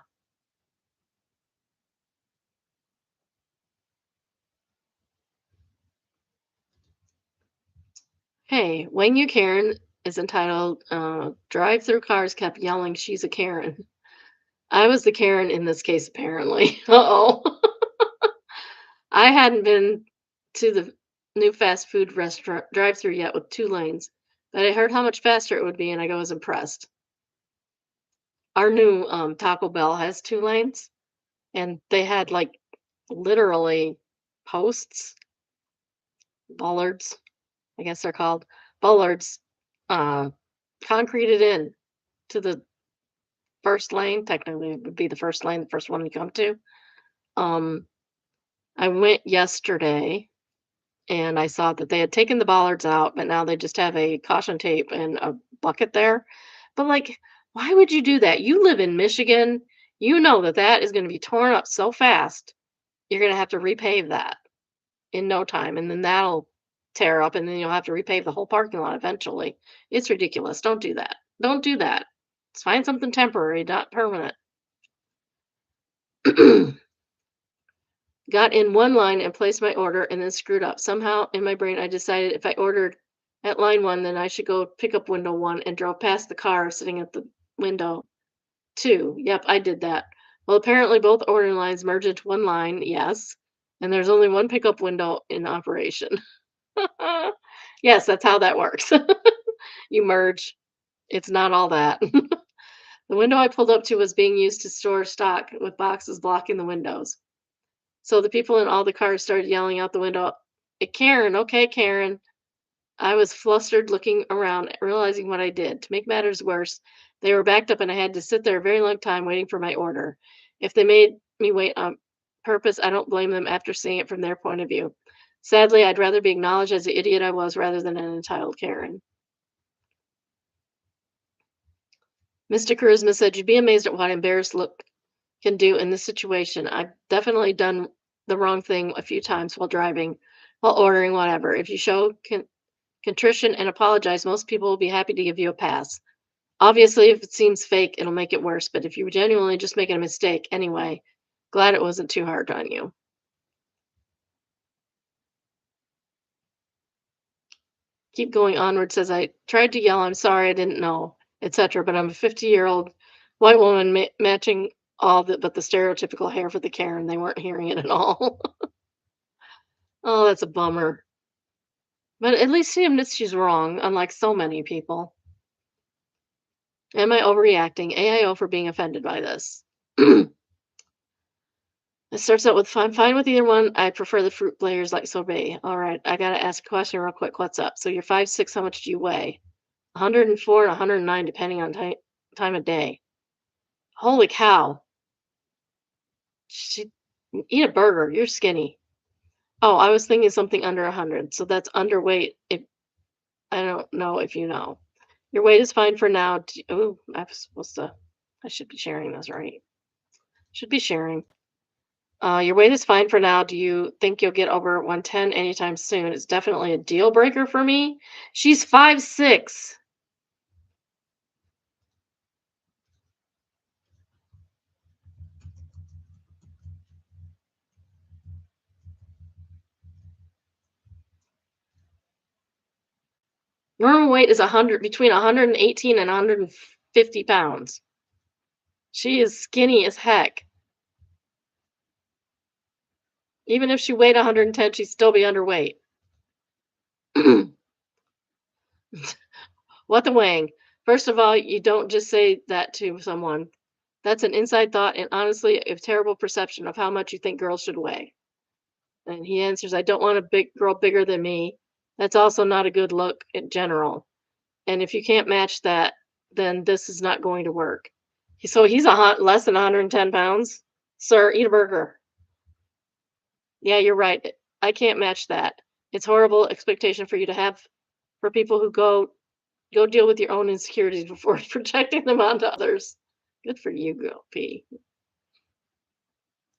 Hey, When You Karen is entitled Drive Through Cars Kept Yelling She's a Karen. I was the Karen in this case, apparently. Uh-oh. I hadn't been to the new fast food restaurant drive-through yet with 2 lanes, but I heard how much faster it would be, and I was impressed. Our new Taco Bell has 2 lanes, and they had like literally posts, bollards, I guess they're called bollards, uh, concreted in to the first lane. Technically, it would be the first lane, the first one you come to. Um, I went yesterday and I saw that they had taken the bollards out, but now they just have a caution tape and a bucket there. But like, why would you do that? You live in Michigan. You know that that is going to be torn up so fast. You're going to have to repave that in no time, and then that'll tear up, and then you'll have to repave the whole parking lot eventually. It's ridiculous. Don't do that. Don't do that. Let's find something temporary, not permanent. Got in one line and placed my order and then screwed up. Somehow in my brain, I decided if I ordered at line 1, then I should go pick up window 1 and drove past the car sitting at the window 2. Yep, I did that. Well, apparently both ordering lines merge into one line, yes, and there's only one pickup window in operation. Yes, that's how that works. You merge. It's not all that. The window I pulled up to was being used to store stock with boxes blocking the windows. So the people in all the cars started yelling out the window, Karen, okay, Karen." I was flustered looking around, realizing what I did. To make matters worse, they were backed up and I had to sit there a very long time waiting for my order. If they made me wait on purpose, I don't blame them after seeing it from their point of view. Sadly, I'd rather be acknowledged as the idiot I was rather than an entitled Karen. Mr. Charisma said, you'd be amazed at what embarrassed look can do in this situation. I've definitely done the wrong thing a few times while driving, while ordering, whatever. If you show contrition, and apologize, most people will be happy to give you a pass. Obviously, if it seems fake, it'll make it worse, but if you were genuinely just making a mistake anyway, glad it wasn't too hard on you. Keep going onward says, I tried to yell, I'm sorry, I didn't know, etc. But I'm a 50-year-old white woman matching all the but the stereotypical hair for the Karen. They weren't hearing it at all. Oh, that's a bummer. But at least she admits she's wrong, unlike so many people. Am I overreacting? AIO for being offended by this. It starts out with I'm fine with either one. I prefer the fruit players like sorbet. All right, I gotta ask a question real quick. What's up? So you're 5'6". How much do you weigh? 104 and 109, depending on time of day. Holy cow! She eat a burger. You're skinny. Oh, I was thinking something under 100. So that's underweight. If I don't know if you know. Your weight is fine for now. Oh, I'm supposed to. I should be sharing this, right? Should be sharing. Your weight is fine for now. Do you think you'll get over 110 anytime soon? It's definitely a deal breaker for me. She's 5'6". Normal weight is 100, between 118 and 150 pounds. She is skinny as heck. Even if she weighed 110, she'd still be underweight. What the wang? First of all, you don't just say that to someone. That's an inside thought and honestly a terrible perception of how much you think girls should weigh. And he answers, I don't want a big girl bigger than me. That's also not a good look in general. And if you can't match that, then this is not going to work. So he's less than 110 pounds? Sir, eat a burger. Yeah, you're right. I can't match that. It's horrible expectation for you to have for people who go deal with your own insecurities before projecting them onto others. Good for you, girl P.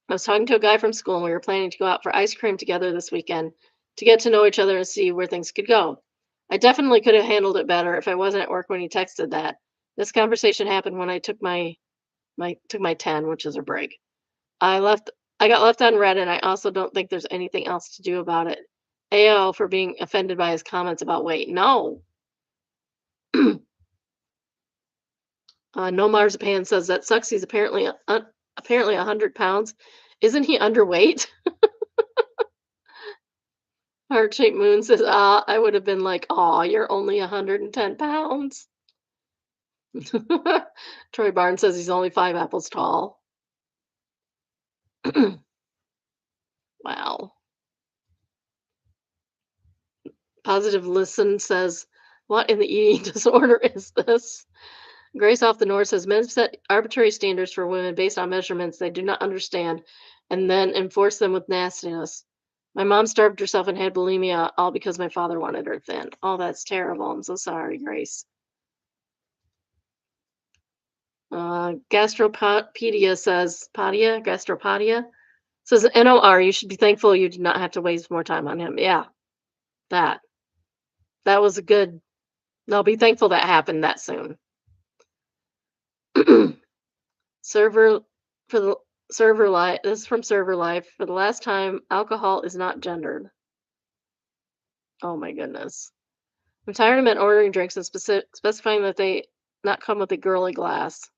I was talking to a guy from school and we were planning to go out for ice cream together this weekend to get to know each other and see where things could go. I definitely could have handled it better if I wasn't at work when he texted that. This conversation happened when I took my 10, which is a break. I left I got left on red and I also don't think there's anything else to do about it. AO for being offended by his comments about weight. No. No Marzipan says that sucks. He's apparently 100 pounds. Isn't he underweight? Heart shaped moon says, ah, I would have been like, aw, you're only 110 pounds. Troy Barnes says he's only 5 apples tall. Wow. Positive Listen says, what in the eating disorder is this? Grace off the North says men set arbitrary standards for women based on measurements they do not understand and then enforce them with nastiness. My mom starved herself and had bulimia all because my father wanted her thin. Oh, that's terrible. I'm so sorry, Grace. Gastropedia says, Gastropedia says, NOR, you should be thankful you did not have to waste more time on him. Yeah, that. That was a good, no, be thankful that happened that soon. Server for the server life. This is from server life. For the last time, alcohol is not gendered. Oh my goodness. I'm tired of men ordering drinks and specifying that they not come with a girly glass.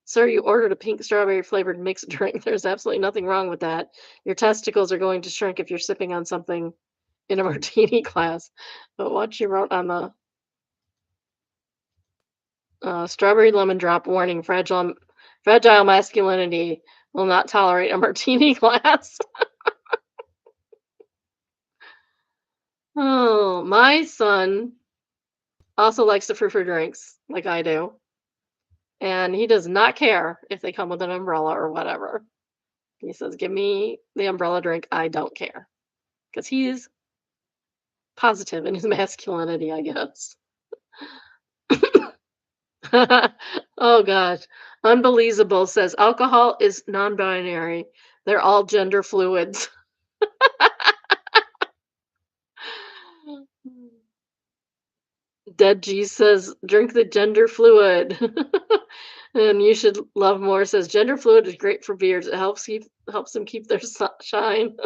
Sir, you ordered a pink strawberry flavored mixed drink. There's absolutely nothing wrong with that. Your testicles are going to shrink if you're sipping on something in a martini glass. But what she wrote on the strawberry lemon drop warning, fragile masculinity will not tolerate a martini glass. Oh, my son also likes to frou-frou drinks like I do. And he does not care if they come with an umbrella or whatever. He says, give me the umbrella drink. I don't care. Because he's positive in his masculinity, I guess. Oh, gosh. Unbelievable says alcohol is non binary. They're all gender fluids. Dead G says, "Drink the gender fluid." And You Should Love More says, "Gender fluid is great for beards. It helps them keep their shine."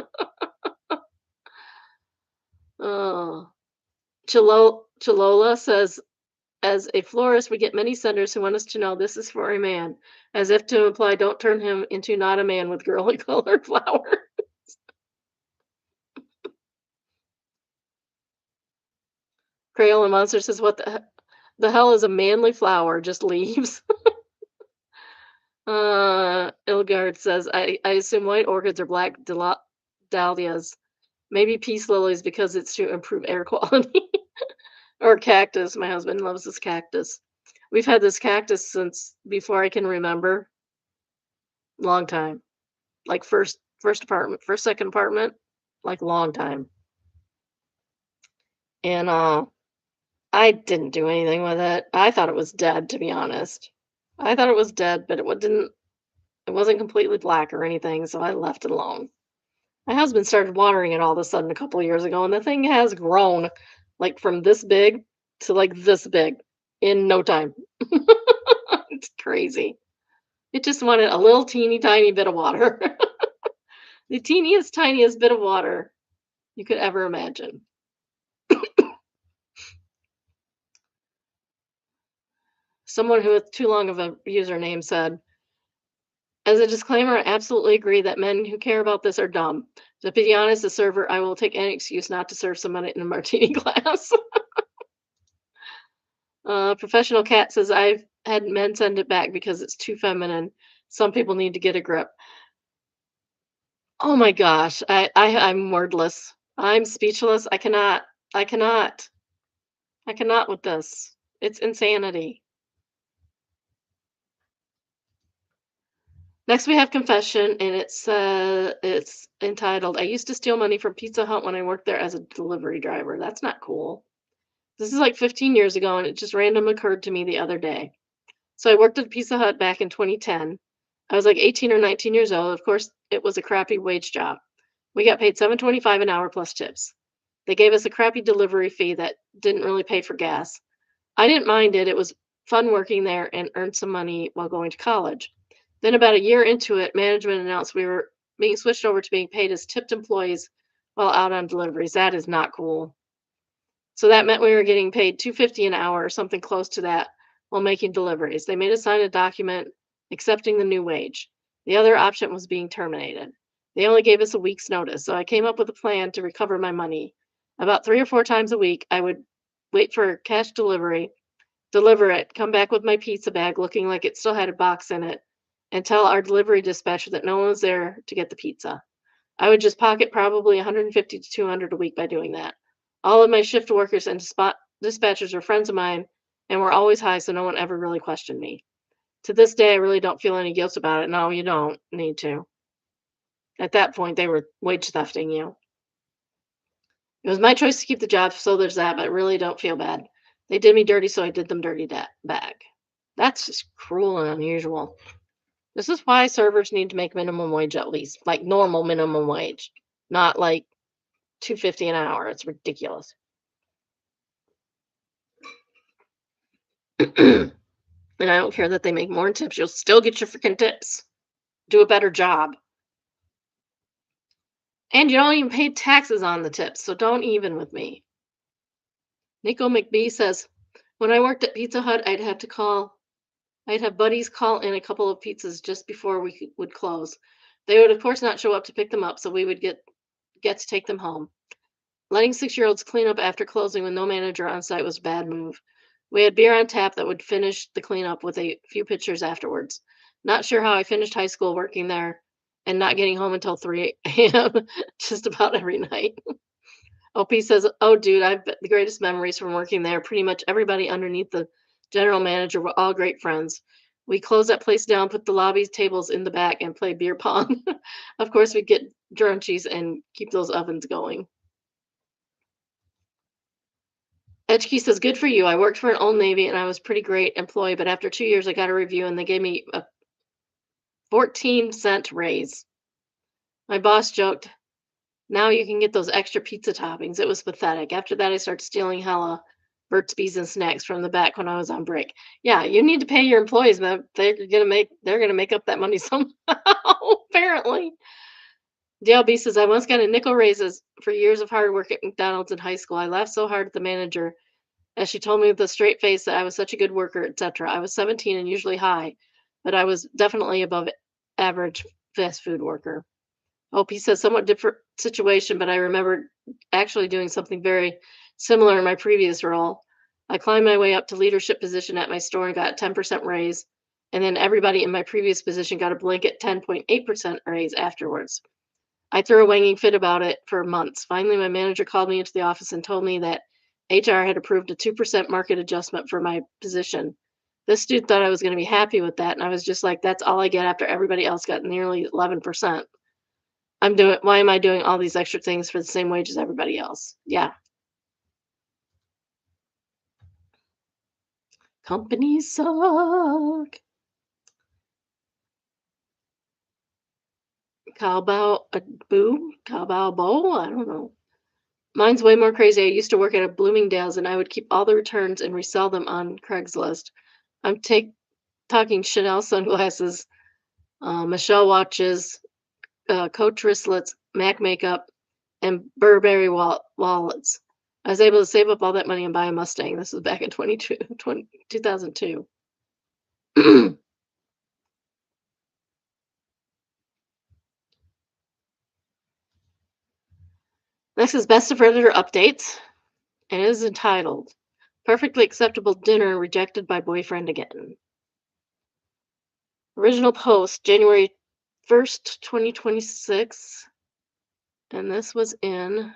Oh. Chilola says, "As a florist, we get many senders who want us to know this is for a man, as if to imply don't turn him into not a man with girly colored flower." Crayola Monster says, "What the hell is a manly flower? Just leaves." Ilgard says, I assume white orchids are black dahlias. Maybe peace lilies because it's to improve air quality." Or cactus. My husband loves this cactus. We've had this cactus since before I can remember. Long time. Like first apartment, first, second apartment, like long time. And I didn't do anything with it. I thought it was dead, to be honest. I thought it was dead, but it wasn't completely black or anything, so I left it alone. My husband started watering it all of a sudden a couple of years ago, and the thing has grown like from this big to like this big in no time. It's crazy. It just wanted a little teeny tiny bit of water. The teeniest, tiniest bit of water you could ever imagine. Someone who with too long of a username said, "As a disclaimer, I absolutely agree that men who care about this are dumb. To be honest, as a server, I will take any excuse not to serve someone in a martini glass." Professional Cat says, "I've had men send it back because it's too feminine. Some people need to get a grip." Oh my gosh, I'm wordless. I'm speechless. I cannot, I cannot with this. It's insanity. Next, we have confession, and it's entitled, "I used to steal money from Pizza Hut when I worked there as a delivery driver." That's not cool. This is like 15 years ago, and it just random occurred to me the other day. So I worked at Pizza Hut back in 2010. I was like 18 or 19 years old. Of course, it was a crappy wage job. We got paid 7.25 an hour plus tips. They gave us a crappy delivery fee that didn't really pay for gas. I didn't mind it. It was fun working there and earned some money while going to college. Then about a year into it, management announced we were being switched over to being paid as tipped employees while out on deliveries. That is not cool. So that meant we were getting paid 250 an hour or something close to that while making deliveries. They made us sign a document accepting the new wage. The other option was being terminated. They only gave us a week's notice, so I came up with a plan to recover my money. About 3 or 4 times a week, I would wait for cash delivery, deliver it, come back with my pizza bag looking like it still had a box in it, and tell our delivery dispatcher that no one was there to get the pizza. I would just pocket probably 150 to 200 a week by doing that. All of my shift workers and dispatchers were friends of mine and were always high, so no one ever really questioned me. To this day, I really don't feel any guilt about it. No, you don't need to. At that point, they were wage thefting you. It was my choice to keep the job, so there's that, but I really don't feel bad. They did me dirty, so I did them dirty back. That's just cruel and unusual. This is why servers need to make minimum wage at least, like normal minimum wage, not like 250 an hour. It's ridiculous. And I don't care that they make more in tips. You'll still get your freaking tips. Do a better job. And you don't even pay taxes on the tips, so don't even with me. Nico McBee says, "When I worked at Pizza Hut, I'd have buddies call in a couple of pizzas just before would close. They would, of course, not show up to pick them up, so we would get to take them home. Letting 6-year-olds clean up after closing with no manager on site was a bad move. We had beer on tap that would finish the cleanup with a few pitchers afterwards. Not sure how I finished high school working there and not getting home until 3 a.m. just about every night." OP says, "Oh, dude, I've the greatest memories from working there. Pretty much everybody underneath the general manager were all great friends. We closed that place down, put the lobby tables in the back, and play beer pong. Of course, we'd get drunchies and keep those ovens going." Edgekey says, "Good for you. I worked for an Old Navy and I was pretty great employee, but after 2 years, I got a review and they gave me a 14-cent raise. My boss joked, 'Now you can get those extra pizza toppings.' It was pathetic. After that, I started stealing hella. Burt's Bees and Snacks from the back when I was on break. Yeah, you need to pay your employees, but they're gonna make up that money somehow, apparently. DLB says, I once got a nickel raises for years of hard work at McDonald's in high school. I laughed so hard at the manager as she told me with a straight face that I was such a good worker, etc. I was 17 and usually high, but I was definitely above average fast food worker. Hope he says somewhat different situation, but I remember actually doing something very similar in my previous role. I climbed my way up to leadership position at my store and got a 10% raise, and then everybody in my previous position got a blanket 10.8% raise afterwards. I threw a wanging fit about it for months. Finally, my manager called me into the office and told me that HR had approved a 2% market adjustment for my position. This dude thought I was going to be happy with that, and I was just like, that's all I get after everybody else got nearly 11%. Why am I doing all these extra things for the same wage as everybody else? Yeah. Companies suck. Cowbow a boo? Cowbow bow? I don't know. Mine's way more crazy. I used to work at a Bloomingdale's and I would keep all the returns and resell them on Craigslist. I'm talking Chanel sunglasses, Michelle watches, Coach wristlets, MAC makeup, and Burberry wallets. I was able to save up all that money and buy a Mustang. This was back in 2002. Next is Best of Predator updates, and it is entitled Perfectly Acceptable Dinner Rejected by Boyfriend Again. Original post January 1st, 2026, and this was in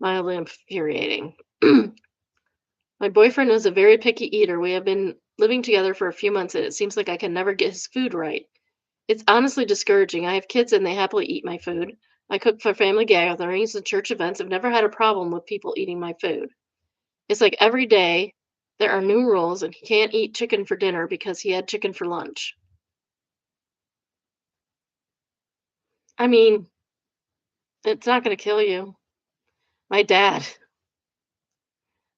mildly infuriating. My boyfriend is a very picky eater. We have been living together for a few months and it seems like I can never get his food right. It's honestly discouraging. I have kids and they happily eat my food. I cook for family gatherings and church events. I've never had a problem with people eating my food. It's like every day there are new rules and he can't eat chicken for dinner because he had chicken for lunch. I mean, it's not going to kill you. My dad,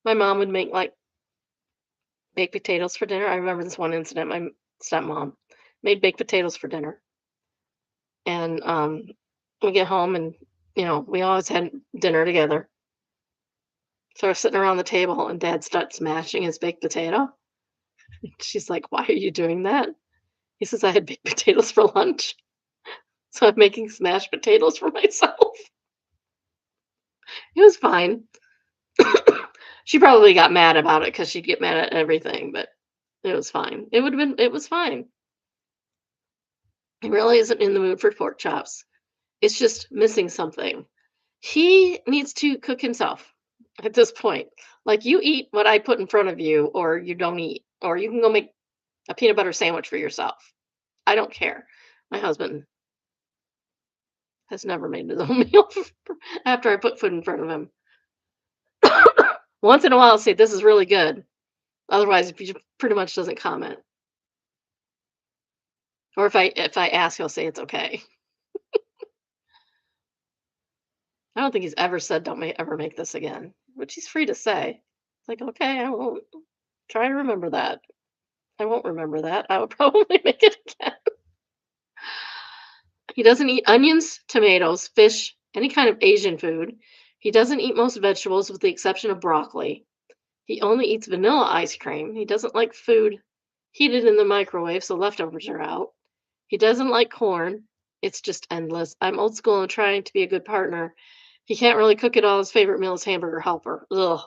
my mom would make like baked potatoes for dinner. I remember this one incident. My stepmom made baked potatoes for dinner. And we get home and, we always had dinner together. So we're sitting around the table and dad starts smashing his baked potato. She's like, why are you doing that? He says, I had baked potatoes for lunch. So I'm making smashed potatoes for myself. It was fine. She probably got mad about it because she'd get mad at everything, but it was fine. It was fine. He really isn't in the mood for pork chops. It's just missing something. He needs to cook himself at this point. Like, you eat what I put in front of you, or you don't eat, or you can go make a peanut butter sandwich for yourself. I don't care. My husband has never made his own meal after I put food in front of him. Once in a while, I'll say, this is really good. Otherwise, he pretty much doesn't comment. Or if I ask, he'll say it's okay. I don't think he's ever said, don't ever make this again, which he's free to say. It's like, okay, I won't. Try to remember that. I won't remember that. I would probably make it again. He doesn't eat onions, tomatoes, fish, any kind of Asian food. He doesn't eat most vegetables with the exception of broccoli. He only eats vanilla ice cream. He doesn't like food heated in the microwave, so leftovers are out. He doesn't like corn. It's just endless. I'm old school and trying to be a good partner. He can't really cook it all. His favorite meal is hamburger helper. Ugh.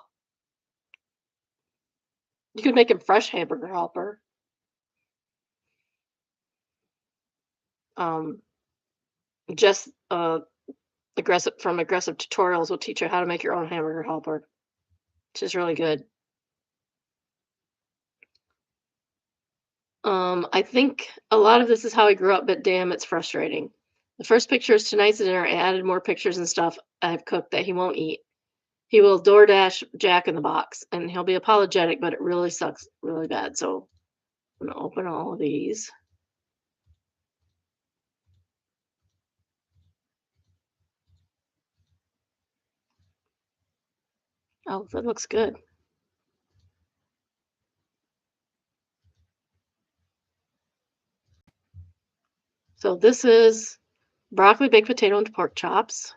You could make him fresh hamburger helper. Um, just aggressive tutorials will teach you how to make your own hamburger helper, which is really good. I think a lot of this is how I grew up, but damn, it's frustrating. The first picture is tonight's dinner. I added more pictures and stuff I've cooked that he won't eat. He will DoorDash Jack in the Box, and he'll be apologetic, but it really sucks really bad. So I'm gonna open all of these. Oh, that looks good. So this is broccoli, baked potato, and pork chops.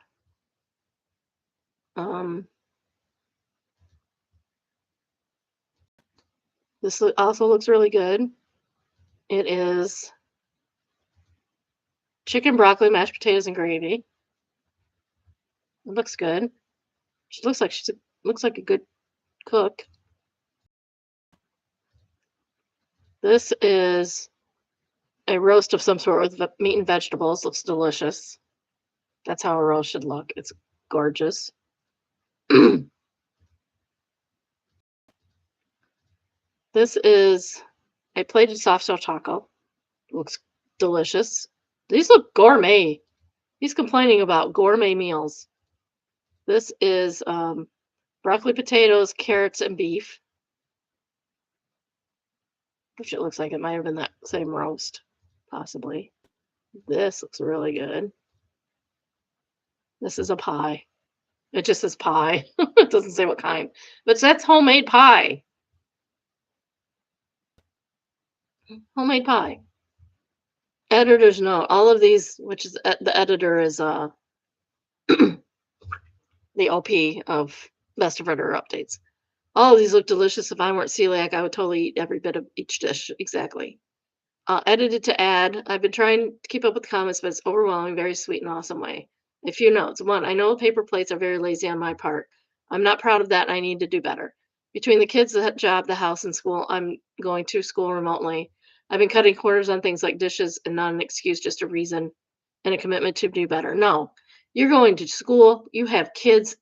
Um, also looks really good. It is chicken, broccoli, mashed potatoes, and gravy. It looks good. Looks like a good cook. This is a roast of some sort with meat and vegetables. Looks delicious. That's how a roast should look. It's gorgeous. This is a plated soft shell taco. Looks delicious. These look gourmet. He's complaining about gourmet meals. This is broccoli, potatoes, carrots, and beef, which it looks like it might have been that same roast, possibly. This looks really good. This is a pie. It just says pie. It doesn't say what kind, but that's homemade pie. Homemade pie. Editor's note: all of these, which is the editor is the OP of Best of Editor Updates. All of these look delicious. If I weren't celiac, I would totally eat every bit of each dish. Exactly. Edited to add. I've been trying to keep up with the comments, but it's overwhelming, very sweet and awesome way. A few notes. One, I know paper plates are very lazy on my part. I'm not proud of that and I need to do better. Between the kids, the job, the house, and school, I'm going to school remotely. I've been cutting corners on things like dishes and not an excuse, just a reason and a commitment to do better. No, you're going to school, you have kids,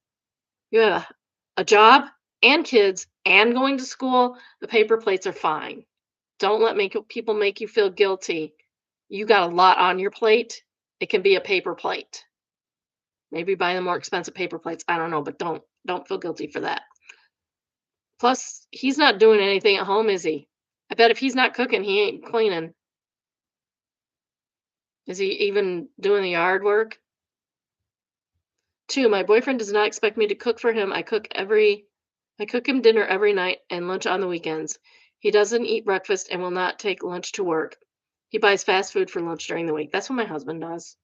you have a job and kids and going to school. The paper plates are fine. Don't let people make you feel guilty. You got a lot on your plate. It can be a paper plate. Maybe buy the more expensive paper plates. I don't know, but don't feel guilty for that. Plus, he's not doing anything at home, is he? I bet if he's not cooking, he ain't cleaning. Is he even doing the yard work? Two, my boyfriend does not expect me to cook for him. I cook him dinner every night and lunch on the weekends. He doesn't eat breakfast and will not take lunch to work. He buys fast food for lunch during the week. That's what my husband does.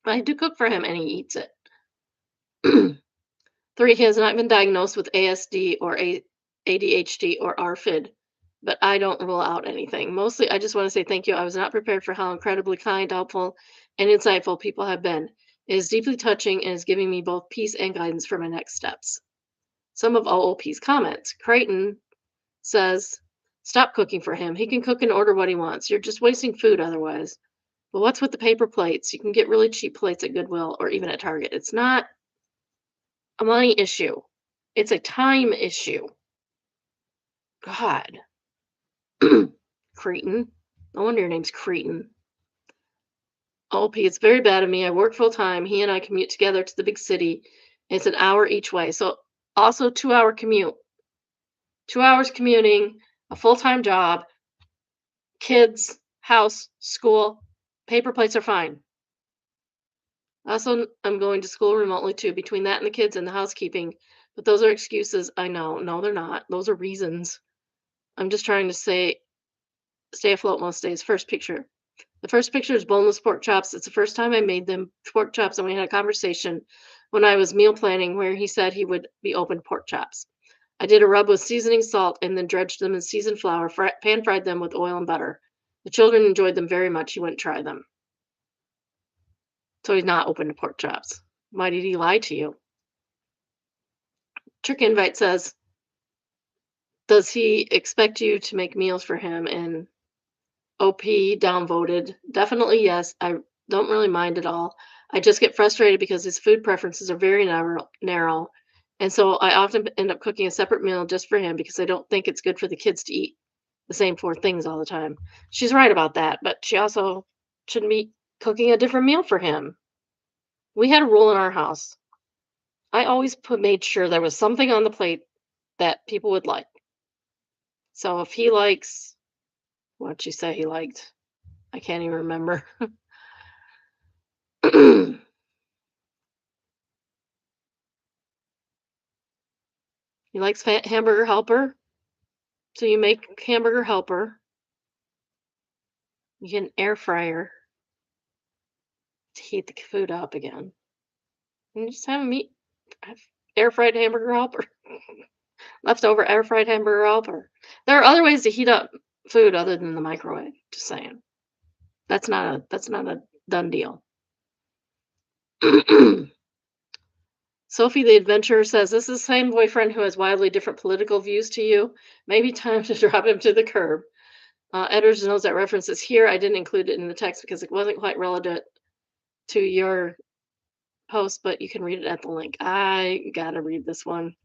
I do cook for him and he eats it. Three, he has not been diagnosed with ASD or ADHD or RFID, but I don't rule out anything. Mostly, I just want to say thank you. I was not prepared for how incredibly kind, helpful, and insightful people have been. It is deeply touching and is giving me both peace and guidance for my next steps. Some of OOP's comments. Creighton says, stop cooking for him. He can cook and order what he wants. You're just wasting food otherwise. But what's with the paper plates? You can get really cheap plates at Goodwill or even at Target. It's not a money issue. It's a time issue. God. Cretin. No wonder your name's Cretin. OP, it's very bad of me. I work full time. He and I commute together to the big city. It's an hour each way. So also 2 hour commute. 2 hours commuting, a full time job, kids, house, school. Paper plates are fine. Also, I'm going to school remotely too, between that and the kids and the housekeeping. But those are excuses. I know. No, they're not. Those are reasons. I'm just trying to stay afloat most days. First picture. The first picture is boneless pork chops. It's the first time I made them pork chops, and we had a conversation when I was meal planning where he said he would be open to pork chops. I did a rub with seasoning salt and then dredged them in seasoned flour, pan fried them with oil and butter. The children enjoyed them very much. He wouldn't try them. So he's not open to pork chops. Why did he lie to you? Trick Invite says, does he expect you to make meals for him? And OP downvoted. Definitely yes. I don't really mind at all. I just get frustrated because his food preferences are very narrow. And so I often end up cooking a separate meal just for him because I don't think it's good for the kids to eat the same four things all the time. She's right about that, but she also shouldn't be cooking a different meal for him. We had a rule in our house. I always made sure there was something on the plate that people would like. So if he likes, what'd she say he liked? I can't even remember. He likes hamburger helper, so you make hamburger helper. You get an air fryer to heat the food up again, and just have him eat have air fried hamburger helper, leftover air fried hamburger helper. There are other ways to heat up food other than the microwave. Just saying. That's not a done deal. Sophie the Adventurer says, "This is the same boyfriend who has wildly different political views to you. Maybe time to drop him to the curb." Editors knows that reference is here. I didn't include it in the text because it wasn't quite relevant to your post, but you can read it at the link. I gotta read this one.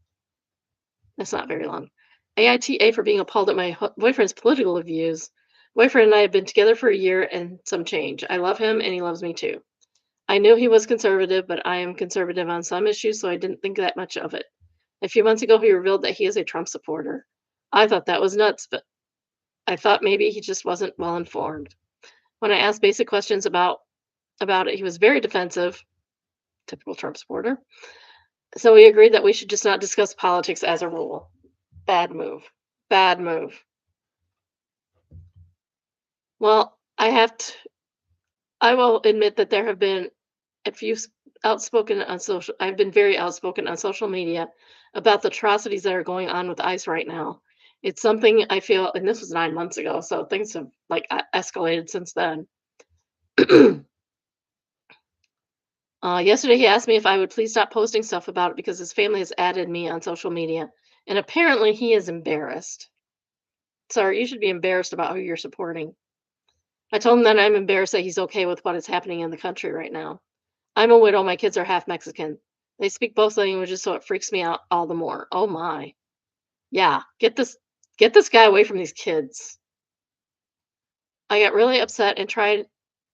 It's not very long. AITA for being appalled at my boyfriend's political views. Boyfriend and I have been together for a year and some change. I love him and he loves me too. I knew he was conservative, but I am conservative on some issues, so I didn't think that much of it. A few months ago, he revealed that he is a Trump supporter. I thought that was nuts, but I thought maybe he just wasn't well informed. When I asked basic questions about it, he was very defensive, typical Trump supporter. So we agreed that we should just not discuss politics as a rule. Bad move. Bad move. Well, I will admit that there have been a few outspoken on social I've been very outspoken on social media about the atrocities that are going on with ICE right now. It's something I feel, and this was 9 months ago, so things have like escalated since then. Yesterday, he asked me if I would please stop posting stuff about it because his family has added me on social media, and apparently he is embarrassed. Sorry, you should be embarrassed about who you're supporting. I told him that I'm embarrassed that he's okay with what is happening in the country right now. I'm a widow. My kids are half Mexican. They speak both languages, so it freaks me out all the more. Oh my. Yeah, get this guy away from these kids. I got really upset and tried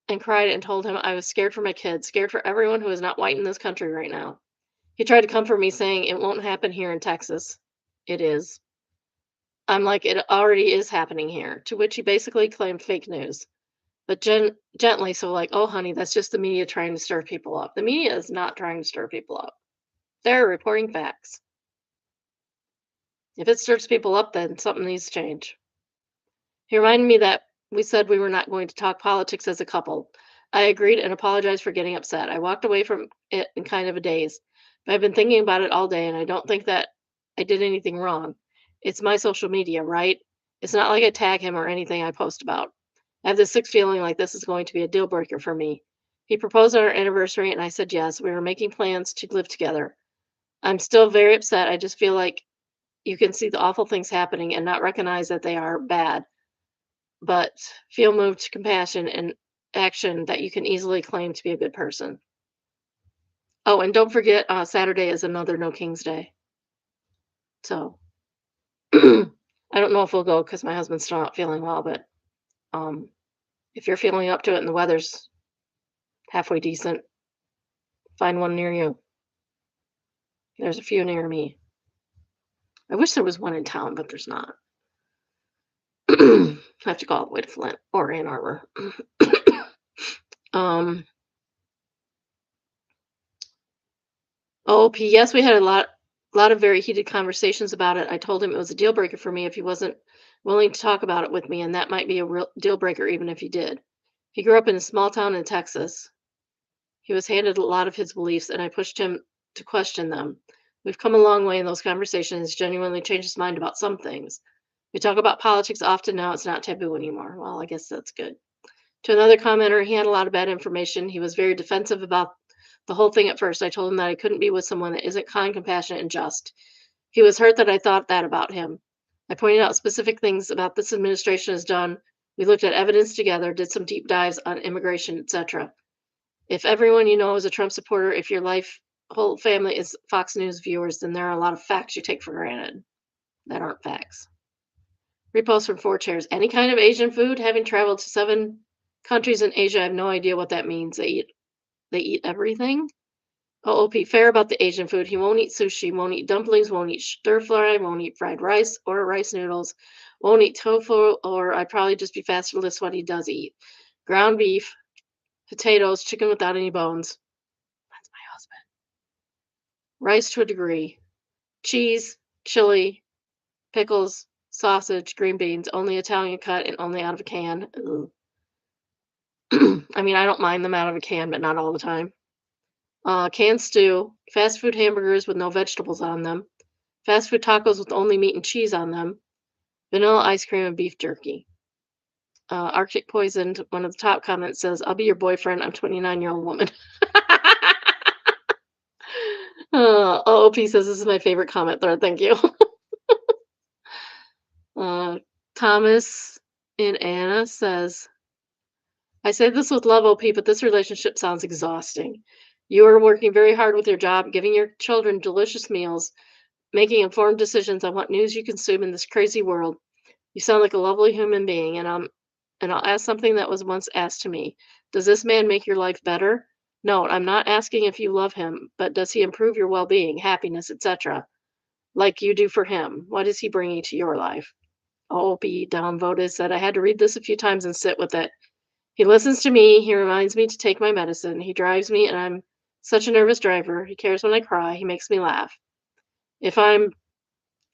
and cried and told him I was scared for my kids, scared for everyone who is not white in this country right now. He tried to comfort me saying it won't happen here in Texas. It is. I'm like, it already is happening here, to which he basically claimed fake news. But gently, so like, oh, honey, that's just the media trying to stir people up. The media is not trying to stir people up. They're reporting facts. If it stirs people up, then something needs to change. He reminded me that we said we were not going to talk politics as a couple. I agreed and apologized for getting upset. I walked away from it in kind of a daze. But I've been thinking about it all day, and I don't think that I did anything wrong. It's my social media, right? It's not like I tag him or anything I post about. I have this sick feeling like this is going to be a deal breaker for me. He proposed on our anniversary, and I said yes. We were making plans to live together. I'm still very upset. I just feel like you can see the awful things happening and not recognize that they are bad, but feel moved to compassion and action that you can easily claim to be a good person. Oh, and don't forget, Saturday is another No King's Day. So I don't know if we'll go because my husband's still not feeling well, but um, if you're feeling up to it and the weather's halfway decent, find one near you. There's a few near me. I wish there was one in town, but there's not. I have to go all the way to Flint or Ann Arbor. um, OP, yes, we had a lot of very heated conversations about it. I told him it was a deal breaker for me if he wasn't willing to talk about it with me, and that might be a real deal breaker even if he did. He grew up in a small town in Texas. He was handed a lot of his beliefs, and I pushed him to question them. We've come a long way in those conversations, genuinely changed his mind about some things. We talk about politics often now, it's not taboo anymore. Well, I guess that's good. To another commenter, he had a lot of bad information. He was very defensive about the whole thing at first. I told him that I couldn't be with someone that isn't kind, compassionate, and just. He was hurt that I thought that about him. I pointed out specific things about this administration has done. We looked at evidence together, did some deep dives on immigration, etc. If everyone you know is a Trump supporter, if your whole family is Fox News viewers, then there are a lot of facts you take for granted that aren't facts. Repost from 4 chairs. Any kind of Asian food, having traveled to 7 countries in Asia, I have no idea what that means. They eat everything. OOP, fair about the Asian food. He won't eat sushi, won't eat dumplings, won't eat stir fry, won't eat fried rice or rice noodles, won't eat tofu, or I'd probably just be fast to list what he does eat. Ground beef, potatoes, chicken without any bones. That's my husband. Rice to a degree. Cheese, chili, pickles, sausage, green beans, only Italian cut and only out of a can. Ugh. I mean, I don't mind them out of a can, but not all the time. Canned stew, fast food hamburgers with no vegetables on them, fast food tacos with only meat and cheese on them, vanilla ice cream and beef jerky. Arctic Poisoned, one of the top comments says, I'll be your boyfriend. I'm 29-year-old woman. OOP says, this is my favorite comment thread. Thank you. Thomas and Anna says, I say this with love, OP, but this relationship sounds exhausting. You are working very hard with your job, giving your children delicious meals, making informed decisions on what news you consume in this crazy world. You sound like a lovely human being, and I'll ask something that was once asked to me. Does this man make your life better? No, I'm not asking if you love him, but does he improve your well-being, happiness, etc., like you do for him? What is he bringing to your life? OOP downvoted said I had to read this a few times and sit with it. He listens to me. He reminds me to take my medicine. He drives me, and I'm such a nervous driver. He cares when I cry. He makes me laugh. If I'm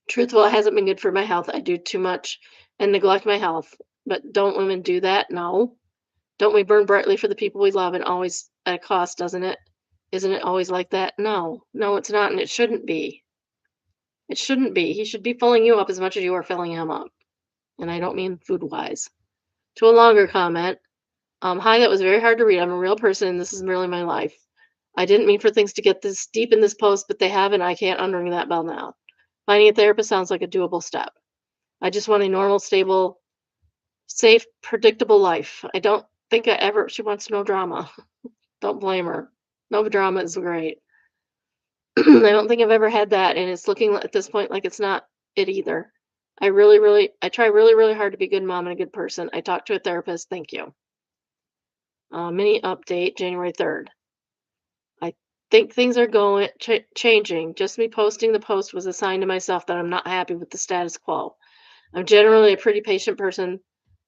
truthful, it hasn't been good for my health. I do too much and neglect my health. But don't women do that? No. Don't we burn brightly for the people we love and always at a cost, doesn't it? Isn't it always like that? No. No, it's not, and it shouldn't be. It shouldn't be. He should be filling you up as much as you are filling him up. And I don't mean food-wise. To a longer comment, hi, that was very hard to read. I'm a real person, and this is merely my life. I didn't mean for things to get this deep in this post, but they have, and I can't unring that bell now. Finding a therapist sounds like a doable step. I just want a normal, stable, safe, predictable life. I don't think she wants no drama. Don't blame her. No drama is great. I don't think I've ever had that, and it's looking at this point like it's not it either. I try really, really hard to be a good mom and a good person. I talked to a therapist. Thank you. Mini update, January 3rd. I think things are changing. Just me posting the post was a sign to myself that I'm not happy with the status quo. I'm generally a pretty patient person,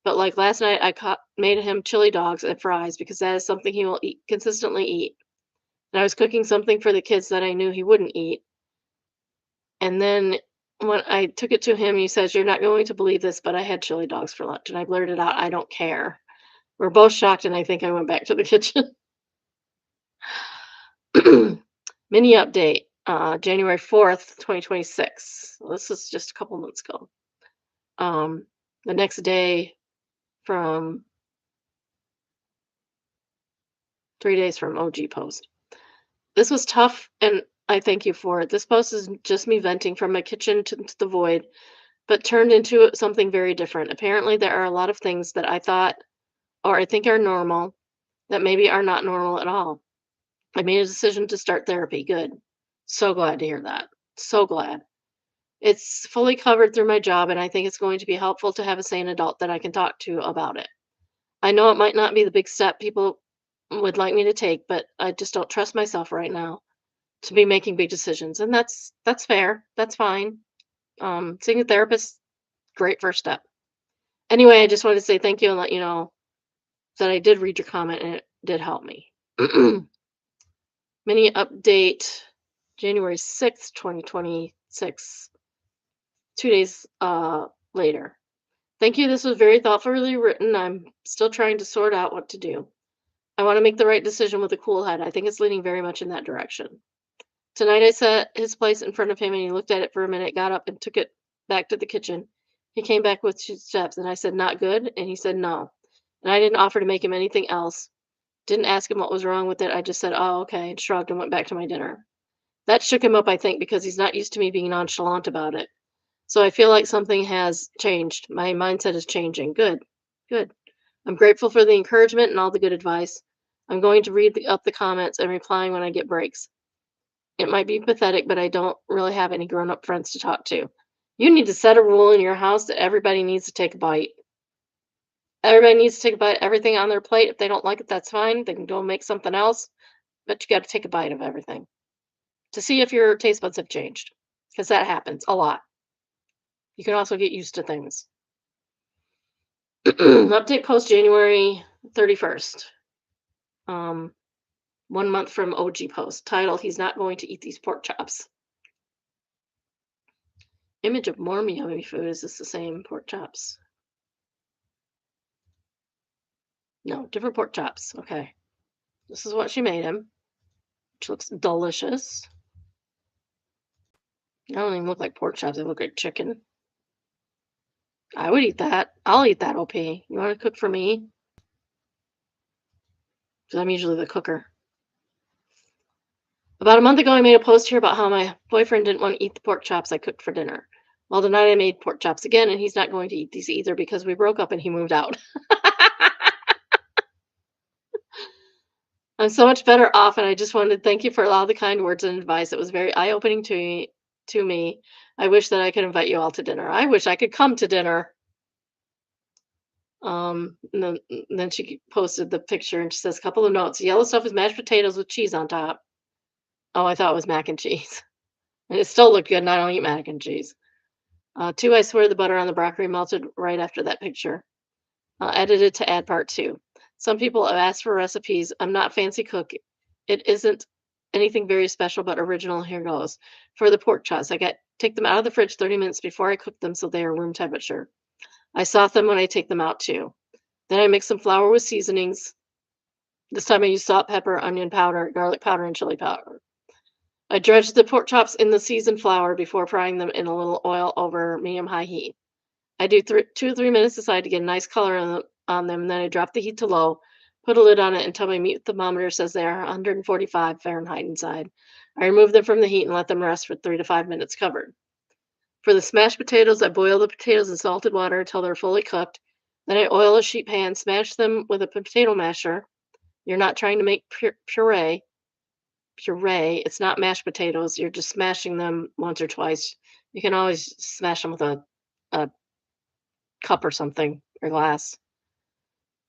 but like last night, made him chili dogs and fries because that is something he will consistently eat. And I was cooking something for the kids that I knew he wouldn't eat. And then when I took it to him, he says, "You're not going to believe this, but I had chili dogs for lunch." And I blurted out, "I don't care." We're both shocked, and I think I went back to the kitchen. Mini update, January 4th, 2026. Well, this is just a couple months ago. The next day from 3 days from OG post. This was tough, and I thank you for it. This post is just me venting from my kitchen to the void, but turned into something very different. Apparently, there are a lot of things that I thought or I think are normal that maybe are not normal at all. I made a decision to start therapy. Good. So glad to hear that. So glad. It's fully covered through my job, and I think it's going to be helpful to have a sane adult that I can talk to about it. I know it might not be the big step people would like me to take, but I just don't trust myself right now to be making big decisions, and that's fair. That's fine. Seeing a therapist, great first step. Anyway, I just wanted to say thank you and let you know that I did read your comment and it did help me. Mini update, January 6th, 2026. 2 days later. Thank you. This was very thoughtfully written. I'm still trying to sort out what to do. I want to make the right decision with a cool head. I think it's leaning very much in that direction. Tonight I set his place in front of him and he looked at it for a minute, got up and took it back to the kitchen. He came back with 2 steps and I said, "Not good?" And he said, "No." And I didn't offer to make him anything else. Didn't ask him what was wrong with it. I just said, "Oh, okay," and shrugged and went back to my dinner. That shook him up, I think, because he's not used to me being nonchalant about it. So I feel like something has changed. My mindset is changing. Good. Good. I'm grateful for the encouragement and all the good advice. I'm going to read up the comments and replying when I get breaks. It might be pathetic, but I don't really have any grown-up friends to talk to. You need to set a rule in your house that everybody needs to take a bite. Everybody needs to take a bite, everything on their plate. If they don't like it, that's fine. They can go make something else, but you got to take a bite of everything to see if your taste buds have changed, because that happens a lot. You can also get used to things. Update post January 31st. 1 month from OG post. Title, "He's not going to eat these pork chops." Image of more yummy food. Is this the same pork chops? No, different pork chops. Okay. This is what she made him, which looks delicious. I don't even look like pork chops. They look like chicken. I would eat that. I'll eat that, OP. You want to cook for me? Because I'm usually the cooker. About a month ago, I made a post here about how my boyfriend didn't want to eat the pork chops I cooked for dinner. Well, tonight I made pork chops again, and he's not going to eat these either because we broke up and he moved out. I'm so much better off, and I just wanted to thank you for all the kind words and advice. It was very eye-opening to me. I wish that I could invite you all to dinner. I wish I could come to dinner. And then she posted the picture and she says, couple of notes. The yellow stuff is mashed potatoes with cheese on top. Oh, I thought it was mac and cheese. And it still looked good, and I don't eat mac and cheese. Two, I swear the butter on the broccoli melted right after that picture. Edited to add part two. Some people have asked for recipes. I'm not fancy cook. It isn't anything very special, but original. Here goes. For the pork chops, take them out of the fridge 30 minutes before I cook them so they are room temperature. I soften them when I take them out too. Then I mix some flour with seasonings. This time I use salt, pepper, onion powder, garlic powder, and chili powder. I dredge the pork chops in the seasoned flour before frying them in a little oil over medium-high heat. I do 2 or 3 minutes aside to get a nice color on them, and then I drop the heat to low, put a lid on it until my meat thermometer says they are 145 Fahrenheit inside. I remove them from the heat and let them rest for 3 to 5 minutes covered. For the smashed potatoes, I boil the potatoes in salted water until they're fully cooked. Then I oil a sheet pan, smash them with a potato masher. You're not trying to make puree. It's not mashed potatoes. You're just smashing them once or twice. You can always smash them with a cup or something or glass.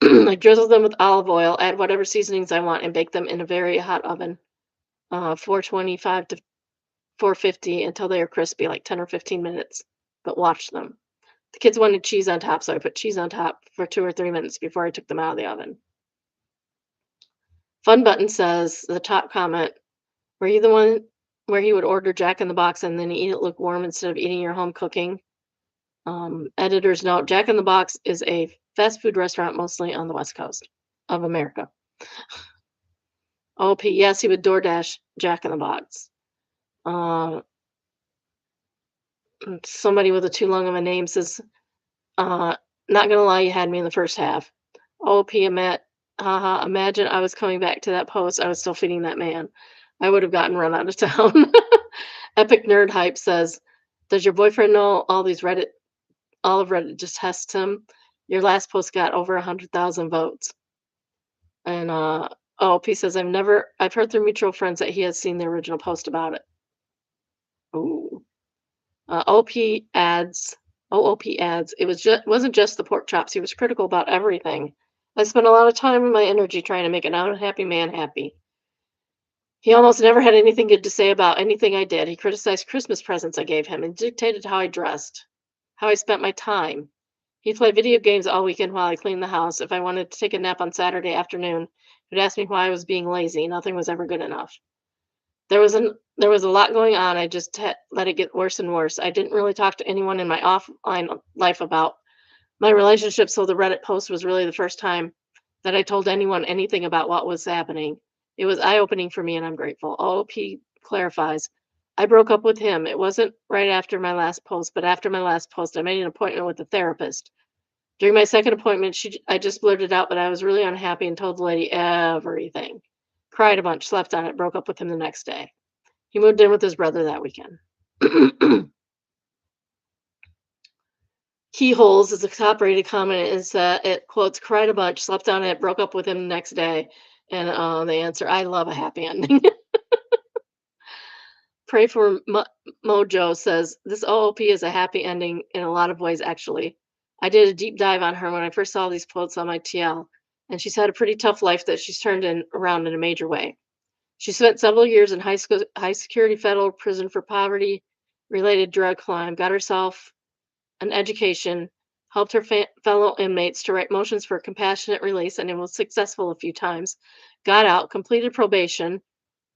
I drizzle them with olive oil, add whatever seasonings I want, and bake them in a very hot oven, 425 to 450 until they are crispy, like 10 or 15 minutes. But watch them. The kids wanted cheese on top, so I put cheese on top for 2 or 3 minutes before I took them out of the oven. Fun Button says, the top comment, were you the one where he would order Jack in the Box and then eat it lukewarm instead of eating your home cooking? Editor's note, Jack in the Box is a fast food restaurant mostly on the West Coast of America. OP, yes, he would DoorDash Jack in the Box. Somebody with a too long of a name says, not gonna lie, you had me in the first half. OP, imagine I was coming back to that post. I was still feeding that man. I would have gotten run out of town. Epic Nerd Hype says, does your boyfriend know all of Reddit just tests him? Your last post got over 100,000 votes. And OP says, I've heard through mutual friends that he has seen the original post about it. Ooh. OOP adds, wasn't just the pork chops. He was critical about everything. I spent a lot of time and my energy trying to make an unhappy man happy. He almost never had anything good to say about anything I did. He criticized Christmas presents I gave him and dictated how I dressed, how I spent my time. He'd play video games all weekend while I cleaned the house. If I wanted to take a nap on Saturday afternoon, he'd ask me why I was being lazy. Nothing was ever good enough. There was a lot going on. I just let it get worse and worse. I didn't really talk to anyone in my offline life about my relationship, so the Reddit post was really the first time that I told anyone anything about what was happening. It was eye-opening for me, and I'm grateful. OOP clarifies, I broke up with him. It wasn't right after my last post, but after my last post, I made an appointment with a therapist. During my second appointment, I just blurted out that I was really unhappy and told the lady everything. Cried a bunch, slept on it, broke up with him the next day. He moved in with his brother that weekend. Keyholes is a top-rated comment. It quotes, cried a bunch, slept on it, broke up with him the next day. And the answer, I love a happy ending. Pray for Mojo says, this OOP is a happy ending in a lot of ways, actually. I did a deep dive on her when I first saw these quotes on my TL, and she's had a pretty tough life that she's turned around in a major way. She spent several years in high security federal prison for poverty-related drug crime, got herself an education, helped her fellow inmates to write motions for compassionate release, and it was successful a few times. Got out, completed probation.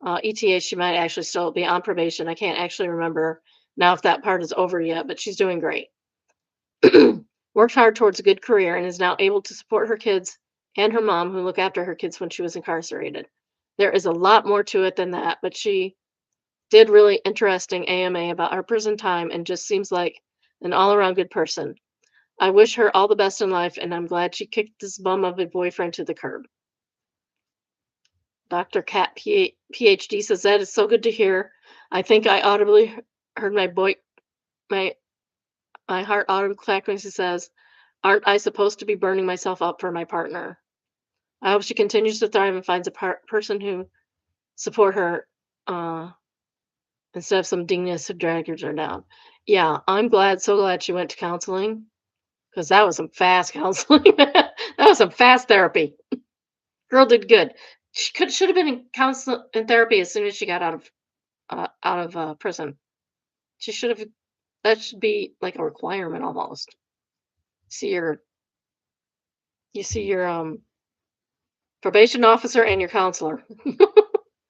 ETA, she might actually still be on probation. I can't actually remember Now if that part is over yet, but she's doing great. Worked hard towards a good career and is now able to support her kids and her mom, who look after her kids when she was incarcerated. There is a lot more to it than that, but she did really interesting AMA about her prison time and just seems like an all around good person. I wish her all the best in life, and I'm glad she kicked this bum of a boyfriend to the curb. Dr. Cat PhD says that is so good to hear. I think I audibly heard my my heart audibly clap when she says, "Aren't I supposed to be burning myself up for my partner?" I hope she continues to thrive and finds a person who support her uh, instead of some dingus who drags her down. Yeah, I'm glad, so glad she went to counseling because that was some fast counseling. That was some fast therapy. Girl did good. She should have been in counsel in therapy as soon as she got out of prison. She should have. That should be like a requirement almost. See your you see your probation officer and your counselor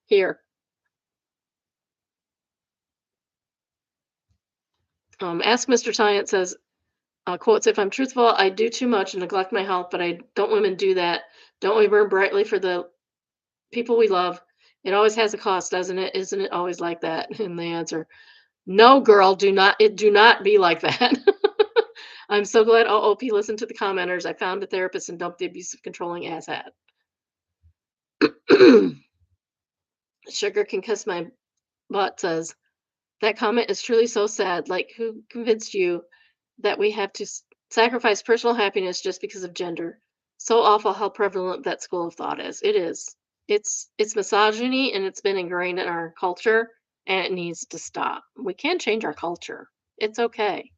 here. Ask Mr. Science says, quotes, if I'm truthful, I do too much and neglect my health, but I don't women do that. Don't we burn brightly for the people we love? It always has a cost, doesn't it? Isn't it always like that? And the answer, no, girl, do not be like that. I'm so glad OOP listened to the commenters. I found a therapist and dumped the abusive, controlling asshat. Sugar can kiss my butt says, that comment is truly so sad. Like, who convinced you that we have to sacrifice personal happiness just because of gender? So awful how prevalent that school of thought is. It is. It's misogyny and it's been ingrained in our culture and it needs to stop. We can change our culture. It's okay.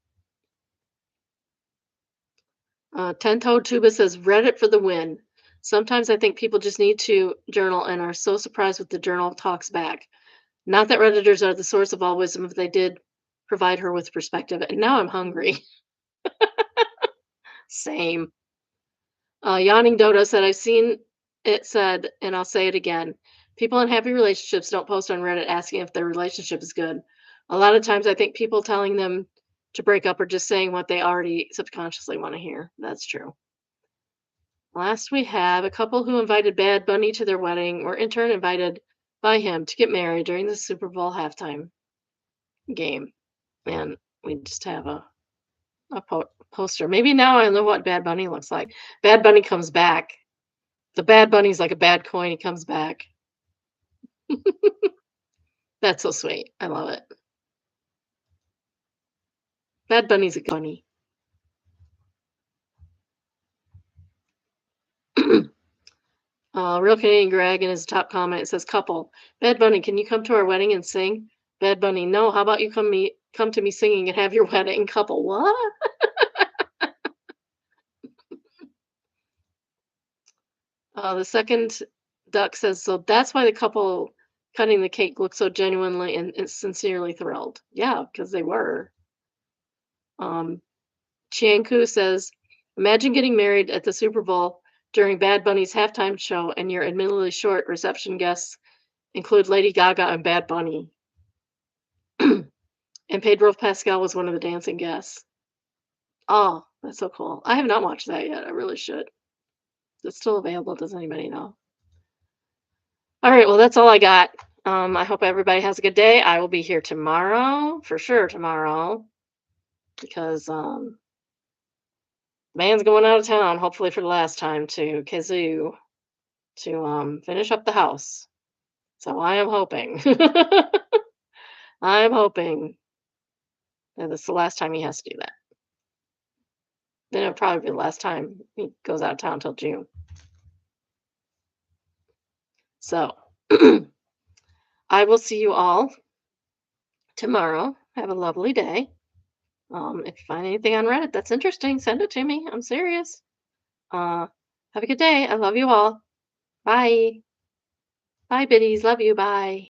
Ten-toed Tuba says Reddit for the win. Sometimes I think people just need to journal and are so surprised with the journal talks back. Not that Redditors are the source of all wisdom, if they did provide her with perspective. And now I'm hungry. Same. Yawning Dodo said, I've seen it said, and I'll say it again. People in happy relationships don't post on Reddit asking if their relationship is good. A lot of times I think people telling them to break up are just saying what they already subconsciously want to hear. That's true. Last we have a couple who invited Bad Bunny to their wedding were in turn invited by him to get married during the Super Bowl halftime game. And we just have a poster. Maybe now I know what Bad Bunny looks like. Bad Bunny comes back. The Bad Bunny's like a bad coin. He comes back. That's so sweet. I love it. Bad Bunny's a good bunny. Real Canadian Greg in his top comment says, "Couple, Bad Bunny, can you come to our wedding and sing?" Bad Bunny, no. How about you come to me singing and have your wedding? Couple, what? The second duck says, so that's why the couple cutting the cake looked so genuinely and sincerely thrilled. Yeah, because they were. Um, Chianku says, imagine getting married at the Super Bowl during Bad Bunny's halftime show, and your admittedly short reception guests include Lady Gaga and Bad Bunny. And Pedro Pascal was one of the dancing guests. Oh, that's so cool. I have not watched that yet. I really should. It's still available. Does anybody know? All right, well, that's all I got. I hope everybody has a good day. I will be here tomorrow, for sure tomorrow, because man's going out of town, hopefully for the last time to Kazoo to finish up the house. So I am hoping. I'm hoping that it's the last time he has to do that. Then it'll probably be the last time he goes out of town until June. So I will see you all tomorrow. Have a lovely day. If you find anything on Reddit that's interesting, send it to me. I'm serious. Have a good day. I love you all. Bye. Bye, biddies. Love you. Bye.